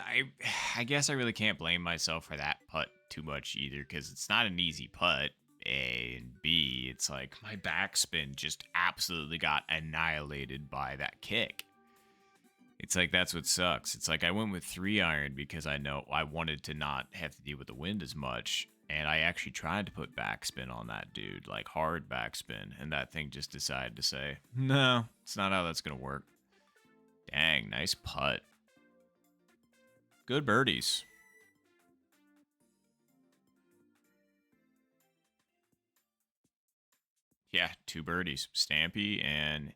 I guess I really can't blame myself for that putt too much either, because it's not an easy putt. A and B, it's like my backspin just absolutely got annihilated by that kick. It's like that's what sucks. It's like I went with 3-iron because I know I wanted to not have to deal with the wind as much, and I actually tried to put backspin on that dude, like hard backspin, and that thing just decided to say, no, it's not how that's gonna work. Dang, nice putt. Good birdies. Yeah, 2 birdies. Stampy and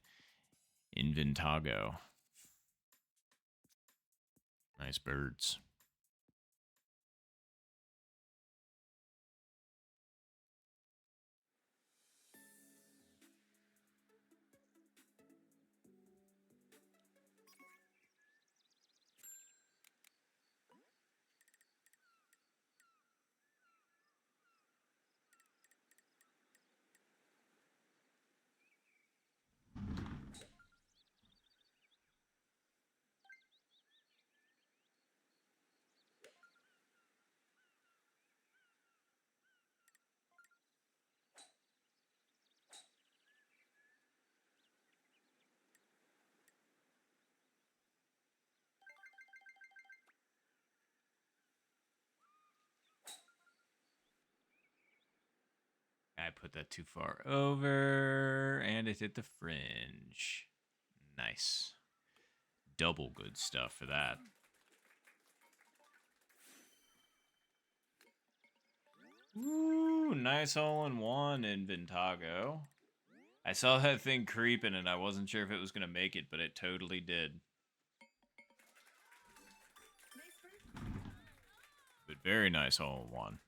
Inventago. Nice birds. I put that too far over, and it hit the fringe. Nice. Double good stuff for that. Ooh, nice hole-in-one in Ventago. I saw that thing creeping, and I wasn't sure if it was going to make it, but it totally did. But very nice hole-in-one.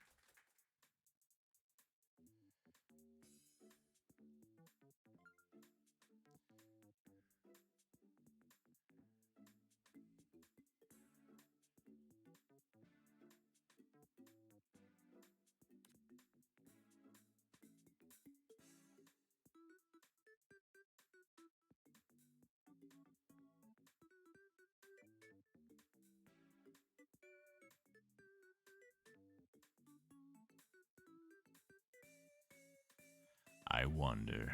I wonder.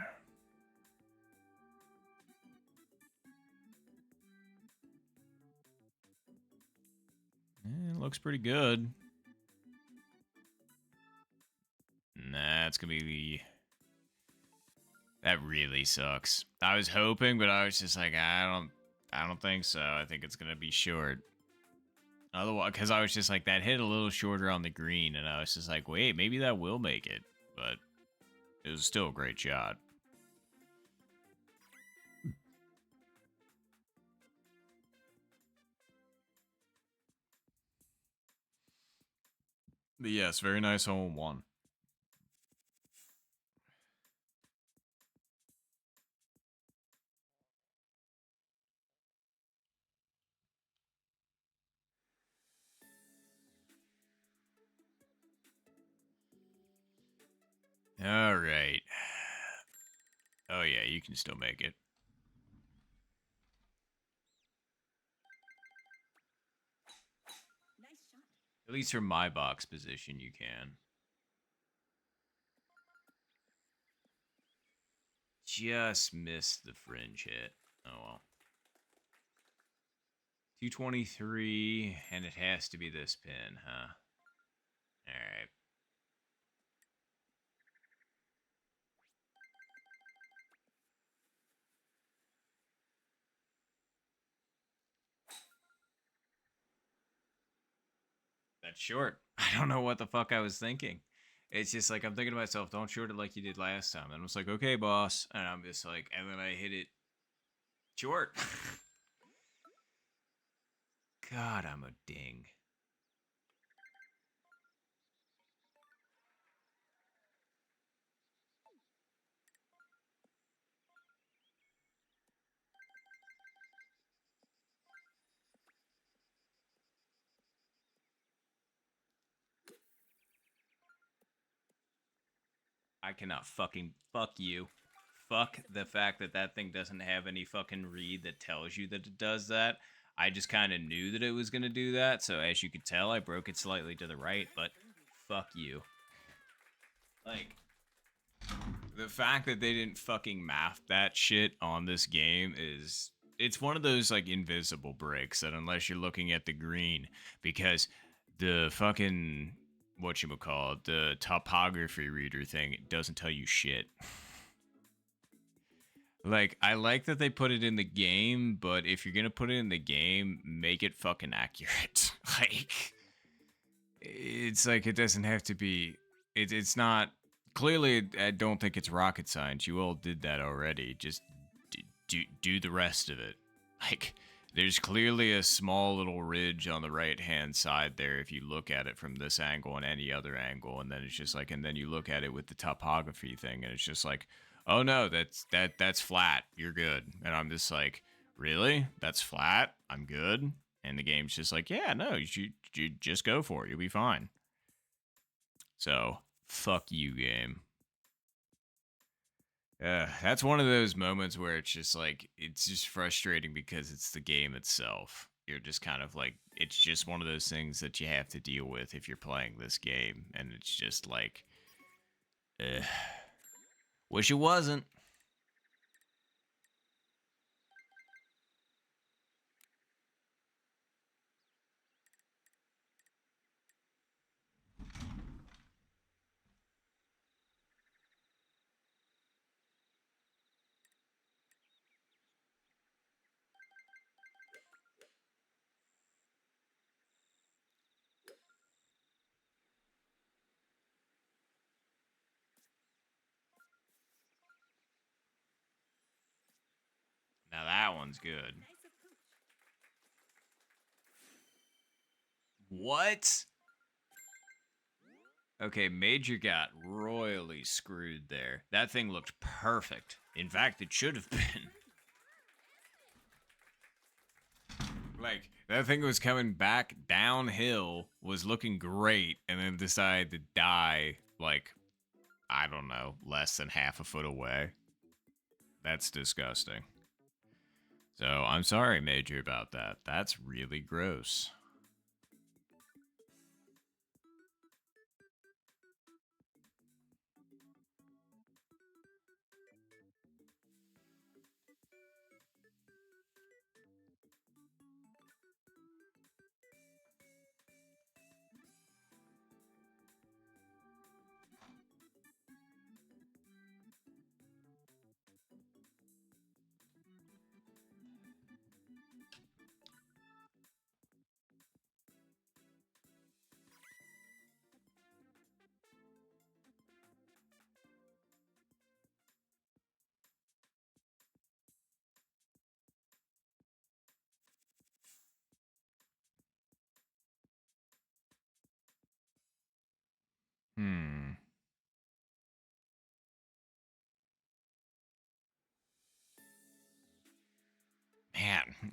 It looks pretty good. Nah, it's gonna be that really sucks. I was hoping, but I was just like, I don't think so. I think it's gonna be short. Otherwise, because I was just like, that hit a little shorter on the green, and I was just like, wait, maybe that will make it. But it was still a great shot. But yes, very nice hole in one. All right. Oh yeah, you can still make it. Nice shot. At least from my box position, you can. Just missed the fringe hit. Oh well. 223, and it has to be this pin, huh? Alright. That's short. I don't know what the fuck I was thinking. It's just like I'm thinking to myself, don't short it like you did last time. And I was like, okay, boss. And I'm just like, and then I hit it short. God, I'm a ding. I cannot fucking fuck you. Fuck the fact that that thing doesn't have any fucking read that tells you that it does that. I just kind of knew that it was going to do that, so as you could tell, I broke it slightly to the right, but fuck you. Like, the fact that they didn't fucking math that shit on this game is... It's one of those, like, invisible breaks that unless you're looking at the green, because the fucking... whatchamacallit, the topography reader thing, it doesn't tell you shit. Like, I like that they put it in the game, but if you're gonna put it in the game, make it fucking accurate. Like, it's like it doesn't have to be. It's not. Clearly, I don't think it's rocket science. You all did that already. Just do the rest of it. Like, there's clearly a small little ridge on the right hand side there if you look at it from this angle and any other angle, and then it's just like, and then you look at it with the topography thing, and it's just like, oh no, that's flat. You're good. And I'm just like, really? That's flat? I'm good. And the game's just like, yeah, no, you just go for it. You'll be fine. So fuck you, game. That's one of those moments where it's just like it's just frustrating because it's the game itself. You're just kind of like it's just one of those things that you have to deal with if you're playing this game, and it's just like, wish it wasn't. Now that one's good. Nice approach. What? Okay, Major got royally screwed there. That thing looked perfect. In fact, it should have been. Like, that thing was coming back downhill, was looking great, and then decided to die, like, I don't know, less than half a foot away. That's disgusting. So, I'm sorry, Major, about that. That's really gross.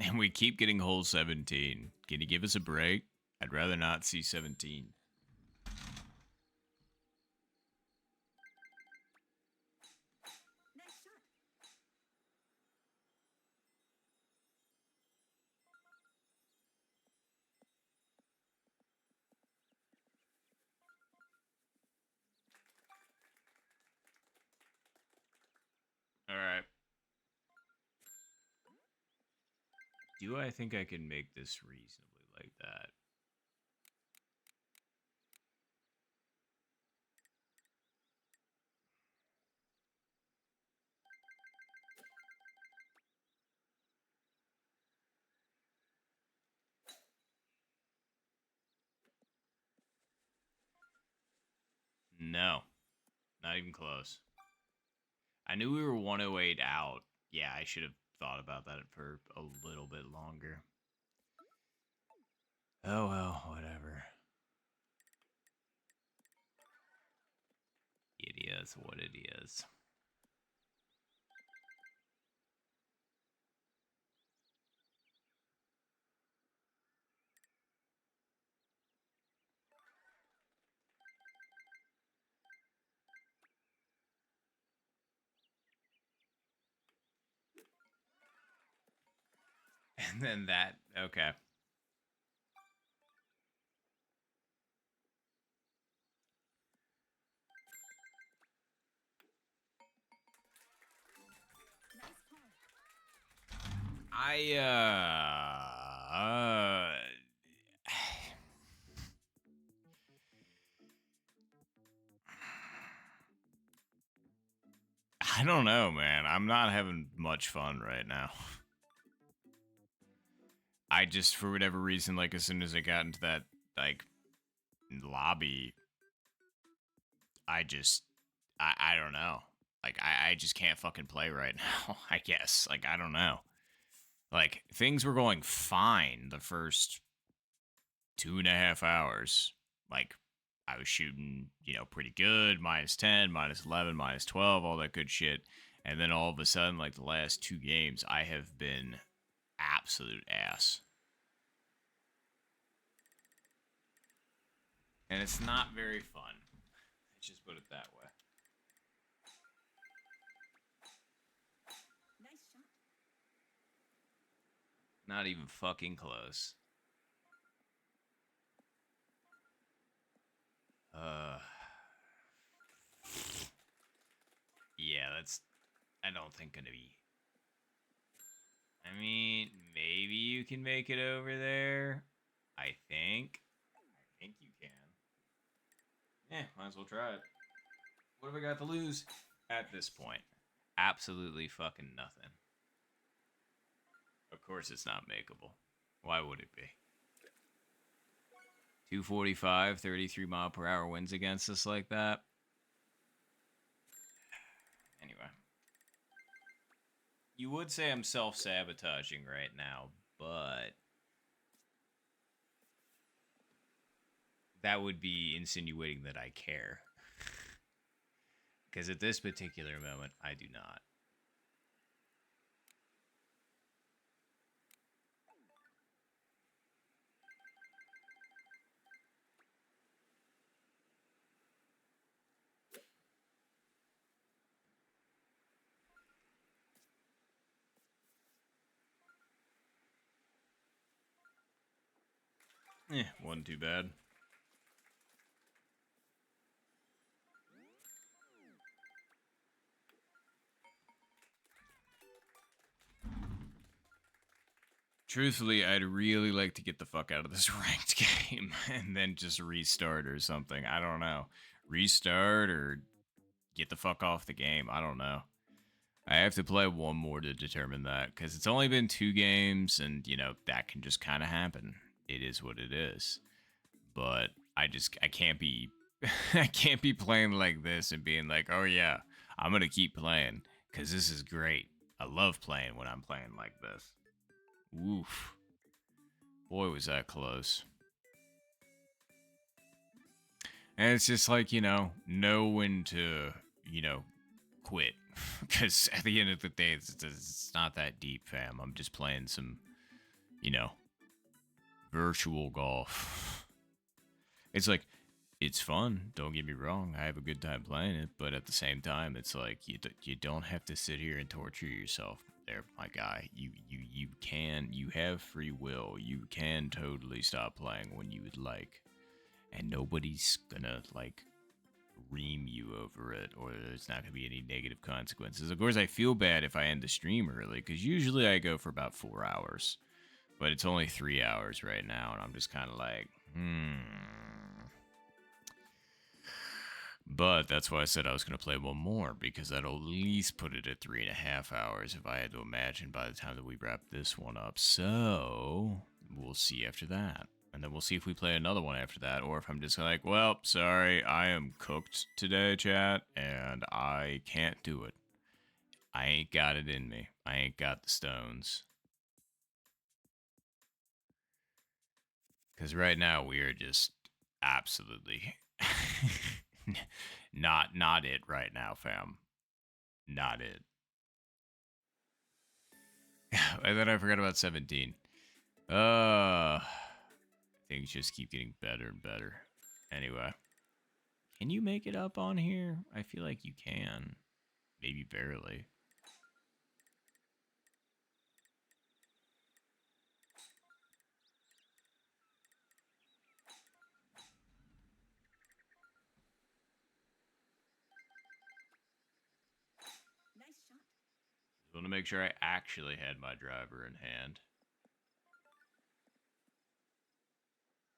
And we keep getting hole 17. Can you give us a break? I'd rather not see 17. Nice shot. All right. Do I think I can make this reasonably like that? No, not even close. I knew we were 108 out. Yeah, I should have thought about that for a little bit longer. Oh well, whatever. It is what it is. And then that, okay. Nice par. I don't know, man. I'm not having much fun right now. I just, for whatever reason, like, as soon as I got into that, like, lobby, I don't know. Like, I just can't fucking play right now, I guess. Like, I don't know. Like, things were going fine the first 2.5 hours. Like, I was shooting, pretty good, -10, -11, -12, all that good shit. And then all of a sudden, like, the last 2 games, I have been absolute ass. And it's not very fun. Let's just put it that way. Nice shot. Not even fucking close. Yeah, that's, I don't think, gonna be. I mean, maybe you can make it over there. I think you can. Yeah, might as well try it. What have I got to lose at this point? Absolutely fucking nothing. Of course it's not makeable. Why would it be? 245, 33 mile per hour winds against us like that. Anyway. You would say I'm self-sabotaging right now, but that would be insinuating that I care. Because at this particular moment, I do not. Wasn't too bad. Truthfully, I'd really like to get the fuck out of this ranked game and then just restart or something. I don't know. Restart or get the fuck off the game. I don't know. I have to play one more to determine that because it's only been 2 games and, that can just kind of happen. It is what it is. But I can't be I can't be playing like this and being like, "Oh yeah, I'm going to keep playing cuz this is great." I love playing when I'm playing like this. Oof. Boy, was that close. And it's just like, know when to, quit. Because at the end of the day, it's not that deep, fam. I'm just playing some you know, virtual golf. It's like, it's fun. Don't get me wrong. I have a good time playing it, but at the same time, it's like you don't have to sit here and torture yourself. There, my guy. You have free will. You can totally stop playing when you would like, and nobody's gonna like ream you over it, or there's not gonna be any negative consequences. Of course, I feel bad if I end the stream early, because usually I go for about 4 hours, but it's only 3 hours right now, and I'm just kind of like, But that's why I said I was going to play one more, because that'll at least put it at 3.5 hours if I had to imagine by the time that we wrap this one up. So, we'll see after that. And then we'll see if we play another one after that, or if I'm just like, well, sorry, I am cooked today, chat, and I can't do it. I ain't got it in me. I ain't got the stones. Because right now we are just absolutely not it right now, fam. Not it. And then I forgot about 17. Things just keep getting better and better. Anyway. Can you make it up on here? I feel like you can. Maybe barely. Nice shot. Just want to make sure I actually had my driver in hand.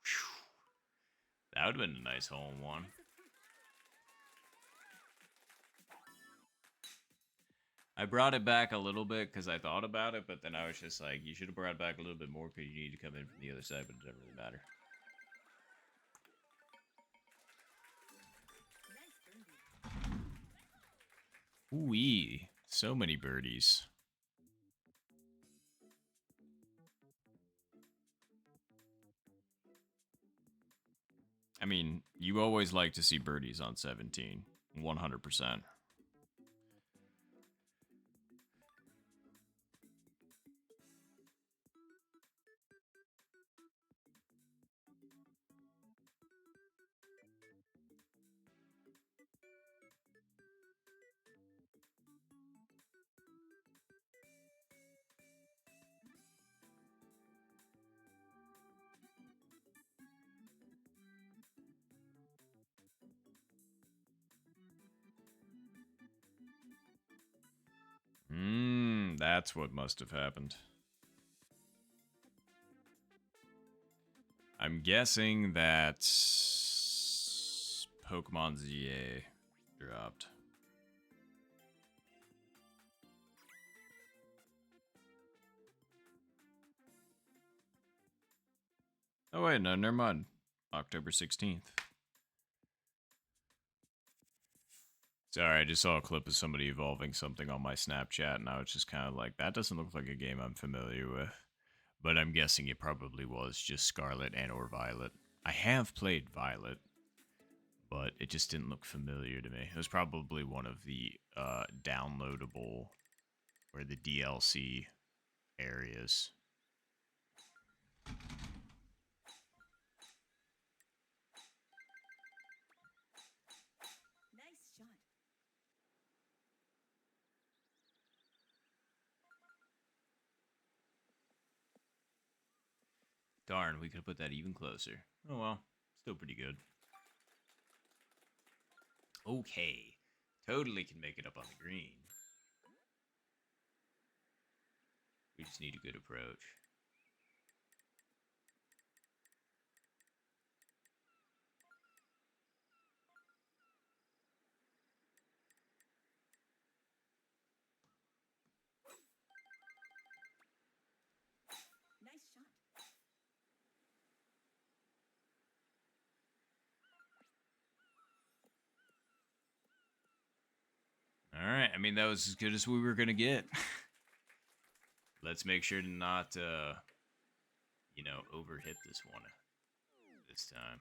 Whew. That would have been a nice hole in one. I brought it back a little bit because I thought about it, but then I was just like, you should have brought it back a little bit more because you need to come in from the other side, but it doesn't really matter. Nice birdie. Ooh-wee. So many birdies. I mean, you always like to see birdies on 17. 100%. That's what must have happened. I'm guessing that Pokemon ZA dropped. Oh wait, no, never mind. October 16th. Sorry, I just saw a clip of somebody evolving something on my Snapchat, and I was just kind of like, that doesn't look like a game I'm familiar with. But I'm guessing it probably was just Scarlet and or Violet. I have played Violet, but it just didn't look familiar to me. It was probably one of the downloadable or the DLC areas. Nice shot. Darn, we could have put that even closer. Oh well, still pretty good. Okay, totally can make it up on the green. We just need a good approach. Nice shot. All right, I mean, that was as good as we were going to get. Let's make sure to not, you know, overhit this one this time.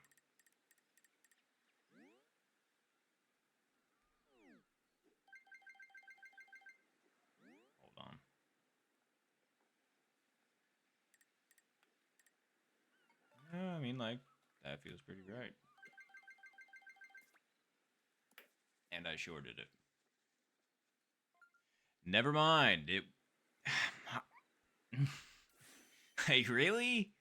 Hold on. mean, like, that feels pretty right. And I shorted it. Never mind. It. Like, really?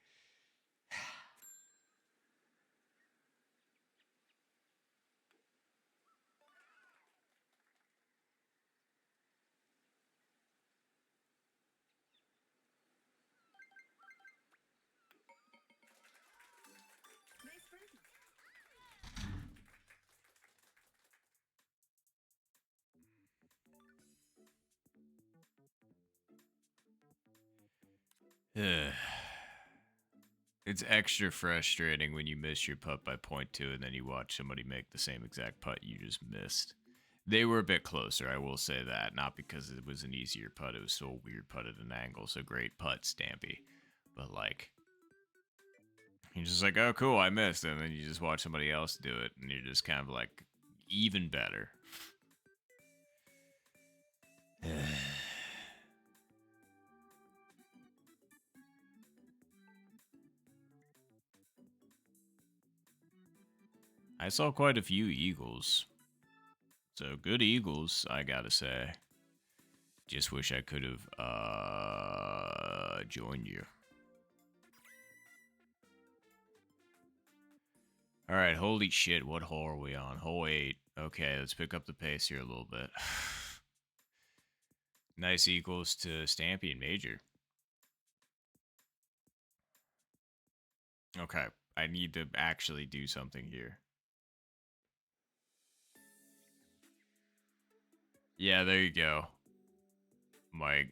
Nice birdie. It's extra frustrating when you miss your putt by .2 and then you watch somebody make the same exact putt you just missed. They were a bit closer, I will say that. Not because it was an easier putt, it was so a weird putt at an angle. So great putt, Stampy. But like, you're just like, oh cool, I missed. And then you just watch somebody else do it and you're just kind of like, even better. I saw quite a few eagles. So good eagles, I gotta say. Just wish I could have joined you. Alright, holy shit, what hole are we on? Hole 8. Okay, let's pick up the pace here a little bit. Nice equals to Stampy and Major. Okay, I need to actually do something here. Yeah, there you go. Mike.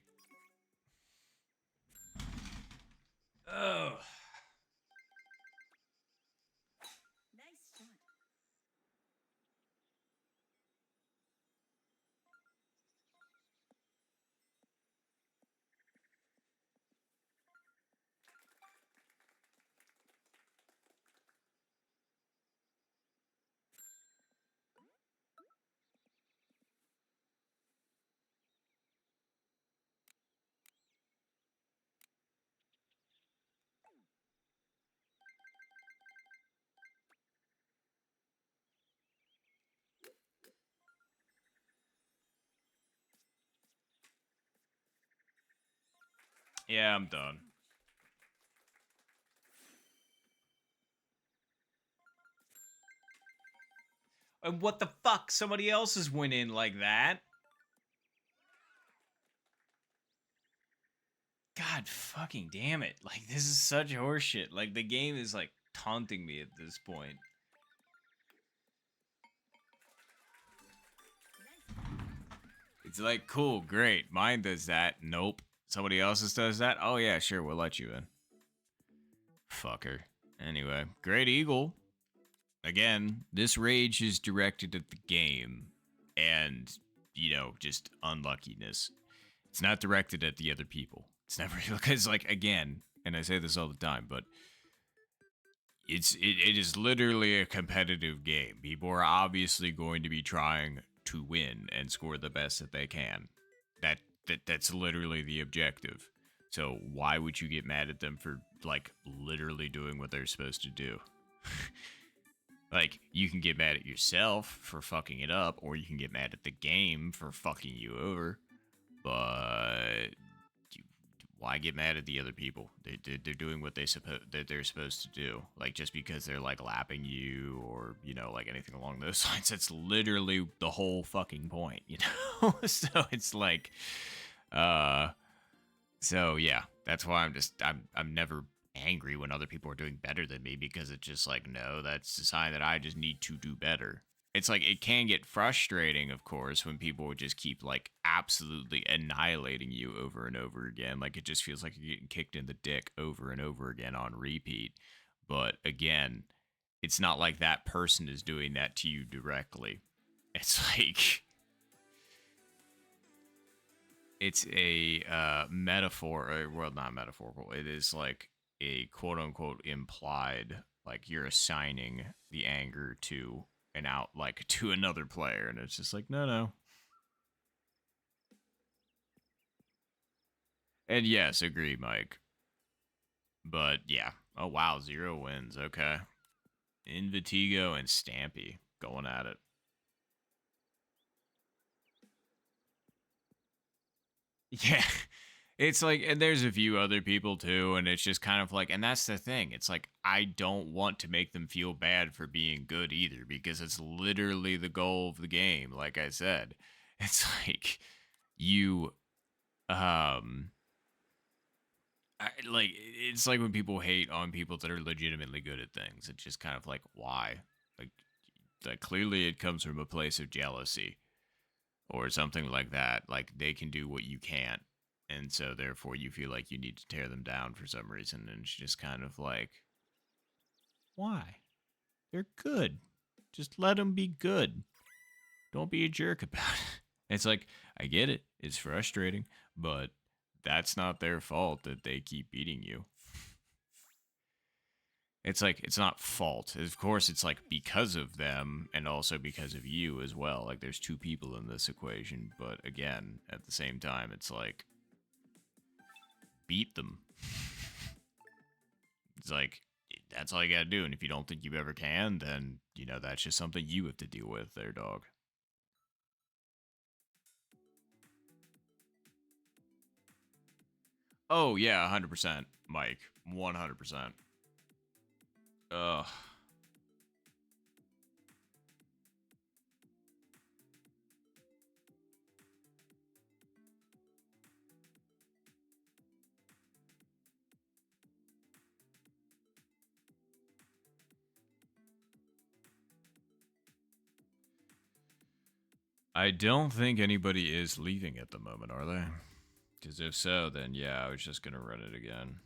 Oh. Nice shot. Yeah, I'm done. And what the fuck? Somebody else is winning like that? God fucking damn it. Like, this is such horseshit. Like, the game is, like, taunting me at this point. It's like, cool, great. Mine does that. Nope. Somebody else's does that? Oh, yeah, sure, we'll let you in. Fucker. Anyway, great eagle. Again, this rage is directed at the game and, you know, just unluckiness. It's not directed at the other people. It's never, because, like, again, and I say this all the time, but it is literally a competitive game. People are obviously going to be trying to win and score the best that they can. That's literally the objective. So why would you get mad at them for like literally doing what they're supposed to do? Like, you can get mad at yourself for fucking it up, or you can get mad at the game for fucking you over. But why get mad at the other people? They're doing what they're supposed to do. Like, just because they're like lapping you or, you know, like anything along those lines. That's literally the whole fucking point, you know? So it's like, so yeah, that's why I'm never angry when other people are doing better than me, because it's just like, no, that's a sign that I just need to do better. It's like, it can get frustrating, of course, when people would just keep like absolutely annihilating you over and over again. Like, it just feels like you're getting kicked in the dick over and over again on repeat. But again, it's not like that person is doing that to you directly. It's like, it's a metaphor, well, not metaphorical. It is like a quote unquote implied, like you're assigning the anger to like to another player, and it's just like, no. And yes, agree, Mike. But yeah, Oh, wow. 0 wins. Okay. Invitigo and Stampy going at it. Yeah. It's like, and there's a few other people too, and it's just kind of like, and that's the thing. It's like, I don't want to make them feel bad for being good either, because it's literally the goal of the game. Like I said, it's like, you, um, like, it's like when people hate on people that are legitimately good at things. It's just kind of like, why? Like, that clearly it comes from a place of jealousy or something like that. Like they can do what you can't, and so therefore you feel like you need to tear them down for some reason. And it's just kind of like, why? They're good. Just let them be good. Don't be a jerk about it. It's like, I get it. It's frustrating, but that's not their fault that they keep beating you. It's like, it's not fault. Of course, it's like because of them and also because of you as well. Like, there's two people in this equation, but again, at the same time, it's like, beat them. It's like, that's all you gotta do. And if you don't think you ever can, then, you know, that's just something you have to deal with there, dog. Oh, yeah, 100%, Mike. 100%. Ugh. I don't think anybody is leaving at the moment, are they? Because if so, then yeah, I was just gonna run it again.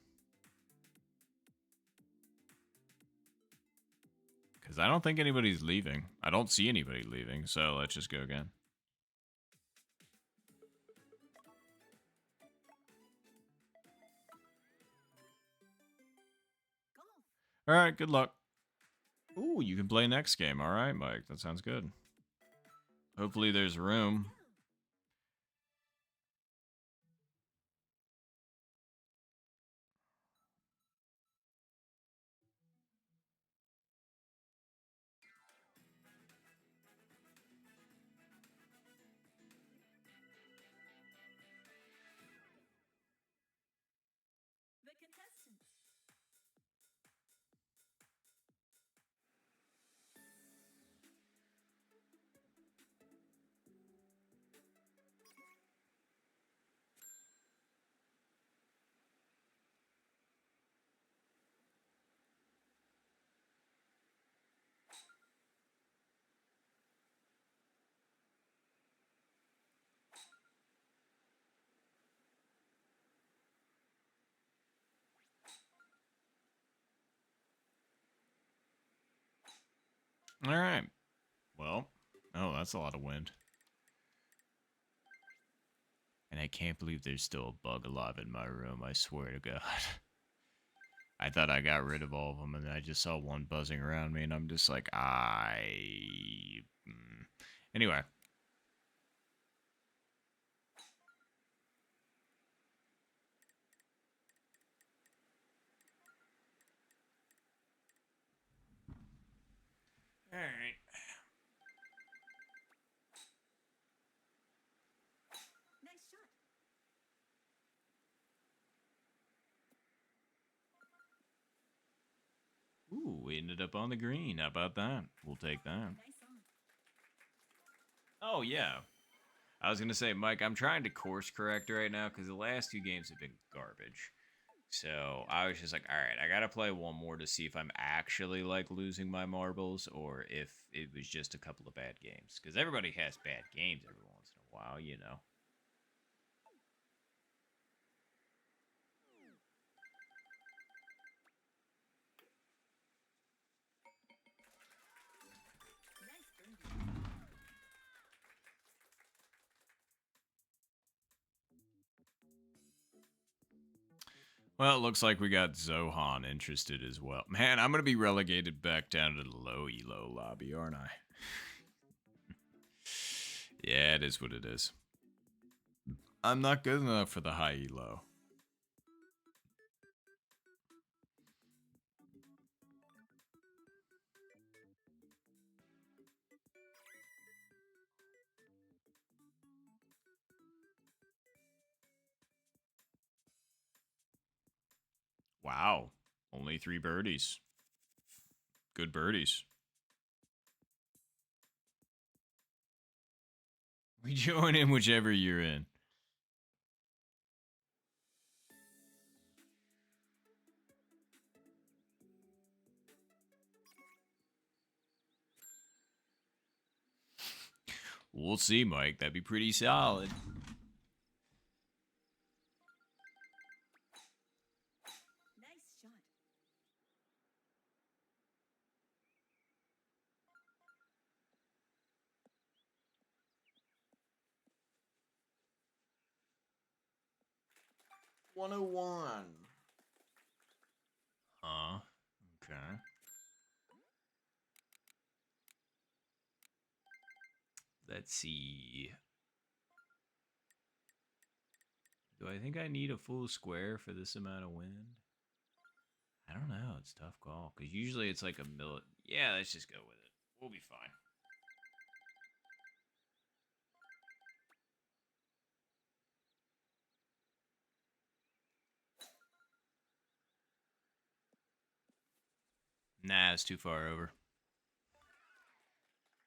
Because I don't think anybody's leaving. I don't see anybody leaving, so let's just go again. Golf. All right, good luck. Ooh, you can play next game. All right, Mike. That sounds good. Hopefully there's room. The contestants. All right. Well, oh, that's a lot of wind. And I can't believe there's still a bug alive in my room. I swear to God. I thought I got rid of all of them, and I just saw one buzzing around me, and I'm just like, Anyway. All right. Nice shot. Ooh, we ended up on the green. How about that? We'll take that. Nice on. Oh, yeah. I was going to say, Mike, I'm trying to course correct right now because the last two games have been garbage. So I was just like, all right, I got to play one more to see if I'm actually like losing my marbles or if it was just a couple of bad games. Because everybody has bad games every once in a while, you know. Nice birdie. Well, it looks like we got Zohan interested as well. Man, I'm going to be relegated back down to the low elo lobby, aren't I? Yeah, it is what it is. I'm not good enough for the high elo. Wow. Only 3 birdies. Good birdies. We join in whichever you're in. We'll see, Mike. That'd be pretty solid. Nice shot. Huh? Okay. Let's see. Do I think I need a full square for this amount of wind? I don't know. It's a tough call. Because usually it's like a milli... Yeah, let's just go with it. We'll be fine. Nah, it's too far over.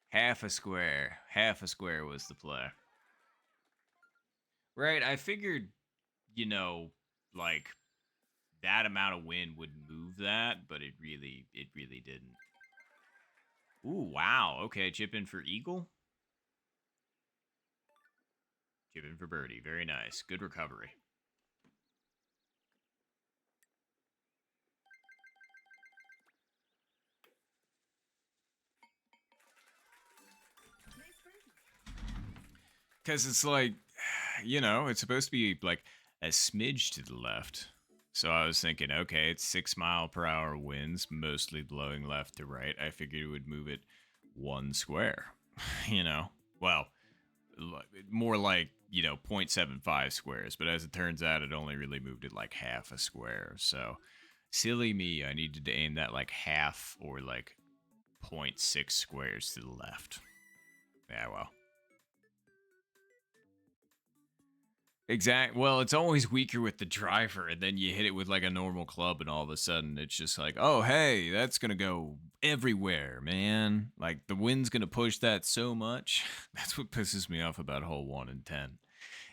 Half a square. Half a square was the play. Right, I figured, you know, like that amount of wind would move that, but it really didn't. Ooh, wow. Okay, chip in for eagle. Chip in for birdie. Very nice. Good recovery. Nice birdie. Because it's like, you know, it's supposed to be like a smidge to the left. So I was thinking, okay, it's 6 mile per hour winds, mostly blowing left to right. I figured it would move it 1 square, you know? Well, more like, you know, 0.75 squares. But as it turns out, it only really moved it like half a square. So silly me, I needed to aim that like half or like 0.6 squares to the left. Yeah, well. Exact. Well, it's always weaker with the driver, and then you hit it with like a normal club, and all of a sudden it's just like, oh, hey, that's gonna go everywhere, man. Like the wind's gonna push that so much. That's what pisses me off about hole 1 and 10.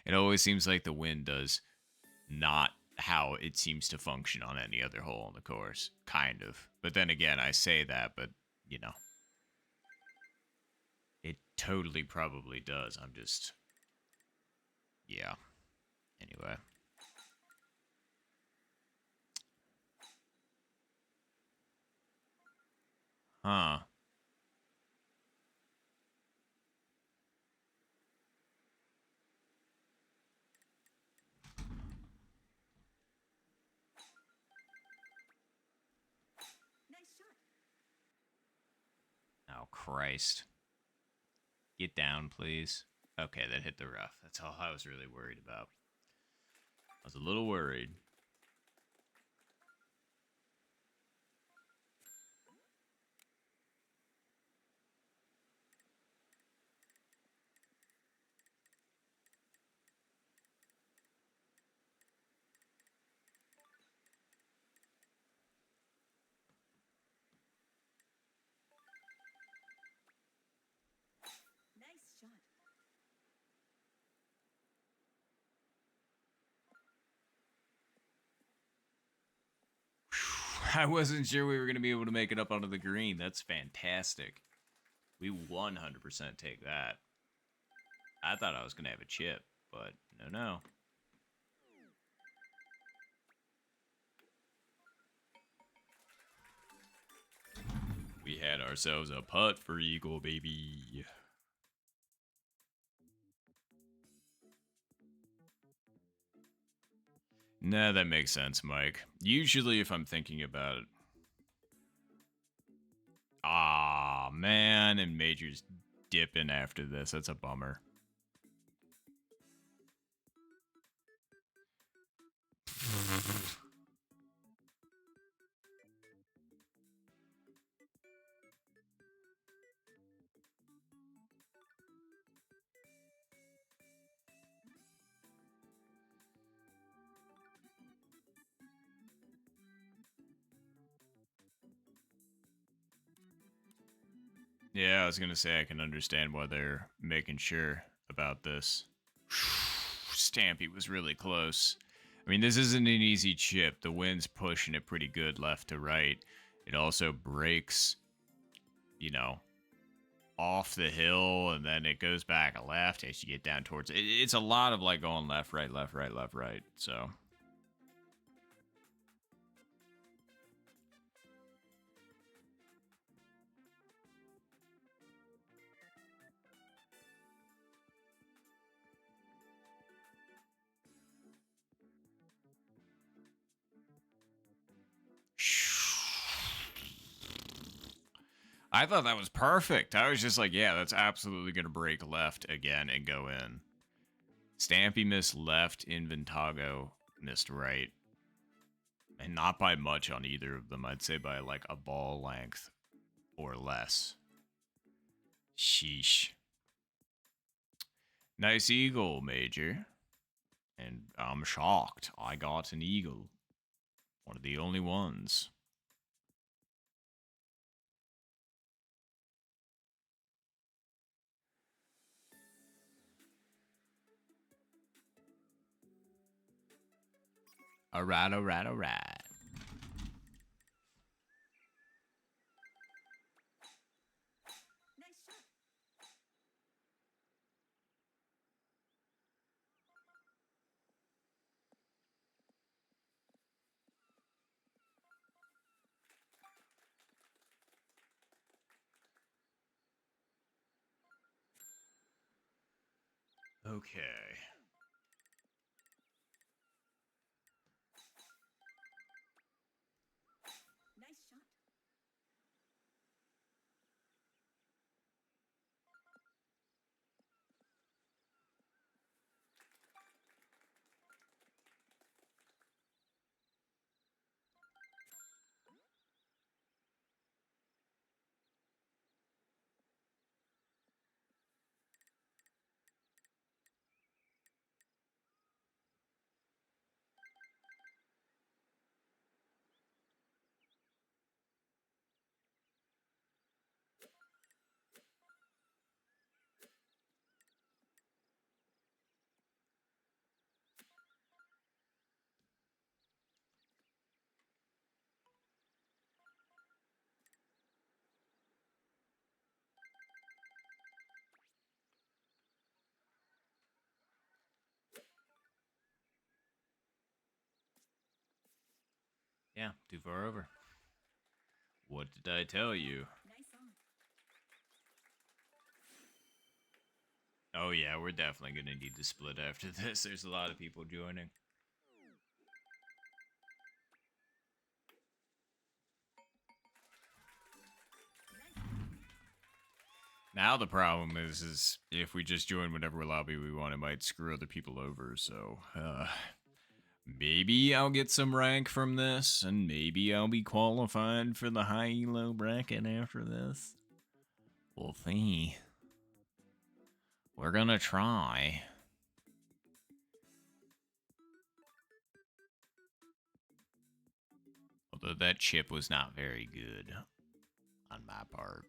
It always seems like the wind does not how it seems to function on any other hole on the course, kind of. But then again, I say that, but you know, it totally probably does. I'm just, yeah. Anyway. Huh. Nice shot. Oh, Christ. Get down, please. Okay, that hit the rough. That's all I was really worried about. I was a little worried. Nice shot. I wasn't sure we were going to be able to make it up onto the green. That's fantastic. We 100% take that. I thought I was going to have a chip, but no. We had ourselves a putt for Eagle, baby. Nah, that makes sense, Mike. Usually, if I'm thinking about it. Ah, man, and Major's dipping after this. That's a bummer. Yeah, I was gonna say I can understand why they're making sure about this. Stampy was really close. I mean, this isn't an easy chip. The wind's pushing it pretty good left to right. It also breaks, you know, off the hill and then it goes back left as you get down towards it. It's a lot of like going left, right, left, right, left, right. So I thought that was perfect. I was just like, yeah, that's absolutely going to break left again and go in. Stampy missed left, Inventago missed right. And not by much on either of them. I'd say by like a ball length or less. Sheesh. Nice eagle, Major. And I'm shocked. I got an eagle. One of the only ones. Alright, alright, alright. Nice shot. Okay. Nice shot. Yeah, too far over. What did I tell you? Nice on. Oh yeah, we're definitely gonna need to split after this. There's a lot of people joining. Now the problem is if we just join whatever lobby we want, it might screw other people over. So, maybe I'll get some rank from this, and maybe I'll be qualified for the high elo bracket after this. We'll see. We're gonna try. Although that chip was not very good on my part.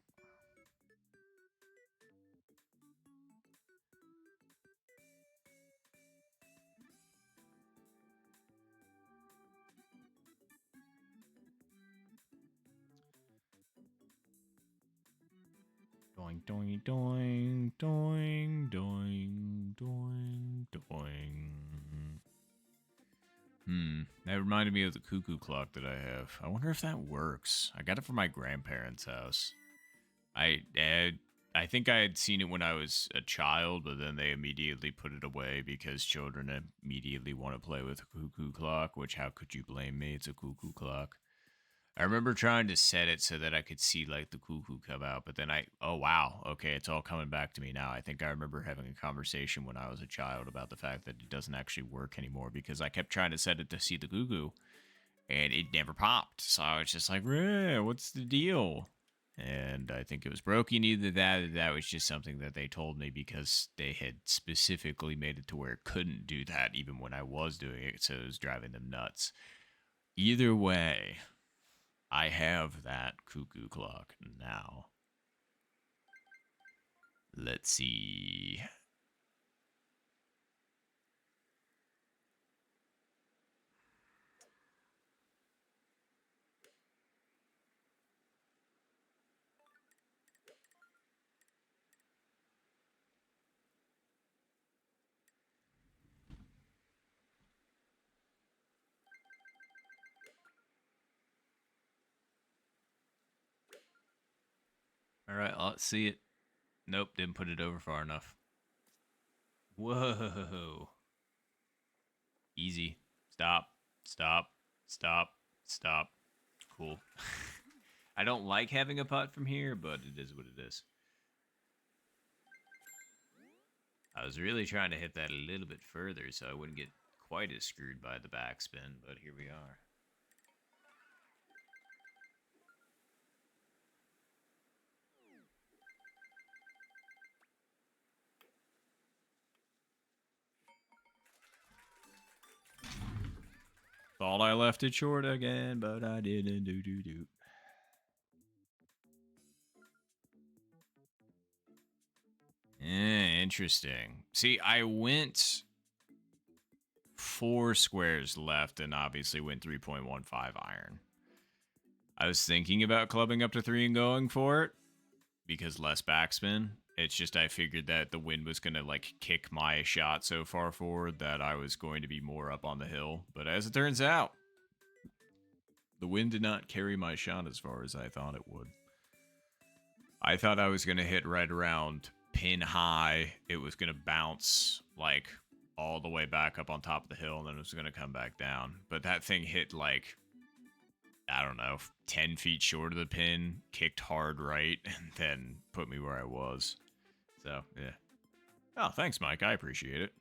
Doing, doing, doing, doing, doing, doing, doing. That reminded me of the cuckoo clock that I have. I wonder if that works. I got it from my grandparents' house. I think I had seen it when I was a child, but then they immediately put it away because children immediately want to play with a cuckoo clock, which how could you blame me? It's a cuckoo clock. I remember trying to set it so that I could see like the cuckoo come out, but then oh wow, okay, it's all coming back to me now. I think I remember having a conversation when I was a child about the fact that it doesn't actually work anymore because I kept trying to set it to see the cuckoo and it never popped. So I was just like, what's the deal? And I think it was broken. Either that or that was just something that they told me because they had specifically made it to where it couldn't do that even when I was doing it, so it was driving them nuts. Either way, I have that cuckoo clock now. Let's see. All right, let's see it. Nope, didn't put it over far enough. Whoa. Easy. Stop. Stop. Stop. Stop. Cool. I don't like having a putt from here, but it is what it is. I was really trying to hit that a little bit further so I wouldn't get quite as screwed by the backspin, but here we are. Thought I left it short again, but I didn't. Do. Interesting. See, I went 4 squares left and obviously went 3.15 iron. I was thinking about clubbing up to 3 and going for it because less backspin. It's just I figured that the wind was going to like kick my shot so far forward that I was going to be more up on the hill. But as it turns out, the wind did not carry my shot as far as I thought it would. I thought I was going to hit right around pin high. It was going to bounce like all the way back up on top of the hill and then it was going to come back down. But that thing hit like, I don't know, 10 feet short of the pin, kicked hard right, and then put me where I was. So, yeah. Oh, thanks, Mike. I appreciate it.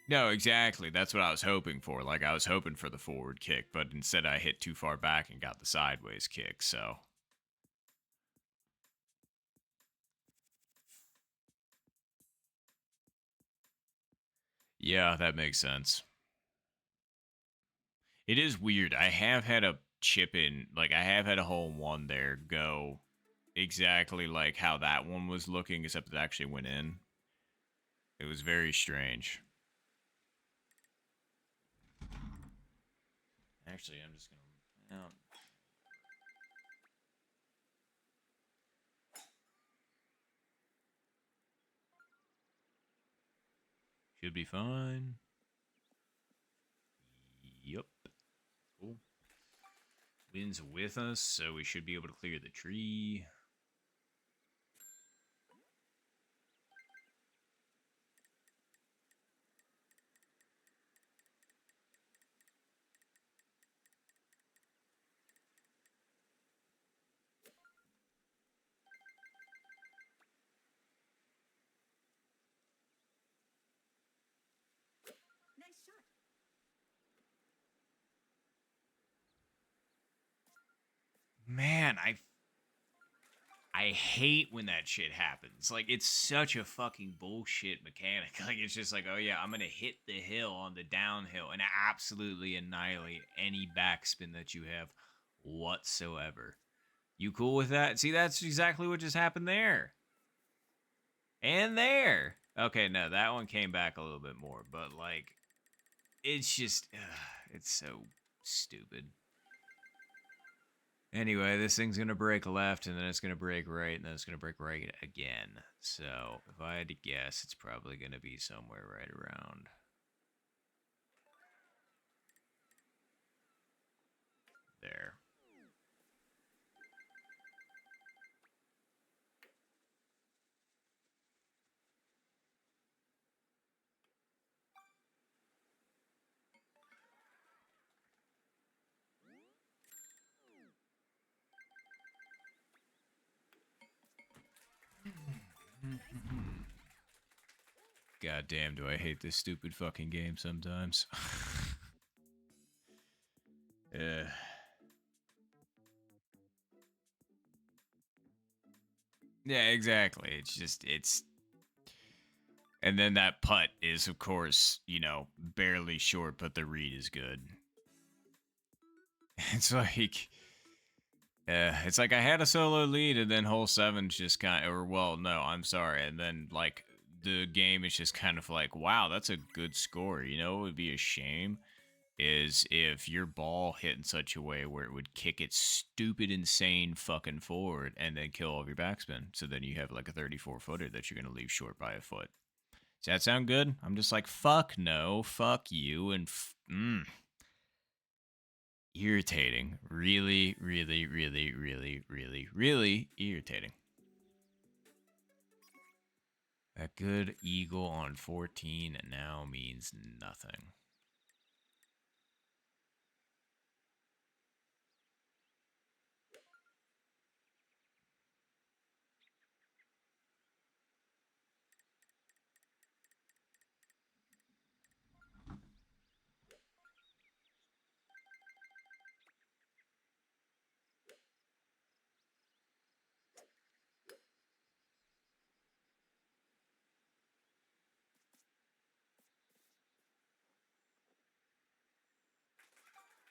No, exactly. That's what I was hoping for. Like, I was hoping for the forward kick, but instead I hit too far back and got the sideways kick, so. Yeah, that makes sense. It is weird. I have had a chip in, like, I have had a hole in one there go exactly like how that one was looking, except it actually went in. It was very strange. Actually, I'm just gonna. Should be fine. Yep. Cool. Wind's with us, so we should be able to clear the tree. Nice shot. Man, I hate when that shit happens. Like, it's such a fucking bullshit mechanic. Like, it's just like, oh yeah, I'm gonna hit the hill on the downhill and absolutely annihilate any backspin that you have whatsoever. You cool with that? See, that's exactly what just happened there. And there. Okay, no, that one came back a little bit more, but like, it's just, it's so stupid. Anyway, this thing's gonna break left, and then it's gonna break right, and then it's gonna break right again. So, if I had to guess, it's probably gonna be somewhere right around there. God damn, do I hate this stupid fucking game sometimes. Yeah. Yeah, exactly. It's just, it's. And then that putt is, of course, you know, barely short, but the read is good. It's like. It's like I had a solo lead, and then hole seven's just kind of, or well, no, I'm sorry, and then like the game is just kind of like, wow, that's a good score. You know, it would be a shame is if your ball hit in such a way where it would kick it stupid, insane fucking forward and then kill all of your backspin. So then you have like a 34 footer that you're gonna leave short by a foot. Does that sound good? I'm just like, fuck no, fuck you, and irritating. Really, really, really, really, really, really irritating. That good eagle on 14 now means nothing.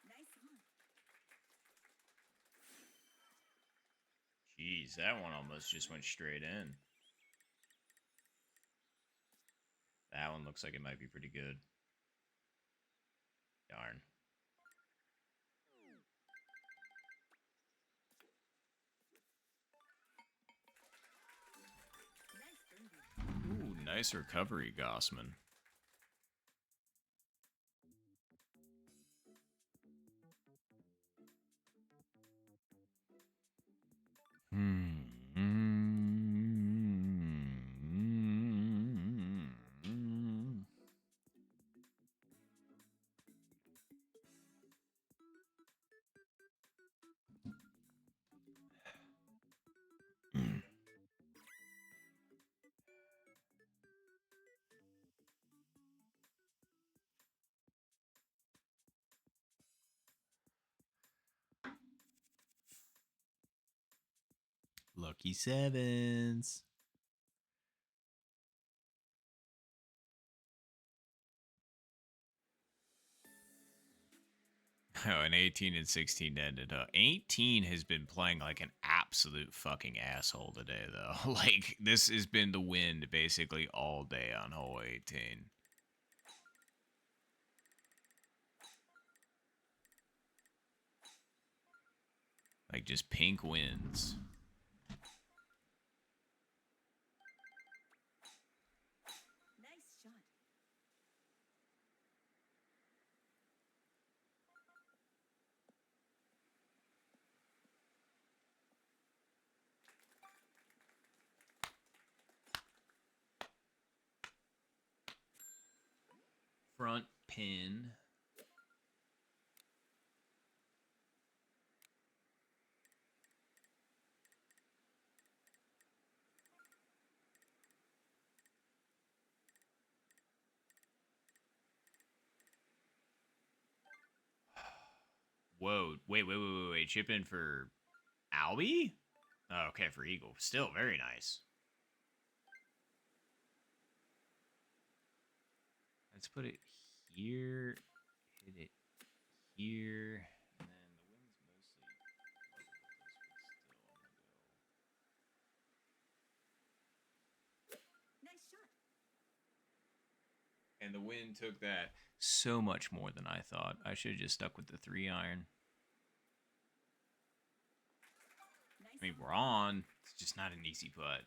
Nice on. Jeez, that one almost just went straight in. That one looks like it might be pretty good. Darn. Nice birdie. Ooh, nice recovery, Gossman. Lucky sevens. Oh, and 18 and 16 ended up. 18 has been playing like an absolute fucking asshole today, though. Like, this has been the wind basically all day on hole 18. Like, just pink winds. Nice shot. Front pin. Whoa. Wait. Chip in for Albie? Oh, okay, for Eagle. Still very nice. Let's put it here. Hit it here. And then the wind's mostly Nice shot. and the wind took that so much more than I thought. I should have just stuck with the 3-iron. Nice I mean, on. we're on. It's just not an easy putt.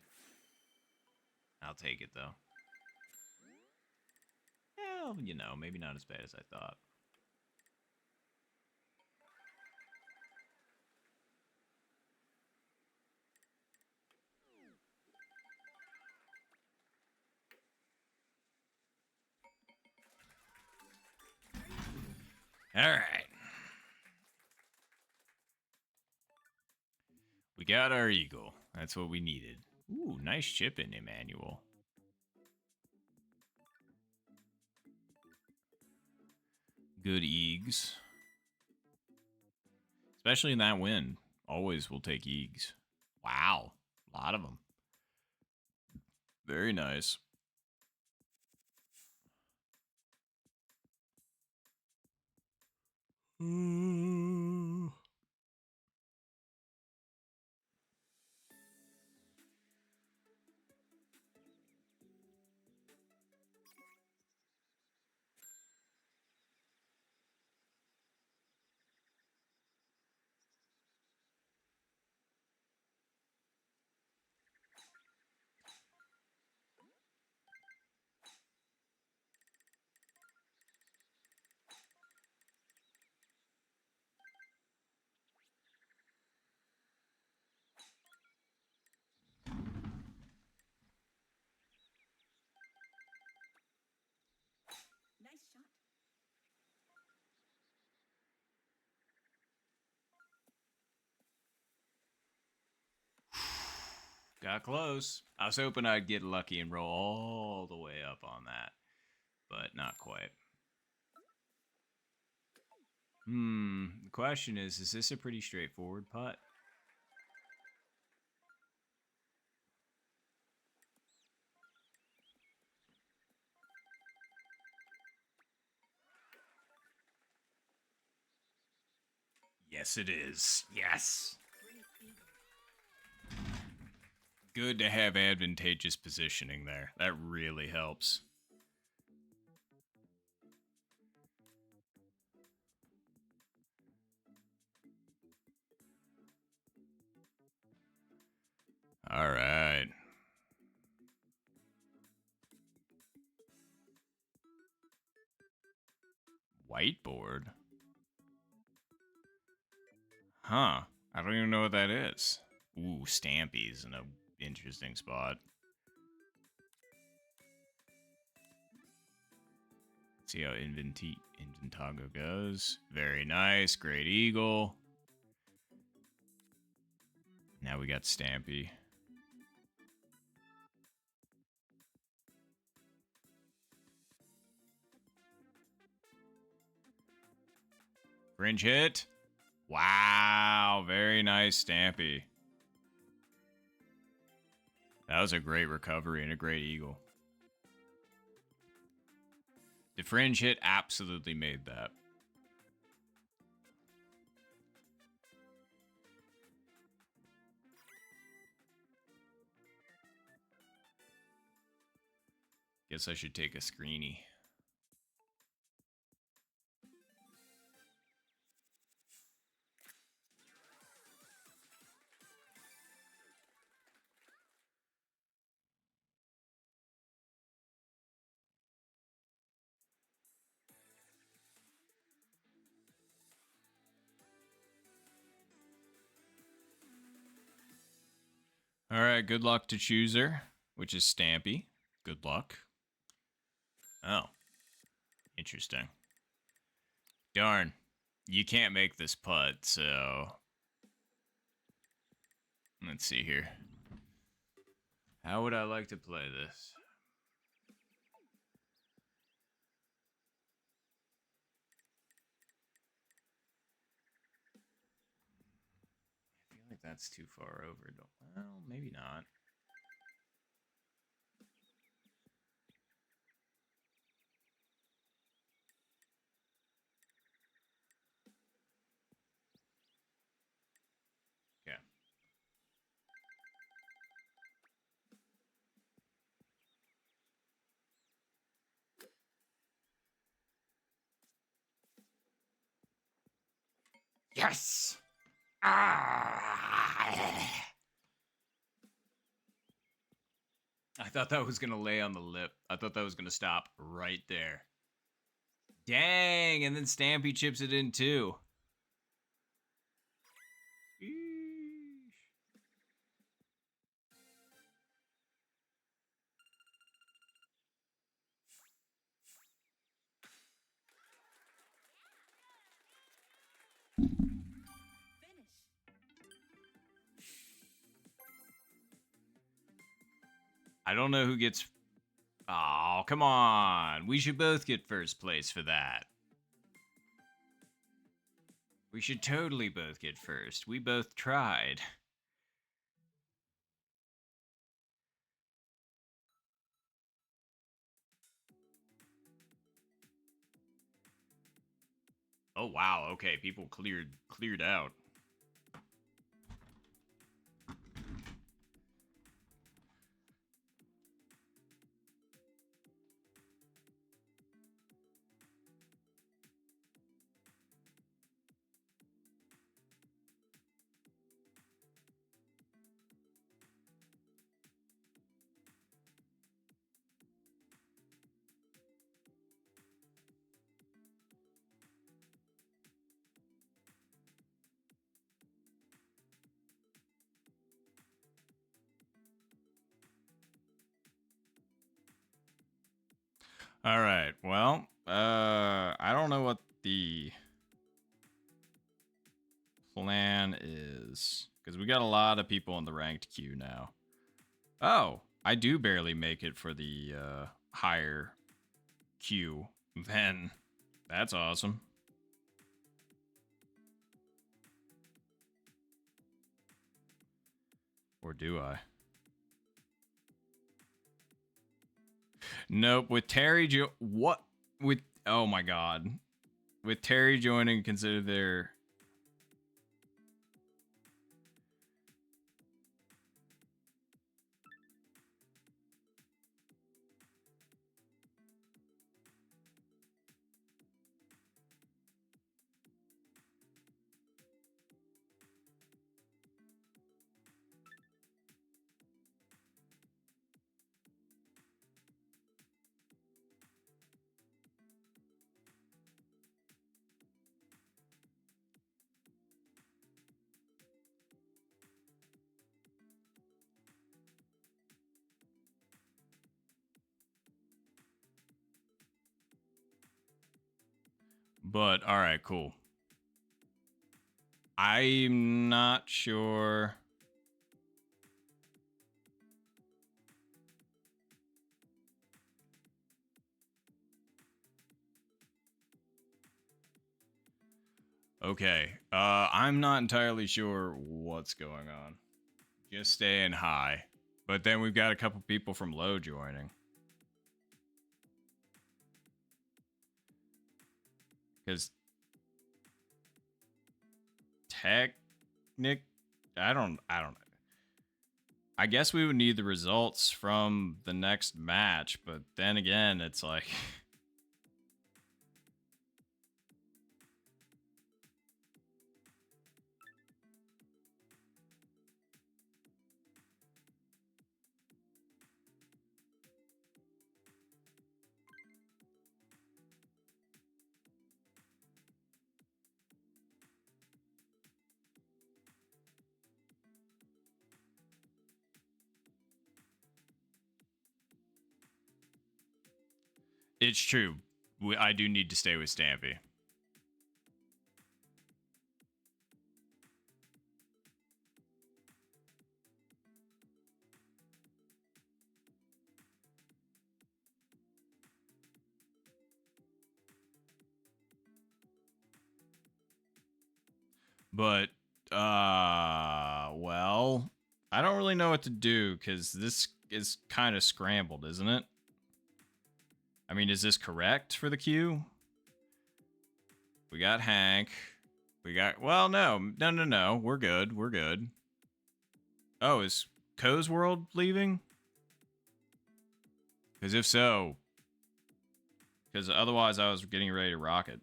I'll take it, though. Well, you know, maybe not as bad as I thought. All right. We got our eagle. That's what we needed. Ooh, nice chip in, Emmanuel. Good eags. Especially in that wind. Always will take eags. Wow. A lot of them. Very nice. Got close. I was hoping I'd get lucky and roll all the way up on that, but not quite. The question is this a pretty straightforward putt? Yes, it is. Yes. Great eagle. Good to have advantageous positioning there. That really helps. All right. Whiteboard? Huh. I don't even know what that is. Ooh, Stampy's in a interesting spot. Let's see how Inventago goes. Very nice. Great Eagle. Now we got Stampy. Fringe hit. Wow. Very nice, Stampy. That was a great recovery and a great Eagle. The fringe hit absolutely made that. Guess I should take a screeny. All right, good luck to Chooser, which is Stampy. Good luck. Oh, interesting. Darn, you can't make this putt, so let's see here. How would I like to play this? I feel like that's too far over. Well, maybe not. Yeah. Yes! Ah! I thought that was going to lay on the lip. I thought that was going to stop right there. Dang, and then Stampy chips it in too. Eesh. Finish. I don't know who gets... Oh, come on. We should both get first place for that. We should totally both get first. We both tried. Oh, wow. Okay, people cleared out. All right. Well, I don't know what the plan is because we got a lot of people in the ranked queue now. Oh, I do barely make it for the higher queue. Then that's awesome. Or do I? Nope. With Terry what with oh my god. With Terry joining, consider their but all right, cool. I'm not sure. Okay. I'm not entirely sure what's going on. Just staying high. But then we've got a couple people from low joining. Because I don't know. I guess we would need the results from the next match, but then again, it's like it's true. I do need to stay with Stampy. But well, I don't really know what to do cuz this is kind of scrambled, isn't it? I mean, is this correct for the queue? We got Hank. We got no. We're good. We're good. Oh, is Co's World leaving? Because if so, because otherwise I was getting ready to rock it.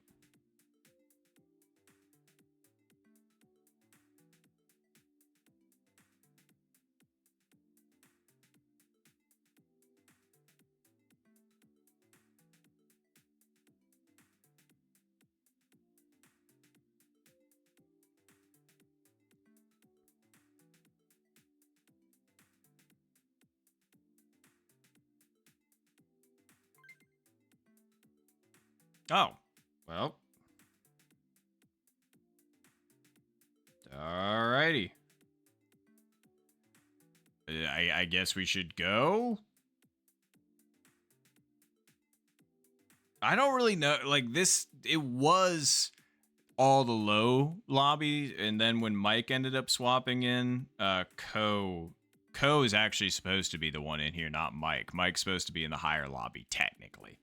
Oh, well. Alrighty. I guess we should go. I don't really know. Like this, it was all the low lobby, and then when Mike ended up swapping in, Co is actually supposed to be the one in here, not Mike. Mike's supposed to be in the higher lobby, technically.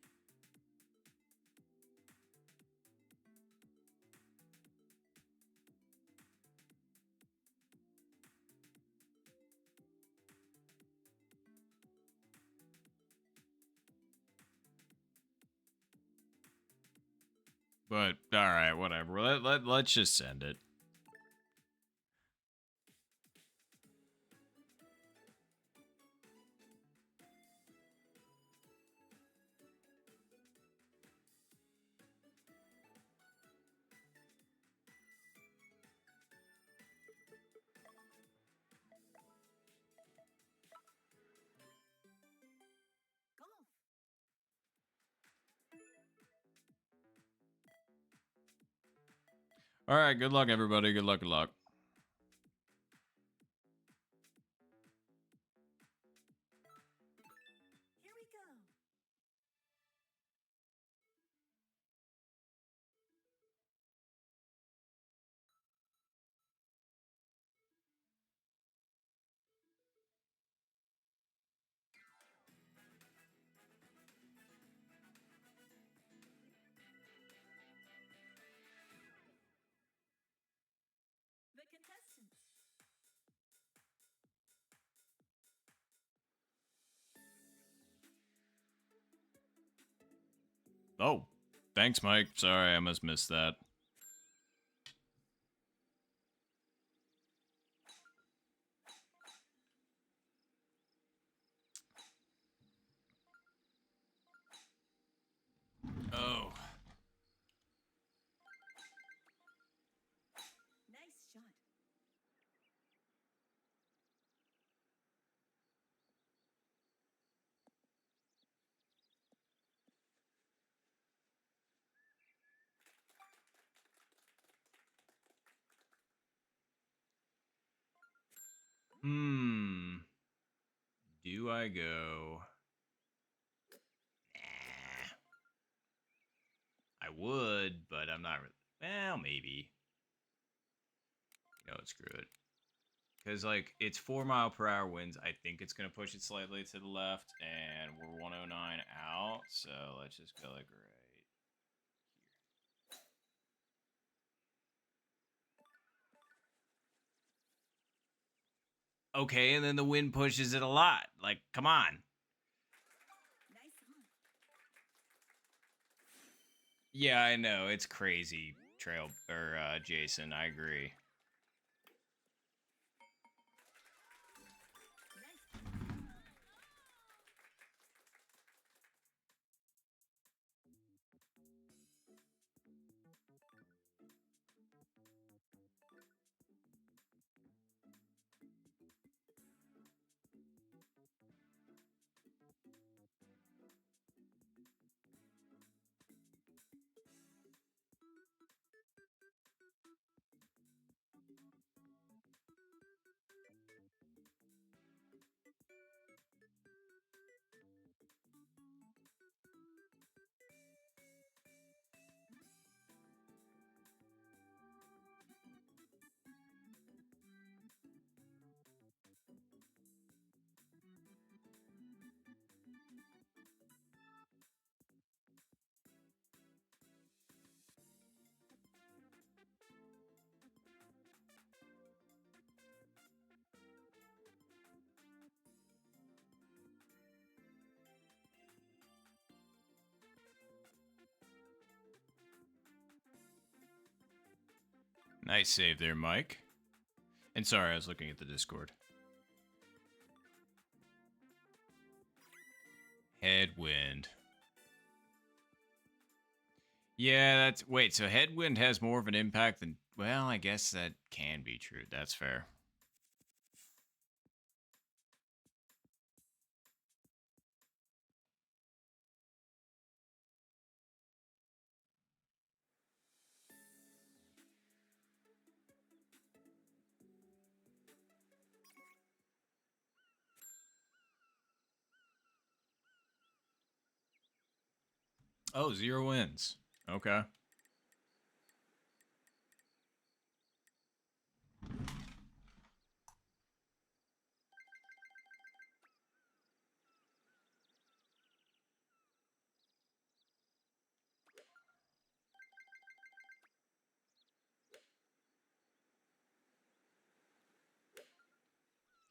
But all right, whatever. Let's just send it. Golf. All right, good luck, everybody. Good luck. Good luck. Oh, thanks, Mike. Sorry, I must miss that. Oh. Nice shot. Do I go? Nah. I would, but I'm not really. Well, maybe. No, screw it. Because, like, it's 4 mile per hour winds. I think it's going to push it slightly to the left, and we're 109 out. So let's just go, like, right here. Okay, and then the wind pushes it a lot. Like, come on. Nice on. Yeah, I know. It's crazy, Jason. I agree. Nice. Nice save there, Mike. And sorry, I was looking at the Discord. Headwind. Yeah, that's... Wait, so headwind has more of an impact than... Well, I guess that can be true. That's fair. Oh, 0 wins. Okay.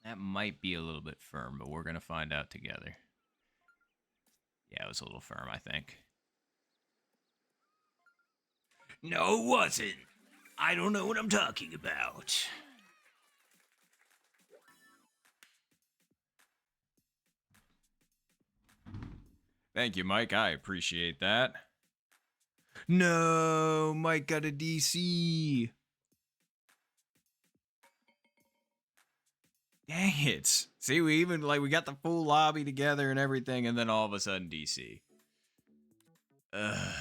That might be a little bit firm, but we're going to find out together. Yeah, it was a little firm, I think. No, it wasn't. I don't know what I'm talking about. Thank you, Mike. I appreciate that. No, Mike got a DC. Dang it. See, we even, like, we got the full lobby together and everything, and then all of a sudden DC. Ugh.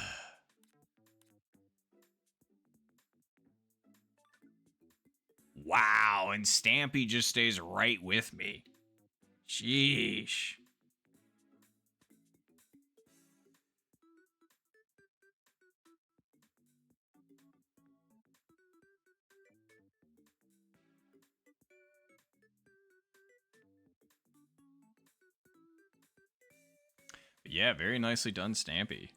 Wow, and Stampy just stays right with me. Sheesh. Yeah, very nicely done, Stampy.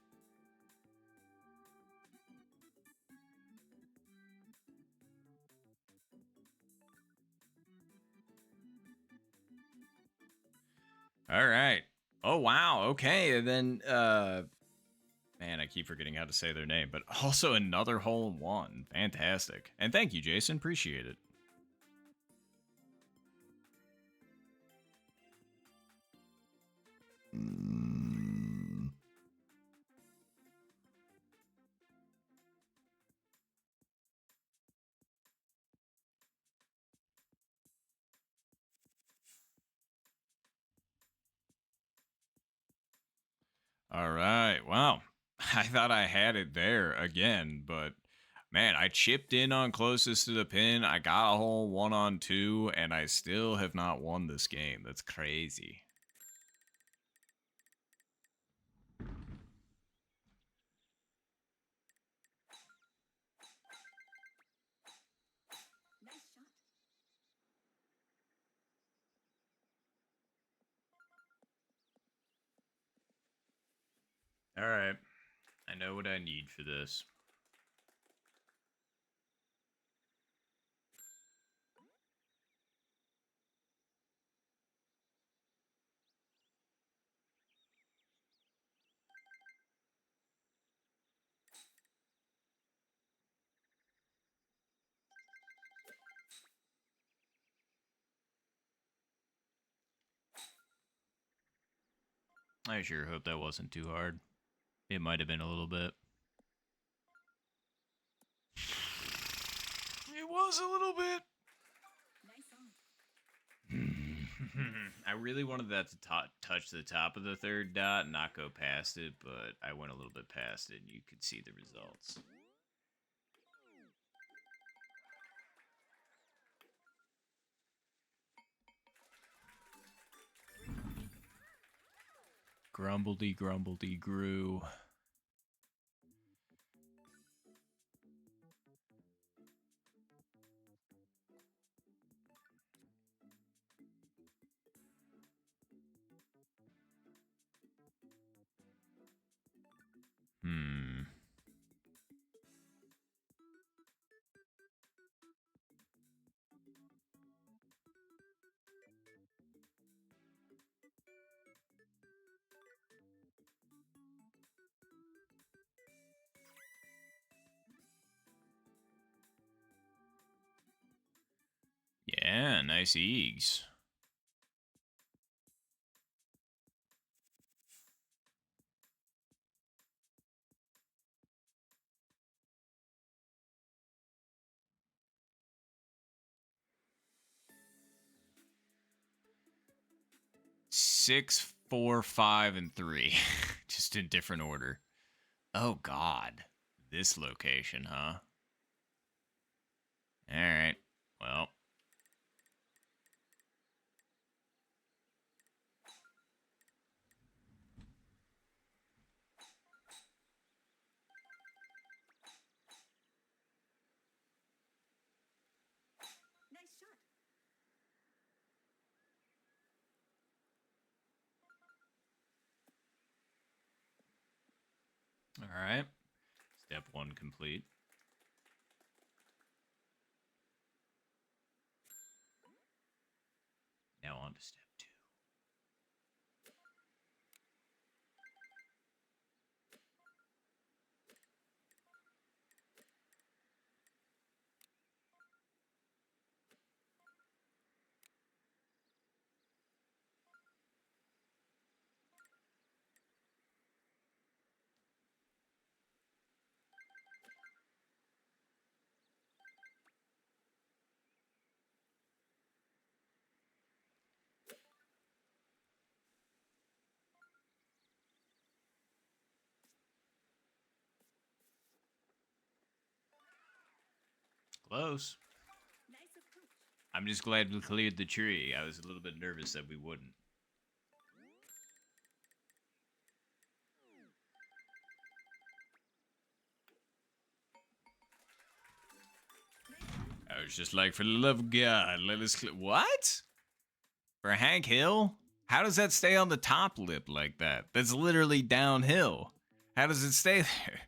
All right. Oh, wow. Okay. And then, man, I keep forgetting how to say their name, but also another hole in one. Fantastic. And thank you, Jason. Appreciate it. All right. Wow. I thought I had it there again, but man, I chipped in on closest to the pin. I got a hole 1-on-2, and I still have not won this game. That's crazy. Nice shot. All right. I know what I need for this. I sure hope that wasn't too hard. It might have been a little bit. It was a little bit. Nice on. I really wanted that to touch the top of the third dot and not go past it, but I went a little bit past it and you could see the results. Grumbledy, grumbledy, grew. Hmm. Yeah, nice eggs. Six, 4, 5, and 3. Just in different order. Oh, God. This location, huh? Alright. Well. Nice shot. Alright. Step 1 complete. Now on to step 2. Close. Nice approach. I'm just glad we cleared the tree. I was a little bit nervous that we wouldn't. I was just like, for the love of God, let us what? For Hank Hill? How does that stay on the top lip like that? That's literally downhill. How does it stay there?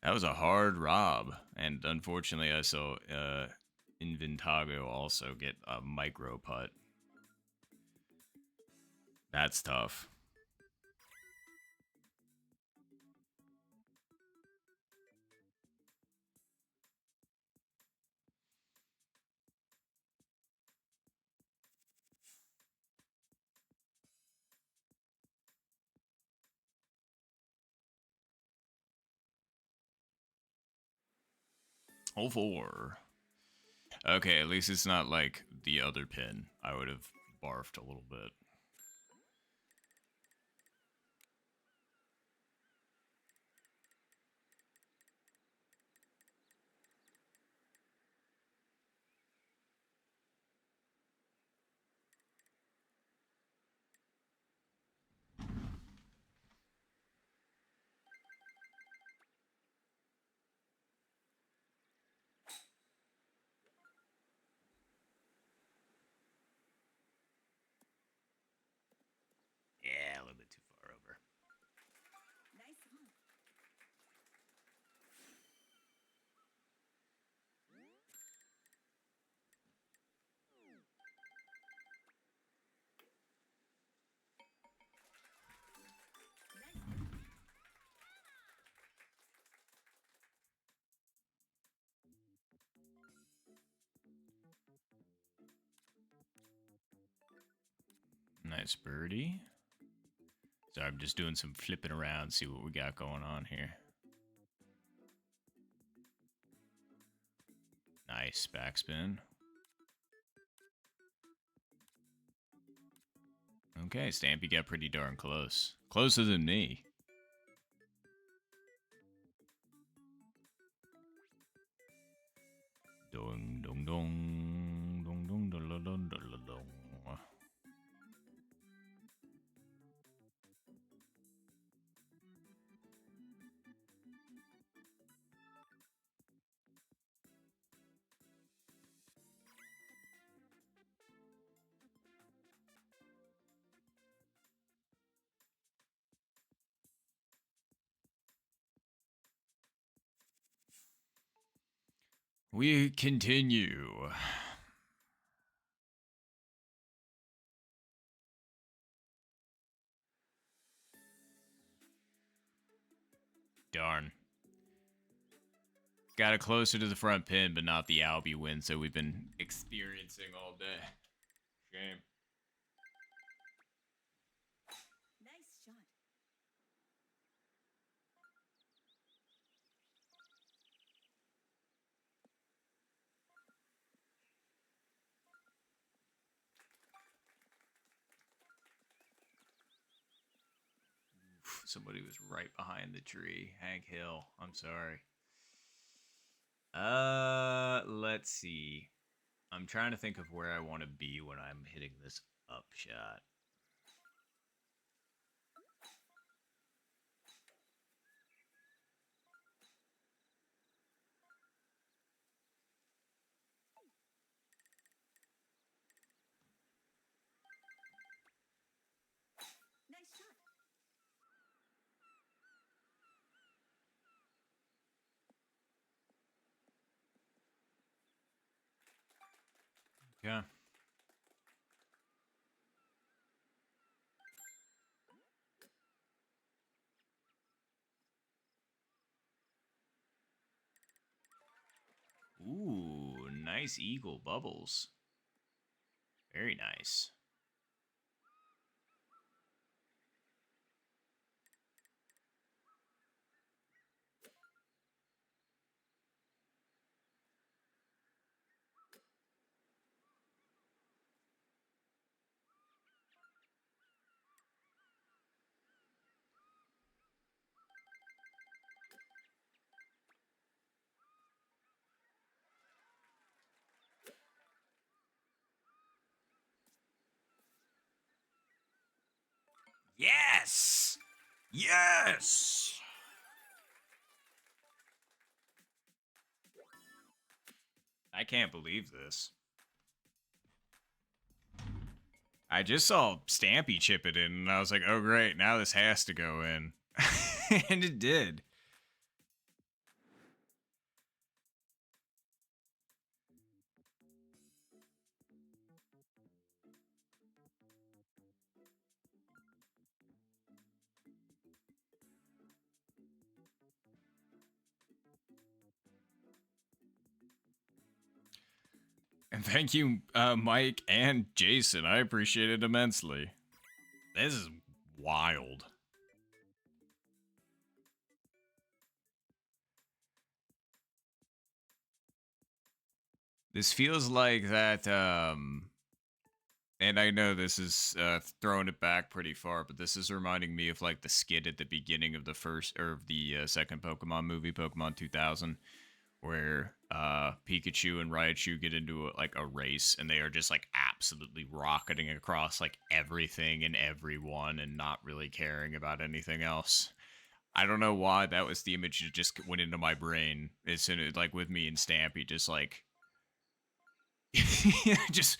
That was a hard rob. And unfortunately, I saw Inventago also get a micro putt. That's tough. Oh, 4. Okay, at least it's not like the other pin. I would have barfed a little bit. Yeah, a little bit too far over. Nice song. Nice birdie. So I'm just doing some flipping around, see what we got going on here. Nice backspin. Okay, Stampy got pretty darn close. Closer than me. Dong dong dong dong dong dong dong dong dong dong. We continue. Darn. Got it closer to the front pin, but not the Albie win, so we've been experiencing all day. Shame. Nice shot. Somebody was right behind the tree. Hank Hill. I'm sorry. Let's see. I'm trying to think of where I want to be when I'm hitting this up shot. Nice shot. Yeah. Ooh, nice eagle bubbles. Very nice. Yes! Yes! I can't believe this. I just saw Stampy chip it in, and I was like, oh, great, now this has to go in. And it did. And thank you, Mike and Jason. I appreciate it immensely. This is wild. This feels like that, and I know this is throwing it back pretty far, but this is reminding me of like the skit at the beginning of the first or of the second Pokemon movie, Pokemon 2000, where Pikachu and Raichu get into like a race and they are just like absolutely rocketing across like everything and everyone and not really caring about anything else. I don't know why that was the image that just went into my brain. It's in it like with me and Stampy, just like just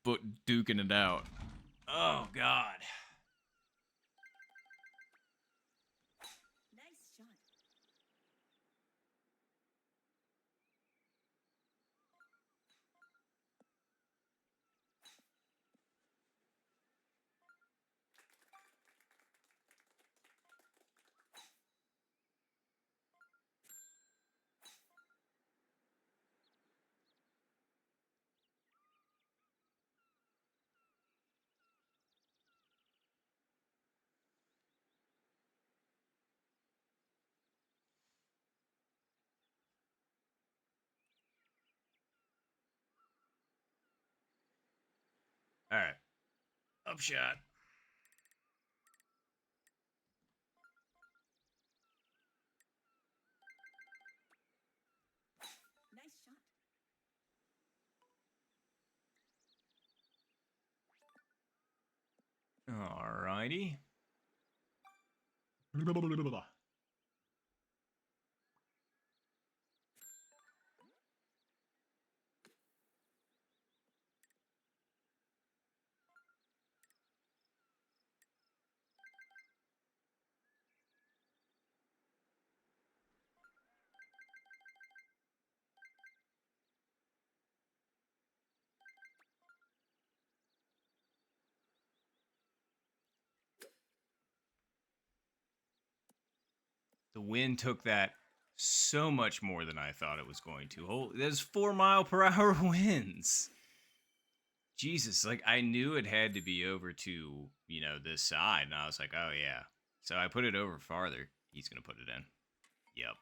but duking it out. Oh God. Nice shot. All right. Upshot. Nice shot. Alrighty. The wind took that so much more than I thought it was going to. Oh, there's 4 mile per hour winds. Jesus, like I knew it had to be over to, this side, and I was like, oh yeah. So I put it over farther. He's gonna put it in. Yep.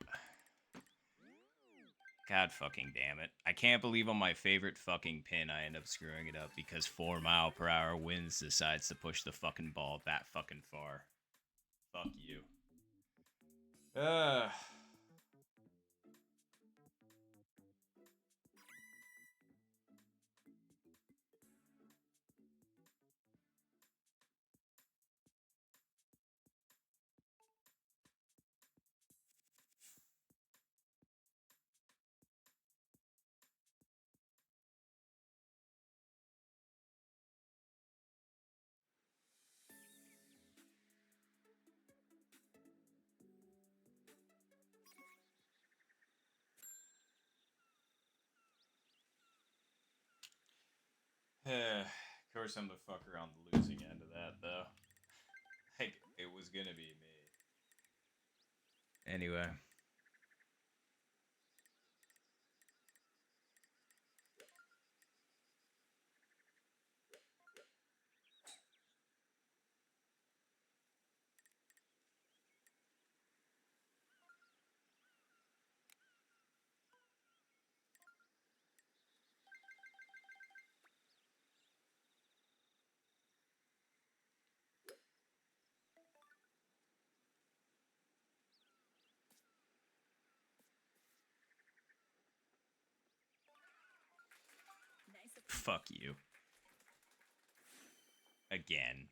God fucking damn it. I can't believe on my favorite fucking pin I end up screwing it up because 4 mile per hour winds decides to push the fucking ball that fucking far. Fuck you. Ugh. Of course, I'm the fucker on the losing end of that, though. Like, it was gonna be me. Anyway. Nice approach. Fuck you. Again.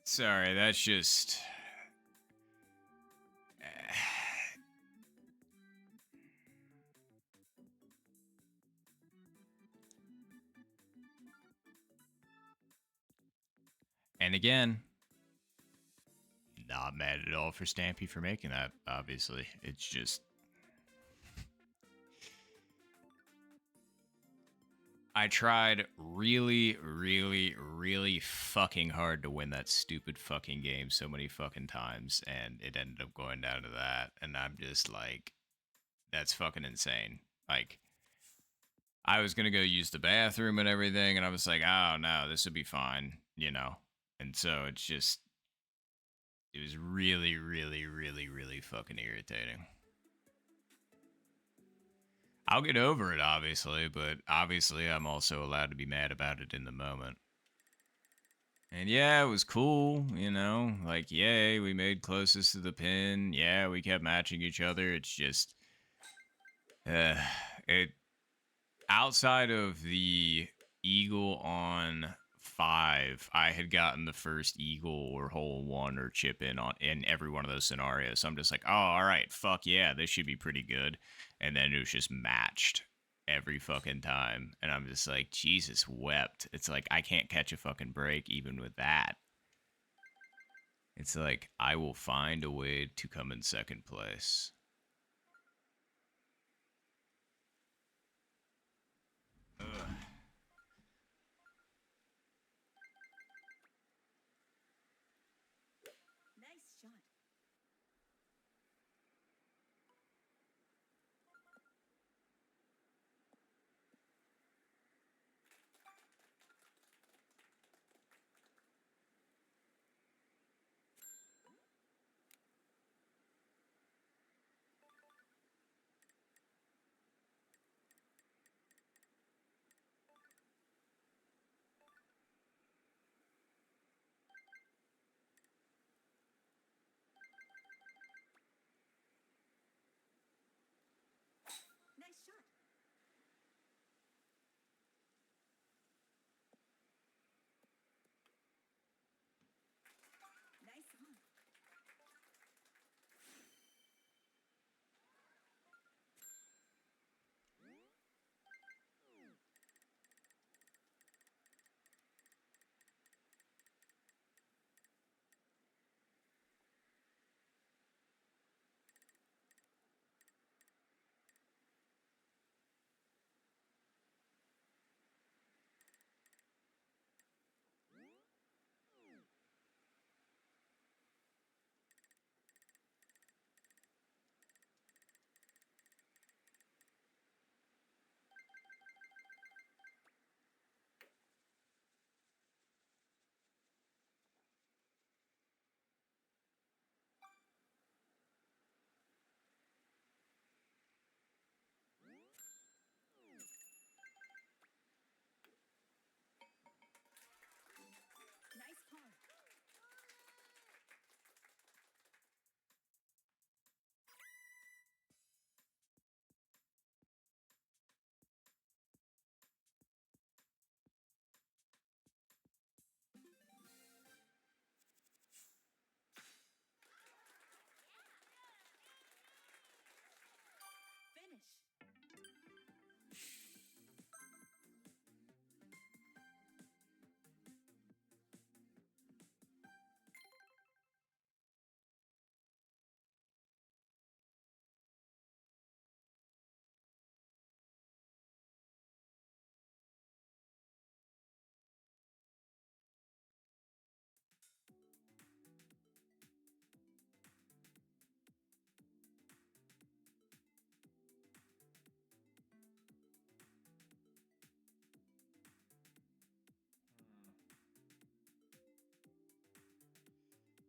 Sorry, that's just. And again, not mad at all for Stampy for making that, obviously. It's just... I tried really, really, really fucking hard to win that stupid fucking game so many fucking times, and it ended up going down to that, and I'm just like, that's fucking insane. Like, I was gonna go use the bathroom and everything, and I was like, oh no, this would be fine, you know? And so it's just, it was really, really, really, really fucking irritating. I'll get over it, obviously, but obviously I'm also allowed to be mad about it in the moment. And yeah, it was cool, you know, like, yay, we made closest to the pin. Yeah, we kept matching each other. It's just, uh, it, outside of the eagle on 5, I had gotten the first eagle or hole 1 or chip in every one of those scenarios. So I'm just like, oh, all right, fuck yeah, this should be pretty good. And then it was just matched every fucking time, and I'm just like, Jesus wept. It's like I can't catch a fucking break even with that. It's like I will find a way to come in second place. Ugh. Nice shot. Nice shot. Nice on. Nice par. Finish.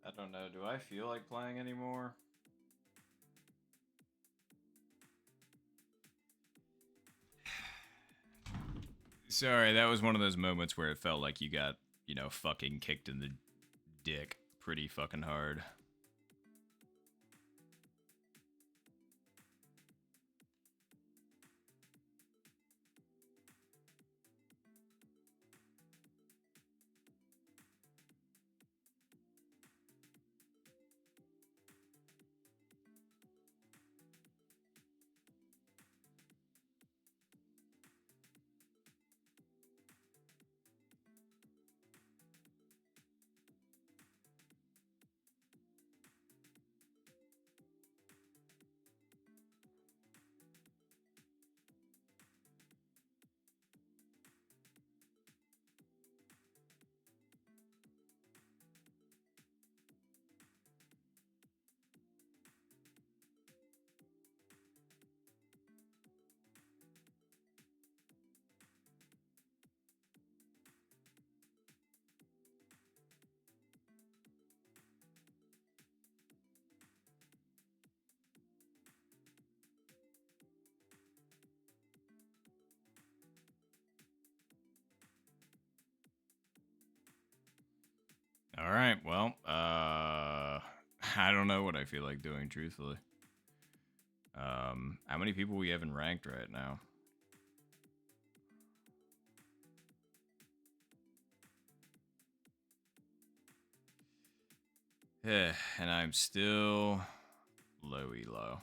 I don't know. Do I feel like playing anymore? Sorry, that was one of those moments where it felt like you got, you know, fucking kicked in the dick pretty fucking hard. right. Well, I don't know what I feel like doing, truthfully. How many people we have in ranked right now? And I'm still low elo.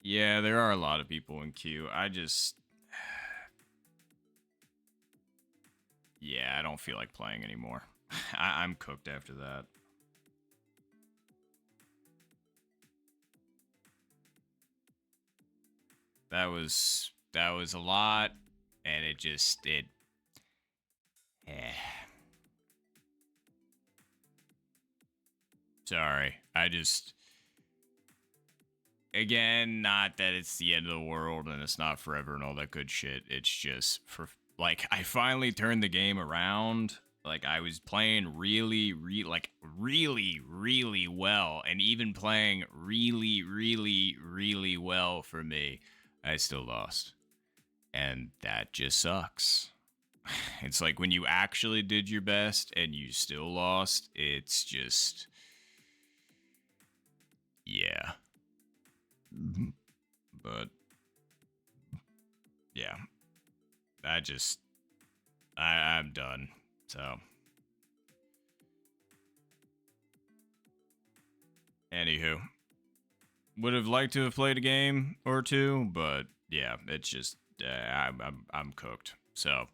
Yeah, there are a lot of people in queue. Yeah, I don't feel like playing anymore. I'm cooked after that. That was a lot, and it eh. Sorry. Again, not that it's the end of the world and it's not forever and all that good shit. It's just for like I finally turned the game around. Like I was playing really well, and even playing really well for me, I still lost. And that just sucks. It's like when you actually did your best and you still lost, it's just yeah. But yeah, I'm done. So anywho, would have liked to have played a game or two, but yeah, it's just I'm cooked. So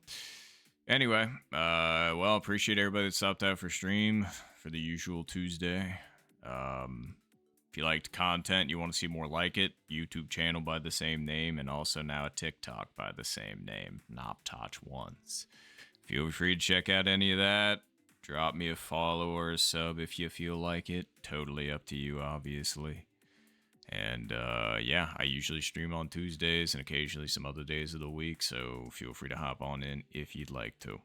anyway, well, appreciate everybody that stopped out for stream for the usual Tuesday. If you liked content, you want to see more like it, YouTube channel by the same name, and also now a TikTok by the same name, Noptotch1s. Feel free to check out any of that. Drop me a follow or a sub if you feel like it. Totally up to you, obviously. And yeah, I usually stream on Tuesdays and occasionally some other days of the week, so feel free to hop on in if you'd like to.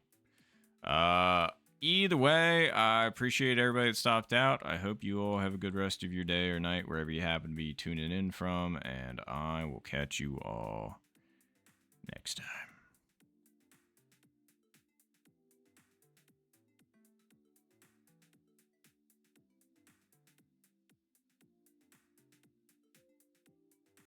Either way, I appreciate everybody that stopped out. I hope you all have a good rest of your day or night, wherever you happen to be tuning in from, and I will catch you all next time.